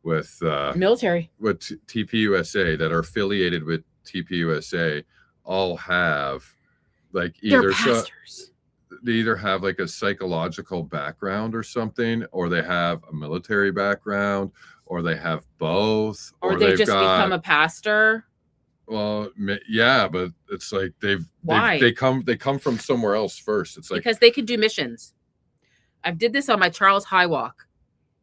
with military, with TPUSA, that are affiliated with TPUSA, all have like they either have like a psychological background or something, or they have a military background, or they have both, or they just become a pastor. Well, yeah, but it's like they come from somewhere else first. It's like because they can do missions. I did this on my Charles Highwalk.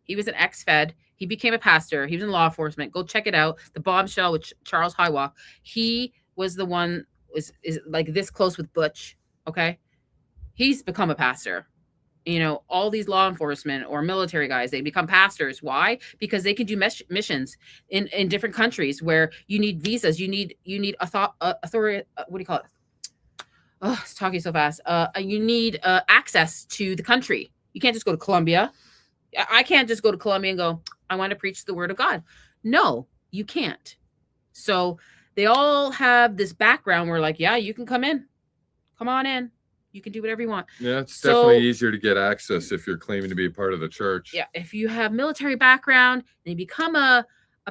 He was an ex-Fed. He became a pastor. He was in law enforcement. Go check it out. The Bombshell with Charles Highwalk. He was the one is like this close with Butch. Okay, he's become a pastor. You know, all these law enforcement or military guys, they become pastors. Why? Because they can do missions in different countries where you need visas. You need authority. What do you call it? Oh, it's talking so fast. You need access to the country. You can't just go to Colombia. I can't just go to Colombia and go, I want to preach the word of God. No, you can't. So they all have this background where like, yeah, you can come in. Come on in. You can do whatever you want. Yeah, it's definitely easier to get access if you're claiming to be a part of the church. Yeah, if you have military background and you become a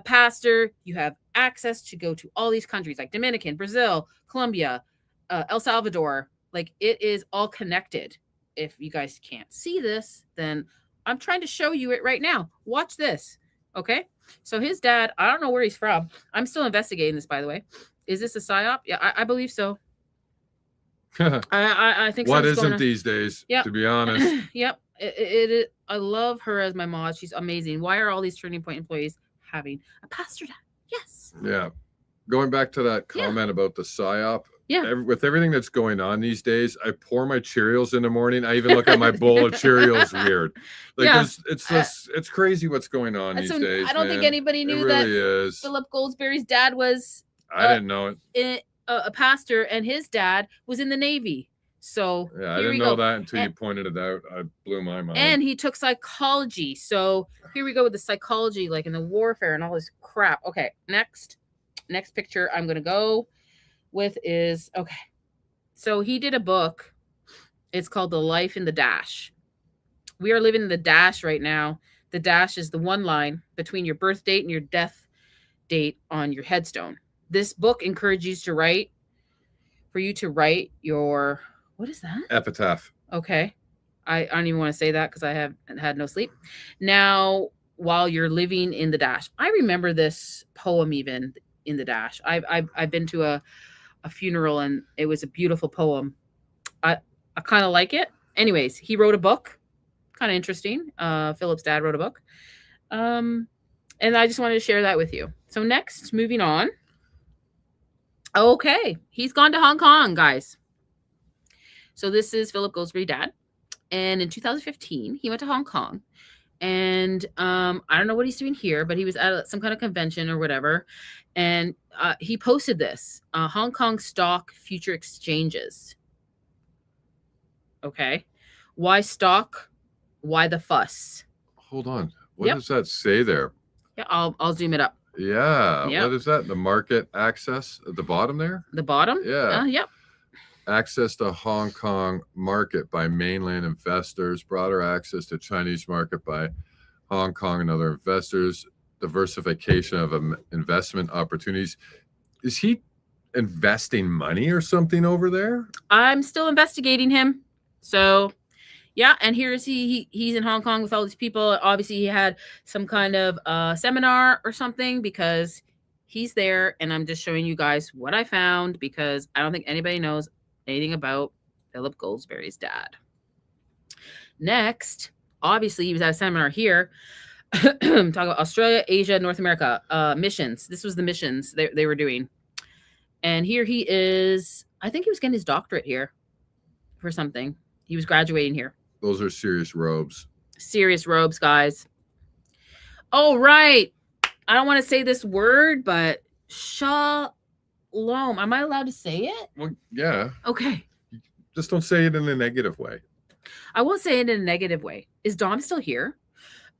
pastor, you have access to go to all these countries like Dominican, Brazil, Colombia, El Salvador. Like it is all connected. If you guys can't see this, then I'm trying to show you it right now. Watch this. Okay. So his dad, I don't know where he's from. I'm still investigating this, by the way. Is this a PSYOP? Yeah, I believe so. I think what isn't these days, to be honest. Yep. I love her as my mod. She's amazing. Why are all these Turning Point employees having a pastor dad? Yes. Yeah. Going back to that comment about the PSYOP. Yeah. With everything that's going on these days, I pour my Cheerios in the morning. I even look at my bowl of Cheerios weird. Like it's crazy what's going on these days. I don't think anybody knew that Philip Goldsberry's dad was I didn't know it. A pastor, and his dad was in the Navy. So yeah, I didn't know that until you pointed it out. I blew my mind. And he took psychology. So here we go with the psychology, like in the warfare and all this crap. Okay, next picture I'm gonna go with is okay. So he did a book. It's called The Life in the Dash. We are living in the dash right now. The dash is the one line between your birth date and your death date on your headstone. This book encourages you to write your, what is that? Epitaph. Okay. I don't even want to say that because I have had no sleep. Now, while you're living in the dash, I remember this poem even in the dash. I've been to a funeral and it was a beautiful poem. I kind of like it. Anyways, he wrote a book. Kind of interesting. Philip's dad wrote a book. And I just wanted to share that with you. So next, moving on. Okay, he's gone to Hong Kong, guys. So this is Philip Goldsberry dad. And in 2015, he went to Hong Kong. And I don't know what he's doing here, but he was at some kind of convention or whatever. And he posted this, Hong Kong stock future exchanges. Okay. Why stock? Why the fuss? Hold on. What does that say there? Yeah, I'll zoom it up. Yeah. Yep. What is that? The market access at the bottom there? The bottom? Yeah. Yep. Access to Hong Kong market by mainland investors, broader access to Chinese market by Hong Kong and other investors, diversification of investment opportunities. Is he investing money or something over there? I'm still investigating him. So yeah, and here's he's in Hong Kong with all these people. Obviously he had some kind of seminar or something, because he's there, and I'm just showing you guys what I found, because I don't think anybody knows anything about Philip Goldsberry's dad. Next, obviously he was at a seminar here. Talking about Australia, Asia, North America, missions. This was the missions they were doing. And here he is. I think he was getting his doctorate here for something. He was graduating here. Those are serious robes. Serious robes, guys. Oh, right. I don't want to say this word, but shalom. Am I allowed to say it? Well, yeah. Okay. Just don't say it in a negative way. I won't say it in a negative way. Is Dom still here?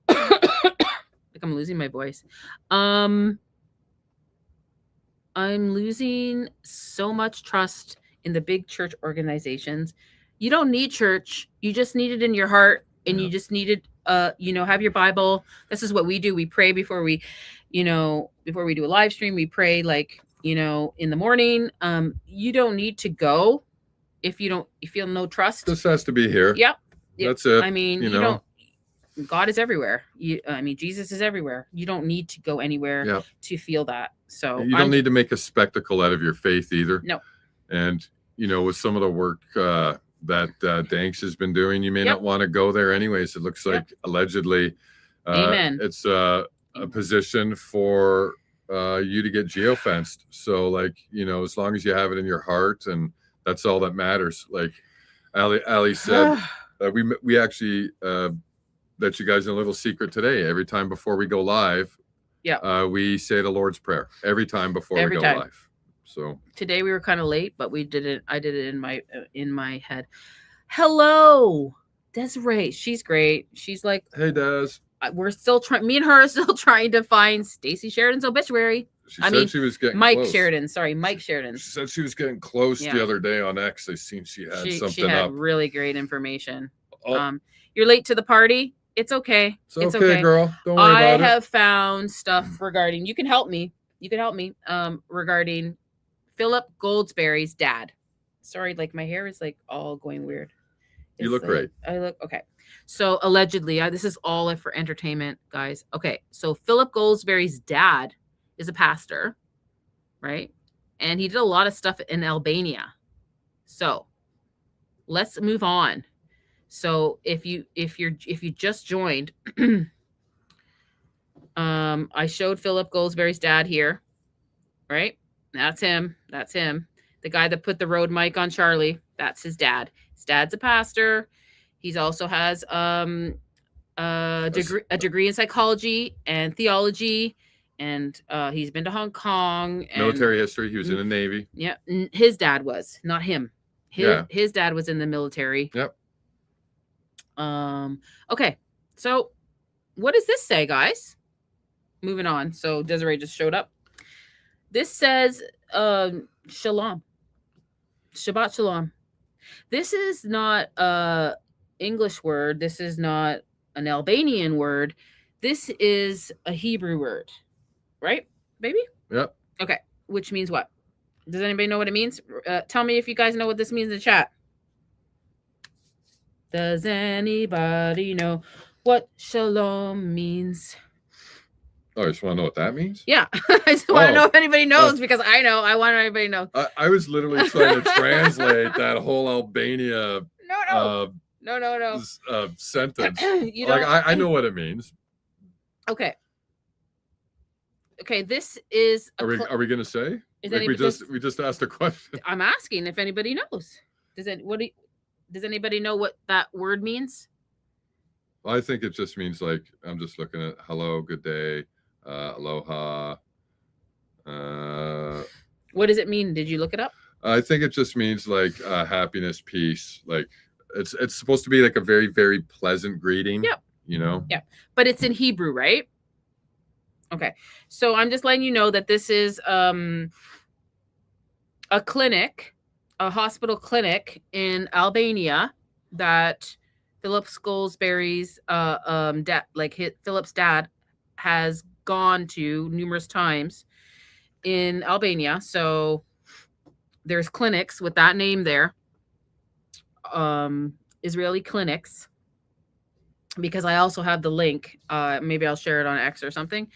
Like I'm losing my voice. I'm losing so much trust in the big church organizations. You don't need church. You just need it in your heart, and you just need it, have your Bible. This is what we do. We pray before we do a live stream. We pray in the morning. You don't need to go if you feel no trust. This has to be here. Yep. That's it. I mean, you don't. God is everywhere. Jesus is everywhere. You don't need to go anywhere to feel that. So you don't need to make a spectacle out of your faith either. No. And with some of the work that Danks has been doing, you may not want to go there anyways. It looks like allegedly, Amen. It's a position for you to get geofenced. So as long as you have it in your heart, and that's all that matters. Like Ali said, we actually let you guys in a little secret today. Every time before we go live, we say the Lord's Prayer every time before we go live. So today we were kind of late, but we did it. I did it in my head. Hello, Desiree. She's great. She's like, hey, Des. We're still trying. Me and her are still trying to find Stacey Sheridan's obituary. She said she was getting Mike close. Sheridan. Sorry, Mike Sheridan. She said she was getting close the other day on X. I seen she had something she had up. Really great information. You're late to the party. It's okay. It's okay, girl. Don't worry about it. I have found stuff regarding. You can help me. Regarding Philip Goldsberry's dad. Sorry, my hair is all going weird. You look great. I look okay. So allegedly, this is all for entertainment, guys. Okay, so Philip Goldsberry's dad is a pastor, right? And he did a lot of stuff in Albania. So let's move on. So if you just joined, I showed Philip Goldsberry's dad here, right? That's him. The guy that put the road mic on Charlie. That's his dad. His dad's a pastor. He's also has a degree in psychology and theology, and he's been to Hong Kong. And, military history. He was in the Navy. Yeah, his dad was, not him. His dad was in the military. Yep. Okay, so what does this say, guys? Moving on. So Desiree just showed up. This says shalom. Shabbat shalom. This is not a English word. This is not an Albanian word. This is a Hebrew word. Right, baby? Yep. Okay, which means what? Does anybody know what it means? Tell me if you guys know what this means in the chat. Does anybody know what shalom means? Oh, you just want to know what that means? Yeah. I just want to know if anybody knows, because I know. I want everybody to know. I was literally trying to translate that whole Albania No. Sentence. I know what it means. Okay. This is are we going to say? We just asked a question. I'm asking if anybody knows. Does anybody know what that word means? Well, I think it just means I'm just looking at hello, good day, aloha. What does it mean? Did you look it up? I think it just means happiness, peace. It's supposed to be a very, very pleasant greeting. Yep. Yeah. But it's in Hebrew, right? Okay. So I'm just letting you know that this is a clinic, a hospital clinic in Albania that Philip's Goldsberry's Philip's dad has gone to numerous times in Albania. So there's clinics with that name there. Israeli clinics, because I also have the link. Maybe I'll share it on X or something.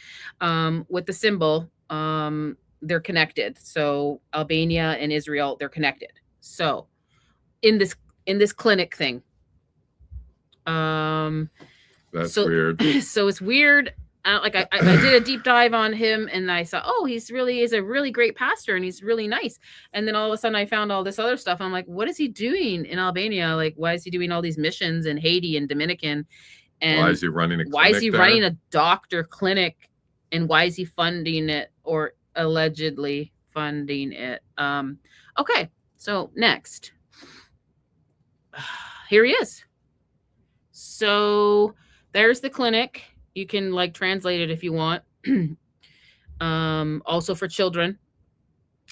With the symbol, they're connected. So Albania and Israel, they're connected. So in this clinic thing. That's weird. So it's weird. I did a deep dive on him, and I saw, oh, is a really great pastor, and he's really nice. And then all of a sudden I found all this other stuff. I'm like, what is he doing in Albania? Like, why is he doing all these missions in Haiti and Dominican? And why is he running a clinic running a doctor clinic? And why is he funding it, or allegedly funding it? Okay, so next. Here he is. So there's the clinic. You can translate it if you want. Also for children.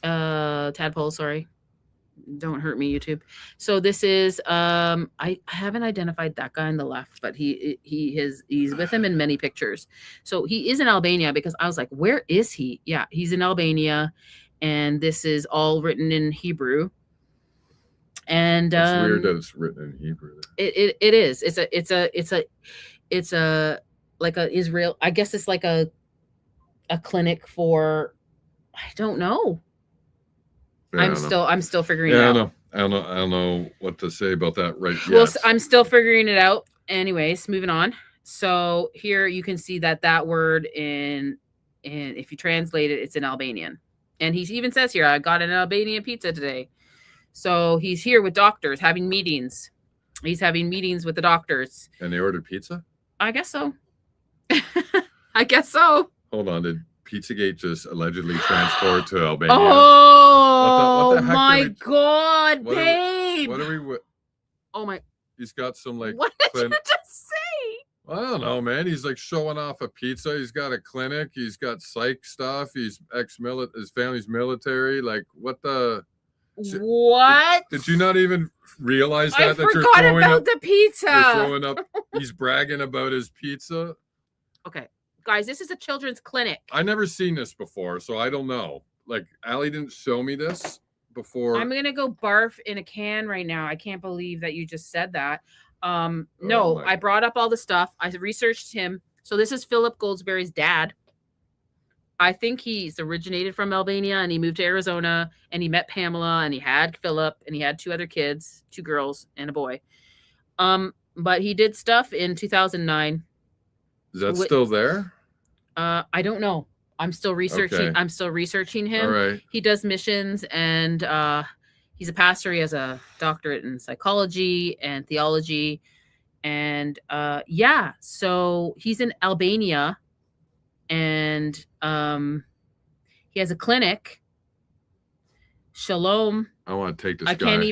Tadpole, sorry. Don't hurt me, YouTube. So this is I haven't identified that guy on the left, but he's with him in many pictures. So he is in Albania, because I was like, where is he? Yeah, he's in Albania, and this is all written in Hebrew. And it's weird that it's written in Hebrew. It is. It's a like a Israel. I guess it's like a clinic for, I don't know. Yeah, I'm still figuring it out. I don't know what to say about that right yet. Well, I'm still figuring it out. Anyways, moving on. So here you can see that word in if you translate it, it's in Albanian. And he even says here, I got an Albanian pizza today. So he's here with doctors having meetings. He's having meetings with the doctors. And they ordered pizza? I guess so. I guess so. Hold on. Did Pizzagate just allegedly transport to Albania? Oh, what the my God, babe. What are we? Oh, my. He's got some What did you just say? I don't know, man. He's showing off a pizza. He's got a clinic. He's got psych stuff. He's ex-military. His family's military. What the? What? Did you not even realize that? I forgot about the pizza. You're throwing up. He's bragging about his pizza. Okay, guys, this is a children's clinic. I never seen this before, so I don't know. Allie didn't show me this before. I'm gonna go barf in a can right now. I can't believe that you just said that. No, I brought up all the stuff. I researched him. So this is Philip Goldsberry's dad. I think he's originated from Albania, and he moved to Arizona, and he met Pamela, and he had Philip, and he had 2 other kids, 2 girls and a boy. But he did stuff in 2009. Is that still there? I don't know. I'm still researching. Okay. I'm still researching him. All right. He does missions, and he's a pastor. He has a doctorate in psychology and theology. And yeah, so he's in Albania, and he has a clinic. Shalom. I want to take this. I can't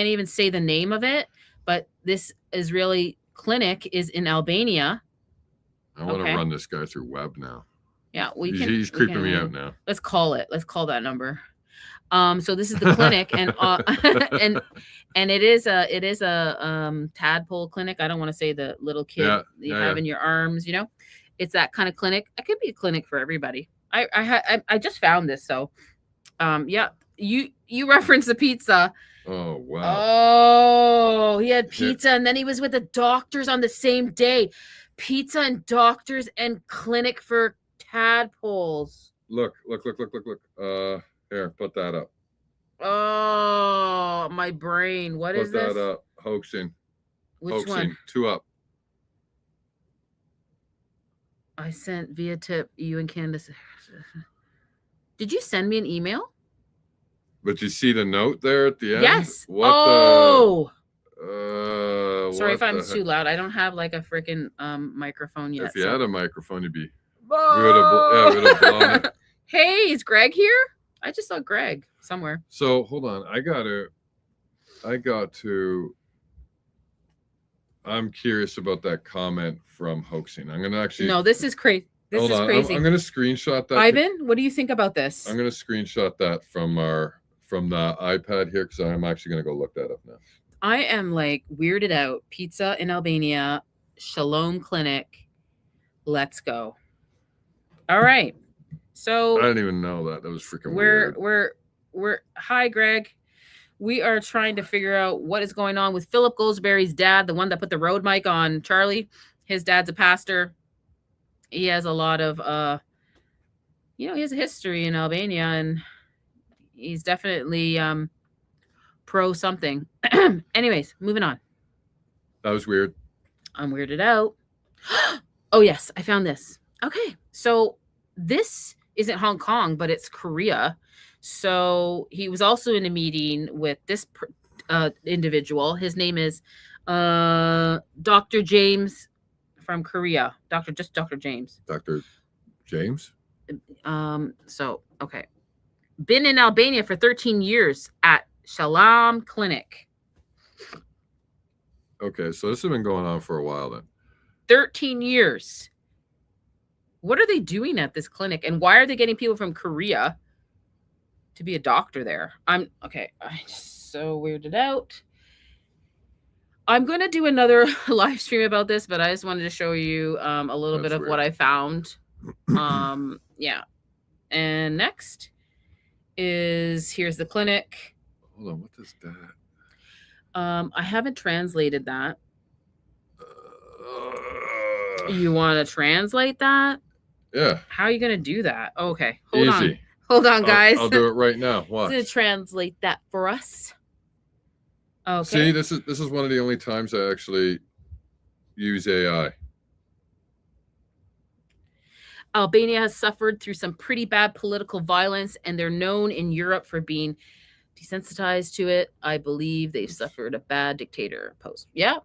even say the name of it, but this Israeli clinic is in Albania. I want to run this guy through web now. Yeah, he's creeping me out now. Let's call it. Let's call that number. So this is the clinic, and and it is a tadpole clinic. I don't want to say the little kid you have in your arms. It's that kind of clinic. It could be a clinic for everybody. I just found this, so yeah. You referenced the pizza. Oh wow. Oh, he had pizza, and then he was with the doctors on the same day. Pizza and doctors and clinic for tadpoles. Look. Here, put that up. Oh, my brain. What is this? Put that up. Hoaxing. Which one? 2 up. I sent via tip you and Candace. Did you send me an email? But you see the note there at the end? Yes. Sorry if I'm too loud. I don't have a freaking microphone yet. If you had a microphone, you'd be. We would have blown it. Hey, is Greg here? I just saw Greg somewhere. So hold on. I got to. I'm curious about that comment from hoaxing. I'm gonna actually. No, this is crazy. This Hold is on. crazy. I'm going to screenshot that. Ivan, what do you think about this? I'm going to screenshot that from the iPad here because I'm actually going to go look that up now. I am like weirded out. Pizza in Albania, Shalom Clinic. Let's go. All right. So I didn't even know that. That was freaking weird. We're hi Greg. We are trying to figure out what is going on with Philip Goldsberry's dad, the one that put the road mic on Charlie. His dad's a pastor. He has a lot of he has a history in Albania, and he's definitely pro something. Anyways, moving on. That was weird. I'm weirded out. Oh yes, I found this. Okay, so this isn't Hong Kong, but it's Korea. So he was also in a meeting with this individual. His name is Dr. James from Korea. Dr. James. Dr. James? So, okay. Been in Albania for 13 years at Shalom Clinic. Okay, so this has been going on for a while then. 13 years. What are they doing at this clinic? And why are they getting people from Korea to be a doctor there? I'm just so weirded out. I'm going to do another live stream about this, but I just wanted to show you a little bit of what I found. Yeah. And next is here's the clinic. Hold on, what is that? I haven't translated that. You want to translate that? Yeah. How are you going to do that? Okay. Easy. Hold on, guys. I'll do it right now. Watch. To translate that for us. Okay. See, this is one of the only times I actually use AI. Albania has suffered through some pretty bad political violence, and they're known in Europe for being desensitized to it. I believe they've suffered a bad dictator post. Yep.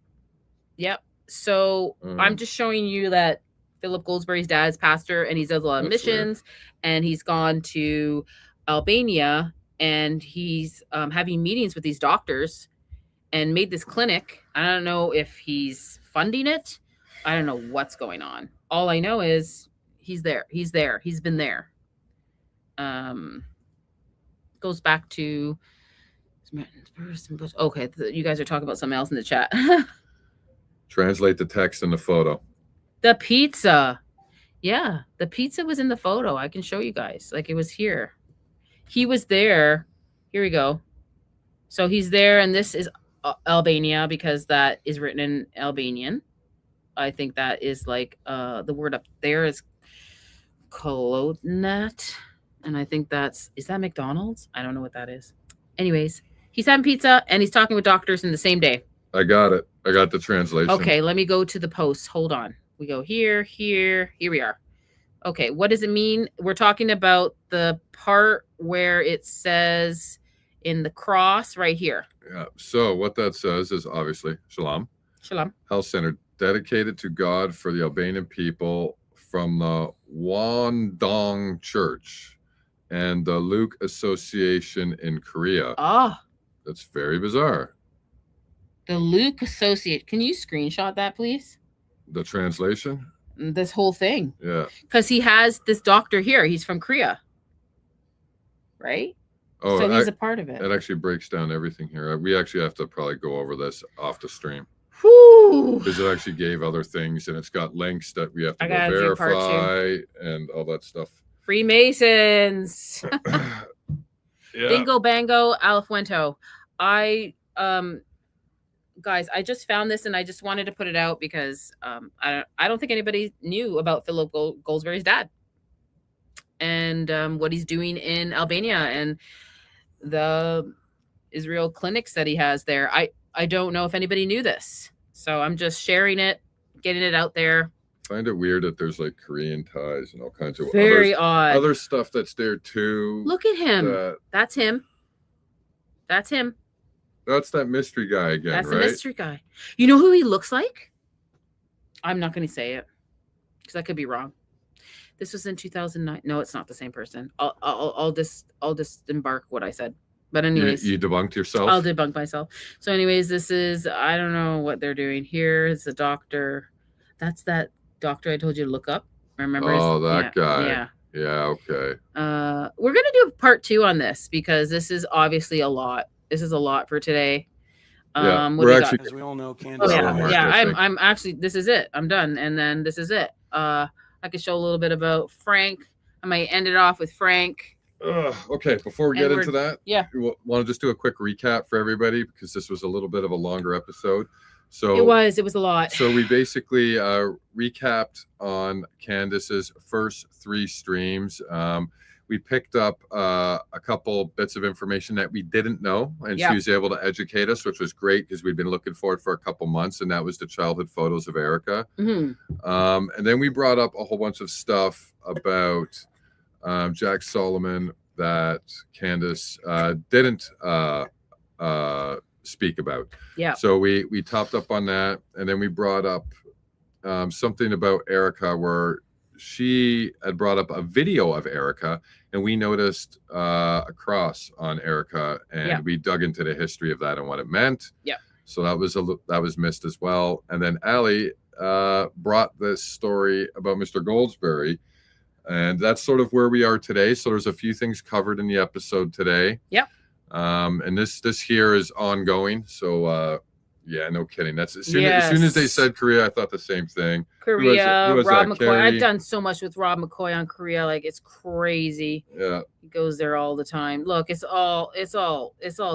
So I'm just showing you that Philip Goldsberry's dad is pastor, and he does a lot of missions, and he's gone to Albania, and he's having meetings with these doctors and made this clinic. I don't know if he's funding it. I don't know what's going on. All I know is he's there. He's been there. Goes back to okay. You guys are talking about something else in the chat. Translate the text in the photo. The pizza. Yeah, the pizza was in the photo. I can show you guys. Like, it was here. He was there. Here we go. So he's there, and this is Albania because that is written in Albanian. I think that is like the word up there is Kolodnet. And I think is that McDonald's? I don't know what that is. Anyways, he's having pizza and he's talking with doctors in the same day. I got it. I got the translation. Okay, let me go to the post. Hold on. We go here we are. Okay, what does it mean? We're talking about the part where it says in the cross right here. Yeah. So what that says is obviously Shalom. Shalom. Health Center dedicated to God for the Albanian people from the Wandong Church and the Luke Association in Korea. Oh. That's very bizarre. The Luke Associate. Can you screenshot that, please? The translation? This whole thing. Yeah. Because he has this doctor here. He's from Korea. Right? Oh, so he's a part of it. It actually breaks down everything here. We actually have to probably go over this off the stream. Whew. Because it actually gave other things, and it's got links that we have to go verify and all that stuff. Freemasons. Yeah. Bingo Bango Alfuento. Guys, I just found this and I just wanted to put it out because I don't think anybody knew about Philip Goldsberry's dad and what he's doing in Albania and the Israel clinics that he has there. I don't know if anybody knew this. So I'm just sharing it, getting it out there. Find it weird that there's like Korean ties and all kinds of odd other stuff that's there too. Look at him. That's him. That's him. That's that mystery guy again, That's right? the mystery guy. You know who he looks like? I'm not going to say it because I could be wrong. This was in 2009. No, it's not the same person. I'll just embark what I said. But anyways, you debunked yourself. I'll debunk myself. So anyways, this is, I don't know what they're doing. Here is the doctor. That's that doctor I told you to look up. Remember? Oh, that yeah, guy. Yeah. Yeah. Okay. We're gonna do part 2 on this because this is obviously a lot. This is a lot for today. Yeah, What we're do we actually. got? As we all know, Oh, Candace yeah, Owens. yeah. I think. I'm actually. This is it. I'm done, and then this is it. I could show a little bit about Frank. I might end it off with Frank. Okay, before we And get into that, yeah, we want to just do a quick recap for everybody because this was a little bit of a longer episode. So it was a lot. So we basically recapped on Candace's first 3 streams. We picked up a couple bits of information that we didn't know, and she was able to educate us, which was great because we'd been looking for it for a couple months, and that was the childhood photos of Erica. And then we brought up a whole bunch of stuff about Jack Soleman that Candace didn't speak about. Yeah. So we topped up on that, and then we brought up something about Erica where she had brought up a video of Erica, and we noticed a cross on Erica, and we dug into the history of that and what it meant. Yeah. So that was missed as well. And then Allie brought this story about Mr. Goldsberry, and that's sort of where we are today. So there's a few things covered in the episode today. Yep. And this here is ongoing. So yeah, no kidding. That's as soon as they said Korea, I thought the same thing. Korea, who was Rob that, McCoy. Carrie? I've done so much with Rob McCoy on Korea, like it's crazy. Yeah. He goes there all the time. Look, it's all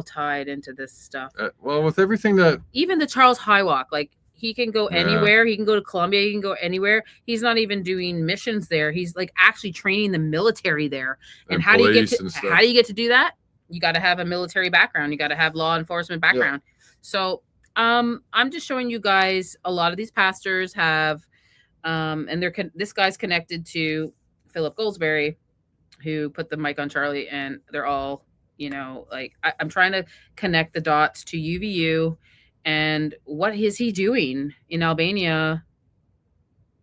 tied into this stuff. Well, with everything that even the Charles Highwalk, like he can go anywhere. He can go to Colombia. He can go anywhere. He's not even doing missions there. He's like actually training the military there. And how do you get to do that? You got to have a military background. You got to have law enforcement background. Yeah. So I'm just showing you guys a lot of these pastors have, and this guy's connected to Philip Goldsberry, who put the mic on Charlie, and they're all, like I'm trying to connect the dots to UVU and what is he doing in Albania.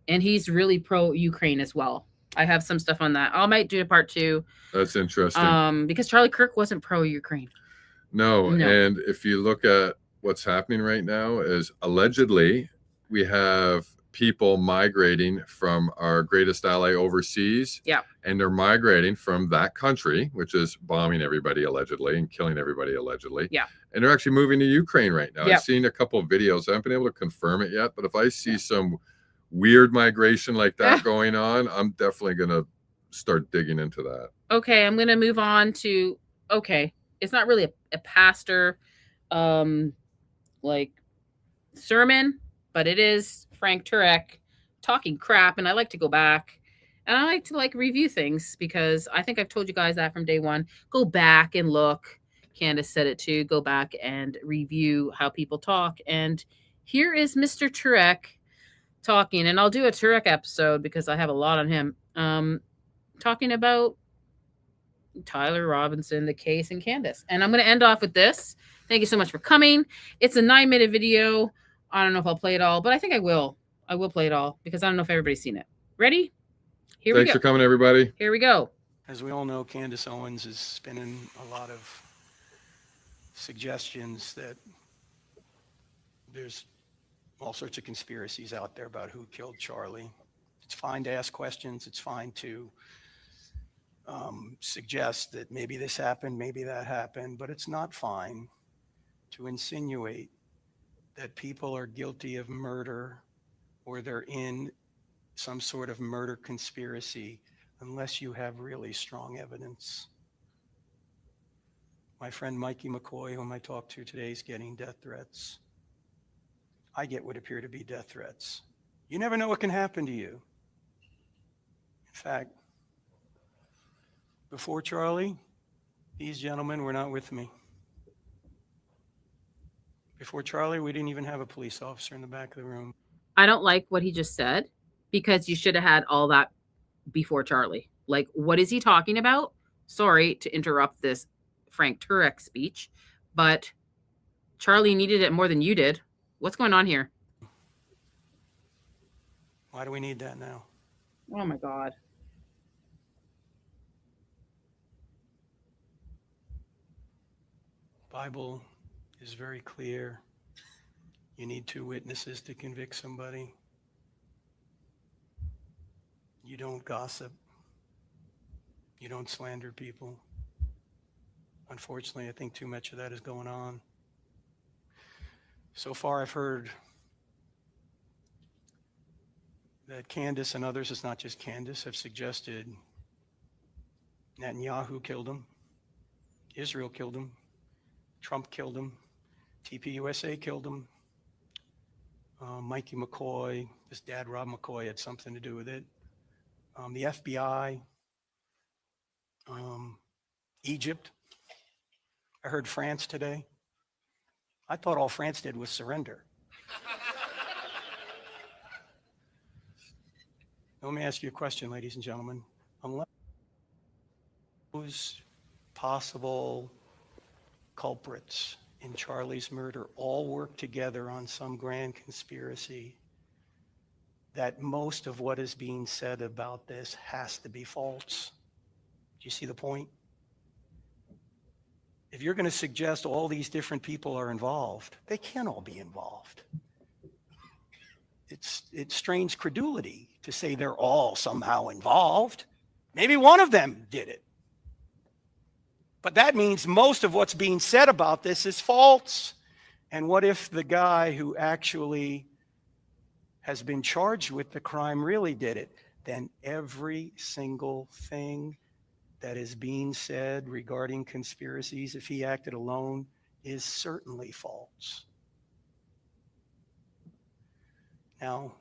And he's really pro-Ukraine as well. I have some stuff on that. I might do a part 2. That's interesting. Because Charlie Kirk wasn't pro-Ukraine. No. And if you look at what's happening right now is allegedly we have people migrating from our greatest ally overseas. Yeah. And they're migrating from that country, which is bombing everybody allegedly and killing everybody allegedly. Yeah. And they're actually moving to Ukraine right now. Yeah. I've seen a couple of videos. I haven't been able to confirm it yet, but if I see some weird migration like that going on, I'm definitely going to start digging into that. Okay. I'm going to move on to, it's not really a pastor, like sermon, but it is Frank Turek talking crap. And I like to go back and I like to review things because I think I've told you guys that from day one. Go back and look. Candace said it too. Go back and review how people talk. And here is Mr. Turek talking, and I'll do a Turek episode because I have a lot on him. Talking about Tyler Robinson, the case, and Candace. And I'm going to end off with this. Thank you so much for coming. It's a 9-minute video. I don't know if I'll play it all, but I think I will. I will play it all because I don't know if everybody's seen it. Ready? Here we go. Thanks for coming, everybody. Here we go. As we all know, Candace Owens is spinning a lot of suggestions that there's all sorts of conspiracies out there about who killed Charlie. It's fine to ask questions. It's fine to suggest that maybe this happened, maybe that happened, but it's not fine to insinuate that people are guilty of murder or they're in some sort of murder conspiracy unless you have really strong evidence. My friend Mikey McCoy, whom I talked to today, is getting death threats. I get what appear to be death threats. You never know what can happen to you. In fact, before Charlie, these gentlemen were not with me. Before Charlie, we didn't even have a police officer in the back of the room. I don't like what he just said because you should have had all that before Charlie. Like, what is he talking about? Sorry to interrupt this Frank Turek speech, but Charlie needed it more than you did. What's going on here? Why do we need that now? Oh my God. Bible is very clear. You need 2 witnesses to convict somebody. You don't gossip. You don't slander people. Unfortunately, I think too much of that is going on. So far, I've heard that Candace and others, it's not just Candace, have suggested Netanyahu killed him, Israel killed him, Trump killed him, TPUSA killed him, Mikey McCoy, his dad Rob McCoy had something to do with it, the FBI, Egypt. I heard France today. I thought all France did was surrender. Let me ask you a question, ladies and gentlemen. Unless those possible culprits in Charlie's murder all work together on some grand conspiracy, that most of what is being said about this has to be false. Do you see the point? If you're going to suggest all these different people are involved, they can't all be involved. It strains credulity to say they're all somehow involved. Maybe one of them did it. But that means most of what's being said about this is false. And what if the guy who actually has been charged with the crime really did it? Then every single thing that is being said regarding conspiracies, if he acted alone, is certainly false. Now,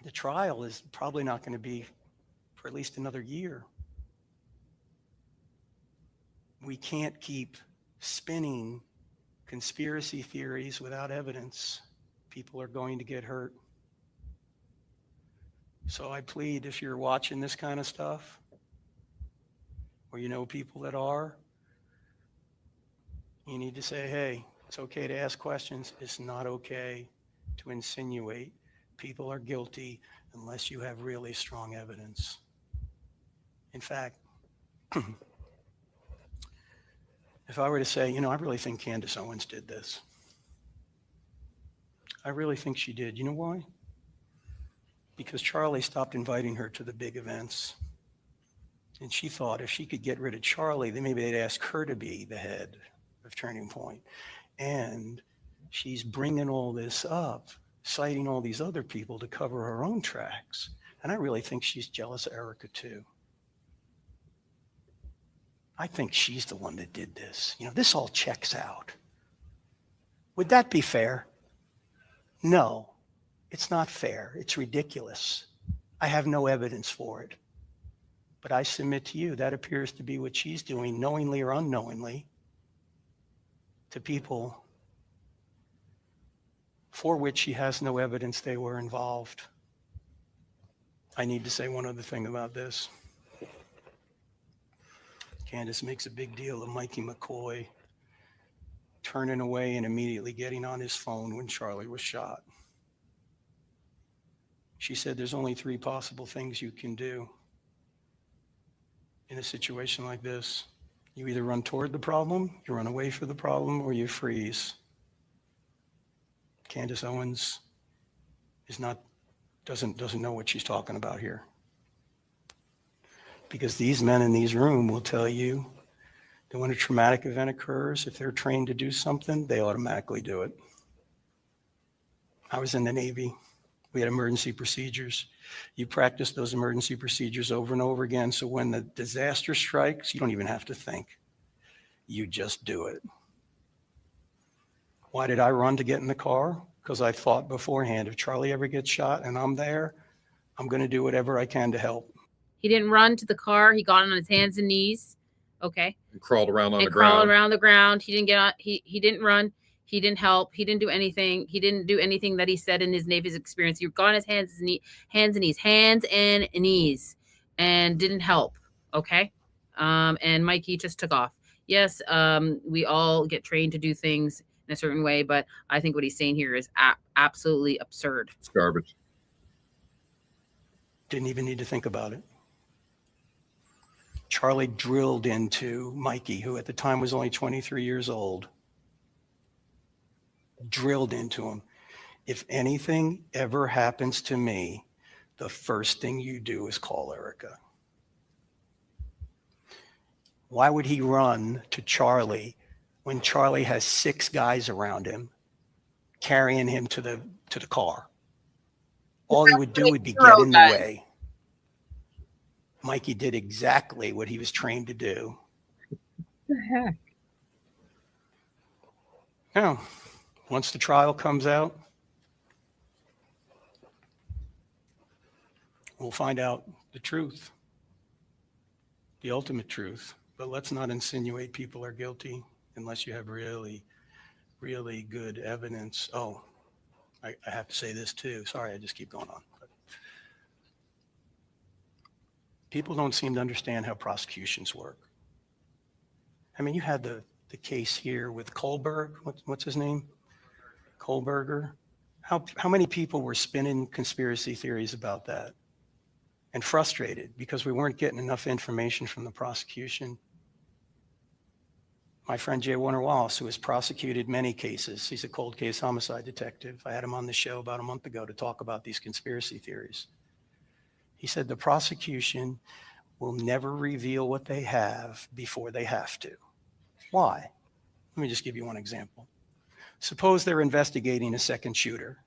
the trial is probably not going to be for at least another year. We can't keep spinning conspiracy theories without evidence. People are going to get hurt. So I plead, if you're watching this kind of stuff, or you know people that are, you need to say, hey, it's okay to ask questions. It's not okay to insinuate people are guilty unless you have really strong evidence. In fact, if I were to say, I really think Candace Owens did this. I really think she did. You know why? Because Charlie stopped inviting her to the big events. And she thought if she could get rid of Charlie, then maybe they'd ask her to be the head of Turning Point. And she's bringing all this up, citing all these other people to cover her own tracks. And I really think she's jealous of Erica too. I think she's the one that did this. This all checks out. Would that be fair? No, it's not fair. It's ridiculous. I have no evidence for it. But I submit to you, that appears to be what she's doing, knowingly or unknowingly, to people for which she has no evidence they were involved. I need to say one other thing about this. Candace makes a big deal of Mikey McCoy turning away and immediately getting on his phone when Charlie was shot. She said there's only 3 possible things you can do in a situation like this. You either run toward the problem, you run away from the problem, or you freeze. Candace Owens doesn't know what she's talking about here. Because these men in these rooms will tell you that when a traumatic event occurs, if they're trained to do something, they automatically do it. I was in the Navy. We had emergency procedures. You practice those emergency procedures over and over again. So when the disaster strikes, you don't even have to think. You just do it. Why did I run to get in the car? Because I thought beforehand, if Charlie ever gets shot and I'm there, I'm going to do whatever I can to help. He didn't run to the car. He got on his hands and knees. Okay. And crawled around on the crawled ground. around the ground. He didn't get on. He didn't run. He didn't help. He didn't do anything. He didn't do anything that he said in his Navy's experience. He got on his hands and knees, and didn't help. Okay. And Mikey just took off. Yes. We all get trained to do things in a certain way, but I think what he's saying here is absolutely absurd. It's garbage. Didn't even need to think about it. Charlie drilled into Mikey, who at the time was only 23 years old. Drilled into him. If anything ever happens to me, the first thing you do is call Erica. Why would he run to Charlie when Charlie has 6 guys around him carrying him to the car? All he would do would be get in the way. Mikey did exactly what he was trained to do. What the heck? Now, once the trial comes out, we'll find out the truth, the ultimate truth. But let's not insinuate people are guilty unless you have really, really good evidence. Oh, I have to say this too. Sorry, I just keep going on. People don't seem to understand how prosecutions work. I mean, you had the case here with Kohlberg. What's his name? Kohlberger. How many people were spinning conspiracy theories about that and frustrated because we weren't getting enough information from the prosecution? My friend Jay Warner Wallace, who has prosecuted many cases, he's a cold case homicide detective. I had him on the show about a month ago to talk about these conspiracy theories. He said the prosecution will never reveal what they have before they have to. Why? Let me just give you one example. Suppose they're investigating a second shooter,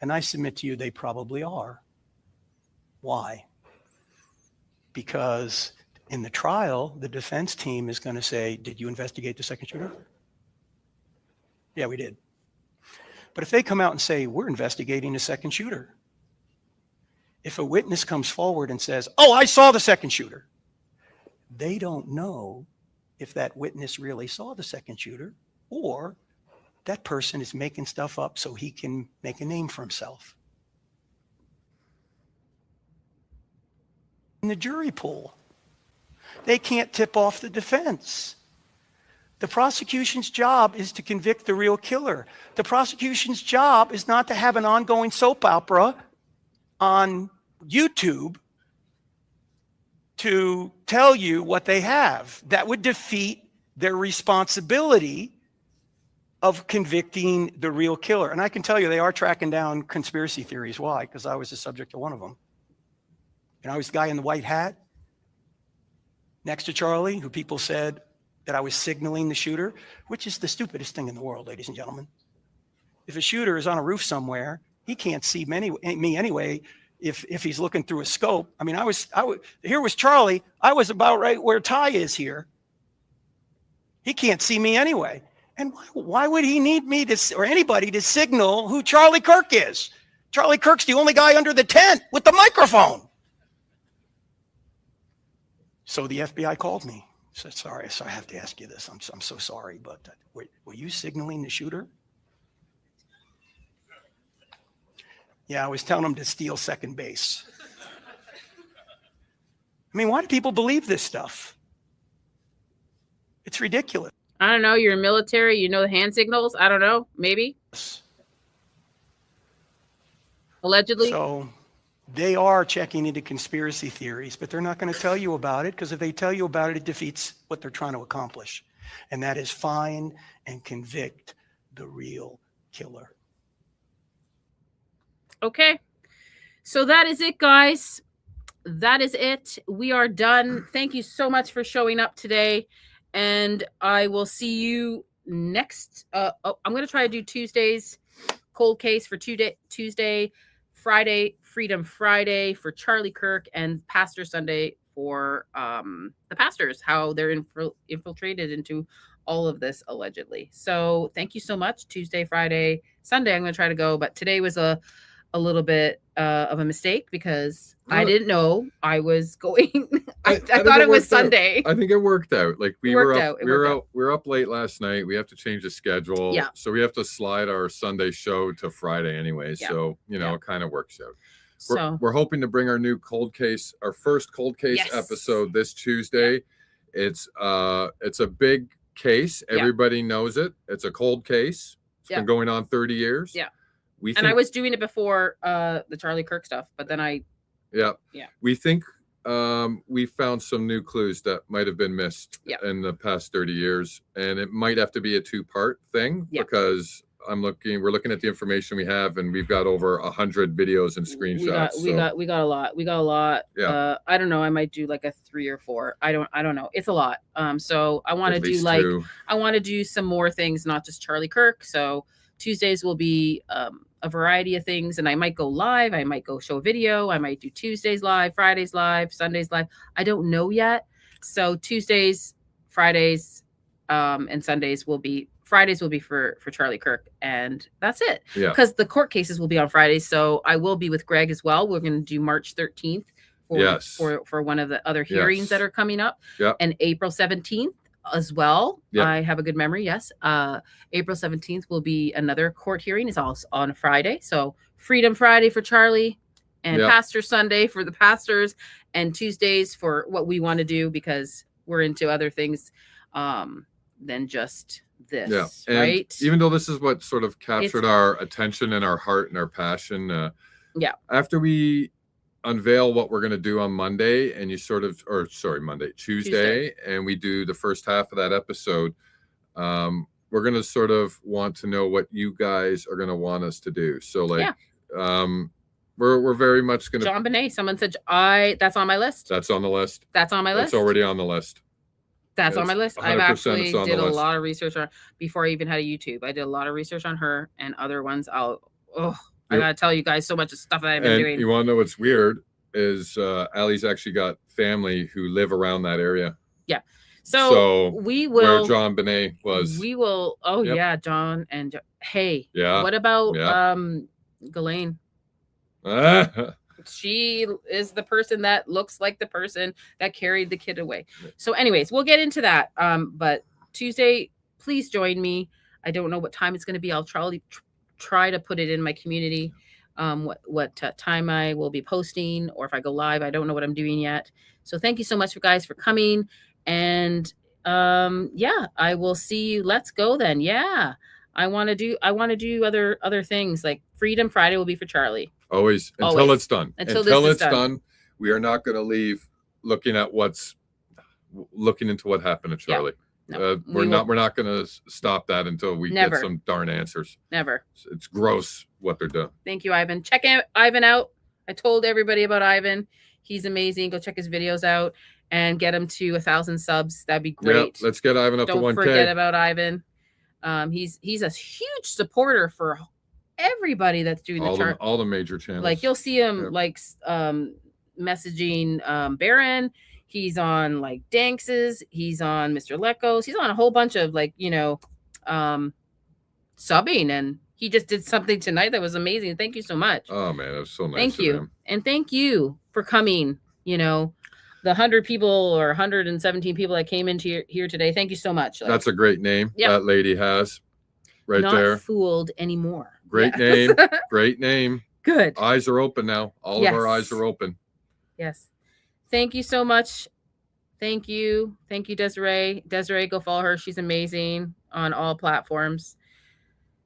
and I submit to you they probably are. Why? Because in the trial, the defense team is going to say, did you investigate the second shooter? Yeah, we did. But if they come out and say, we're investigating a second shooter, if a witness comes forward and says, oh, I saw the second shooter, they don't know if that witness really saw the second shooter or that person is making stuff up so he can make a name for himself. In the jury pool, they can't tip off the defense. The prosecution's job is to convict the real killer. The prosecution's job is not to have an ongoing soap opera on YouTube to tell you what they have. That would defeat their responsibility of convicting the real killer. And I can tell you they are tracking down conspiracy theories. Why? Because I was the subject of one of them. And I was the guy in the white hat next to Charlie, who people said that I was signaling the shooter, which is the stupidest thing in the world, ladies and gentlemen. If a shooter is on a roof somewhere, he can't see me anyway if he's looking through a scope. I mean, here was Charlie. I was about right where Ty is here. He can't see me anyway. And why would he need me to, or anybody to signal who Charlie Kirk is? Charlie Kirk's the only guy under the tent with the microphone. So the FBI called me. Said, sorry, so I have to ask you this. I'm so sorry, but were you signaling the shooter? Yeah, I was telling him to steal second base. I mean, why do people believe this stuff? It's ridiculous. I don't know. You're military. You know the hand signals. I don't know. Maybe. Allegedly. So they are checking into conspiracy theories, but they're not going to tell you about it because if they tell you about it, it defeats what they're trying to accomplish. And that is find and convict the real killer. Okay. So that is it, guys. That is it. We are done. Thank you so much for showing up today. And I will see you next. I'm going to try to do Tuesdays, cold case for Tuesday, Friday, Freedom Friday for Charlie Kirk, and Pastor Sunday for the pastors, how they're infiltrated into all of this allegedly. So thank you so much. Tuesday, Friday, Sunday, I'm going to try to go. But today was a little bit of a mistake because I didn't know I was going. I thought it was Sunday. I think it worked out. Like we were up late last night. We have to change the schedule. Yeah. So we have to slide our Sunday show to Friday anyway. Yeah. So, it kind of works out. We're hoping to bring our new cold case, our first cold case episode this Tuesday. It's a big case. Everybody knows it. It's a cold case. It's been going on 30 years. Yeah. I was doing it before the Charlie Kirk stuff, but then we think we found some new clues that might have been missed in the past 30 years, and it might have to be a 2-part thing because we're looking at the information we have, and we've got over 100 videos and screenshots. We got a lot. Yeah. I don't know. I might do like a 3 or 4. I don't know. It's a lot. So I want to do like 2. I want to do some more things, not just Charlie Kirk. So Tuesdays will be a variety of things, and I might go live. I might go show a video. I might do Tuesdays live, Fridays live, Sundays live. I don't know yet. So Tuesdays, Fridays, and Sundays will be for Charlie Kirk, and that's it. Yeah. Because the court cases will be on Fridays, so I will be with Greg as well. We're going to do March 13th for one of the other hearings that are coming up. Yeah. And April 17th as well. Yep. I have a good memory. Yes. April 17th will be another court hearing. It's also on a Friday. So Freedom Friday for Charlie, and Pastor Sunday for the pastors, and Tuesdays for what we want to do, because we're into other things than just this. Yeah. And right. even though this is what sort of captured our attention and our heart and our passion. After we unveil what we're going to do on Monday, and Tuesday, and we do the first half of that episode, we're going to sort of want to know what you guys are going to want us to do. So we're very much going to John Bonet. Someone said that's on my list. That's on the list. That's on my list. It's already on the list. That's on my list. I've actually did a list. lot of research on before I even had a YouTube. I did a lot of research on her and other ones. I gotta tell you guys so much of stuff that I've been doing. You want to know what's weird is Allie's actually got family who live around that area. Yeah. So we will. Where John Bonet was. We will. Oh yeah, John and hey. Yeah. What about Ghislaine? She is the person that looks like the person that carried the kid away. So anyways, we'll get into that. But Tuesday, please join me. I don't know what time it's going to be. I'll try to put it in my community. What time I will be posting, or if I go live, I don't know what I'm doing yet. So thank you so much, guys, for coming. And I will see you. Let's go then. Yeah. I want to do other things, like Freedom Friday will be for Charlie. Always until it's done. Until it's done, we are not going to leave looking into what happened to Charlie. No, we're not going to stop that until we get some darn answers. Never. It's gross what they're doing. Thank you, Ivan. Check Ivan out. I told everybody about Ivan. He's amazing. Go check his videos out and get him to 1,000 subs. That'd be great. Yeah, let's get Ivan up to 1K. Don't forget about Ivan. He's a huge supporter for everybody that's doing all the major channels. Like you'll see him messaging Baron. He's on like Danks's. He's on Mr. Lecko's. He's on a whole bunch of subbing, and he just did something tonight that was amazing. Thank you so much. Oh man, that was so nice. Thank you, and thank you for coming. The 100 people or 117 people that came into here today. Thank you so much. That's a great name that lady has right there. Not fooled anymore. Great name. Great name. Good. Eyes are open now. All of our eyes are open. Yes. Thank you so much. Thank you. Thank you, Desiree. Desiree, go follow her. She's amazing on all platforms.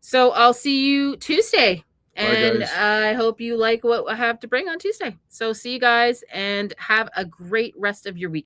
So I'll see you Tuesday. And I hope you like what I have to bring on Tuesday. So see you guys, and have a great rest of your week.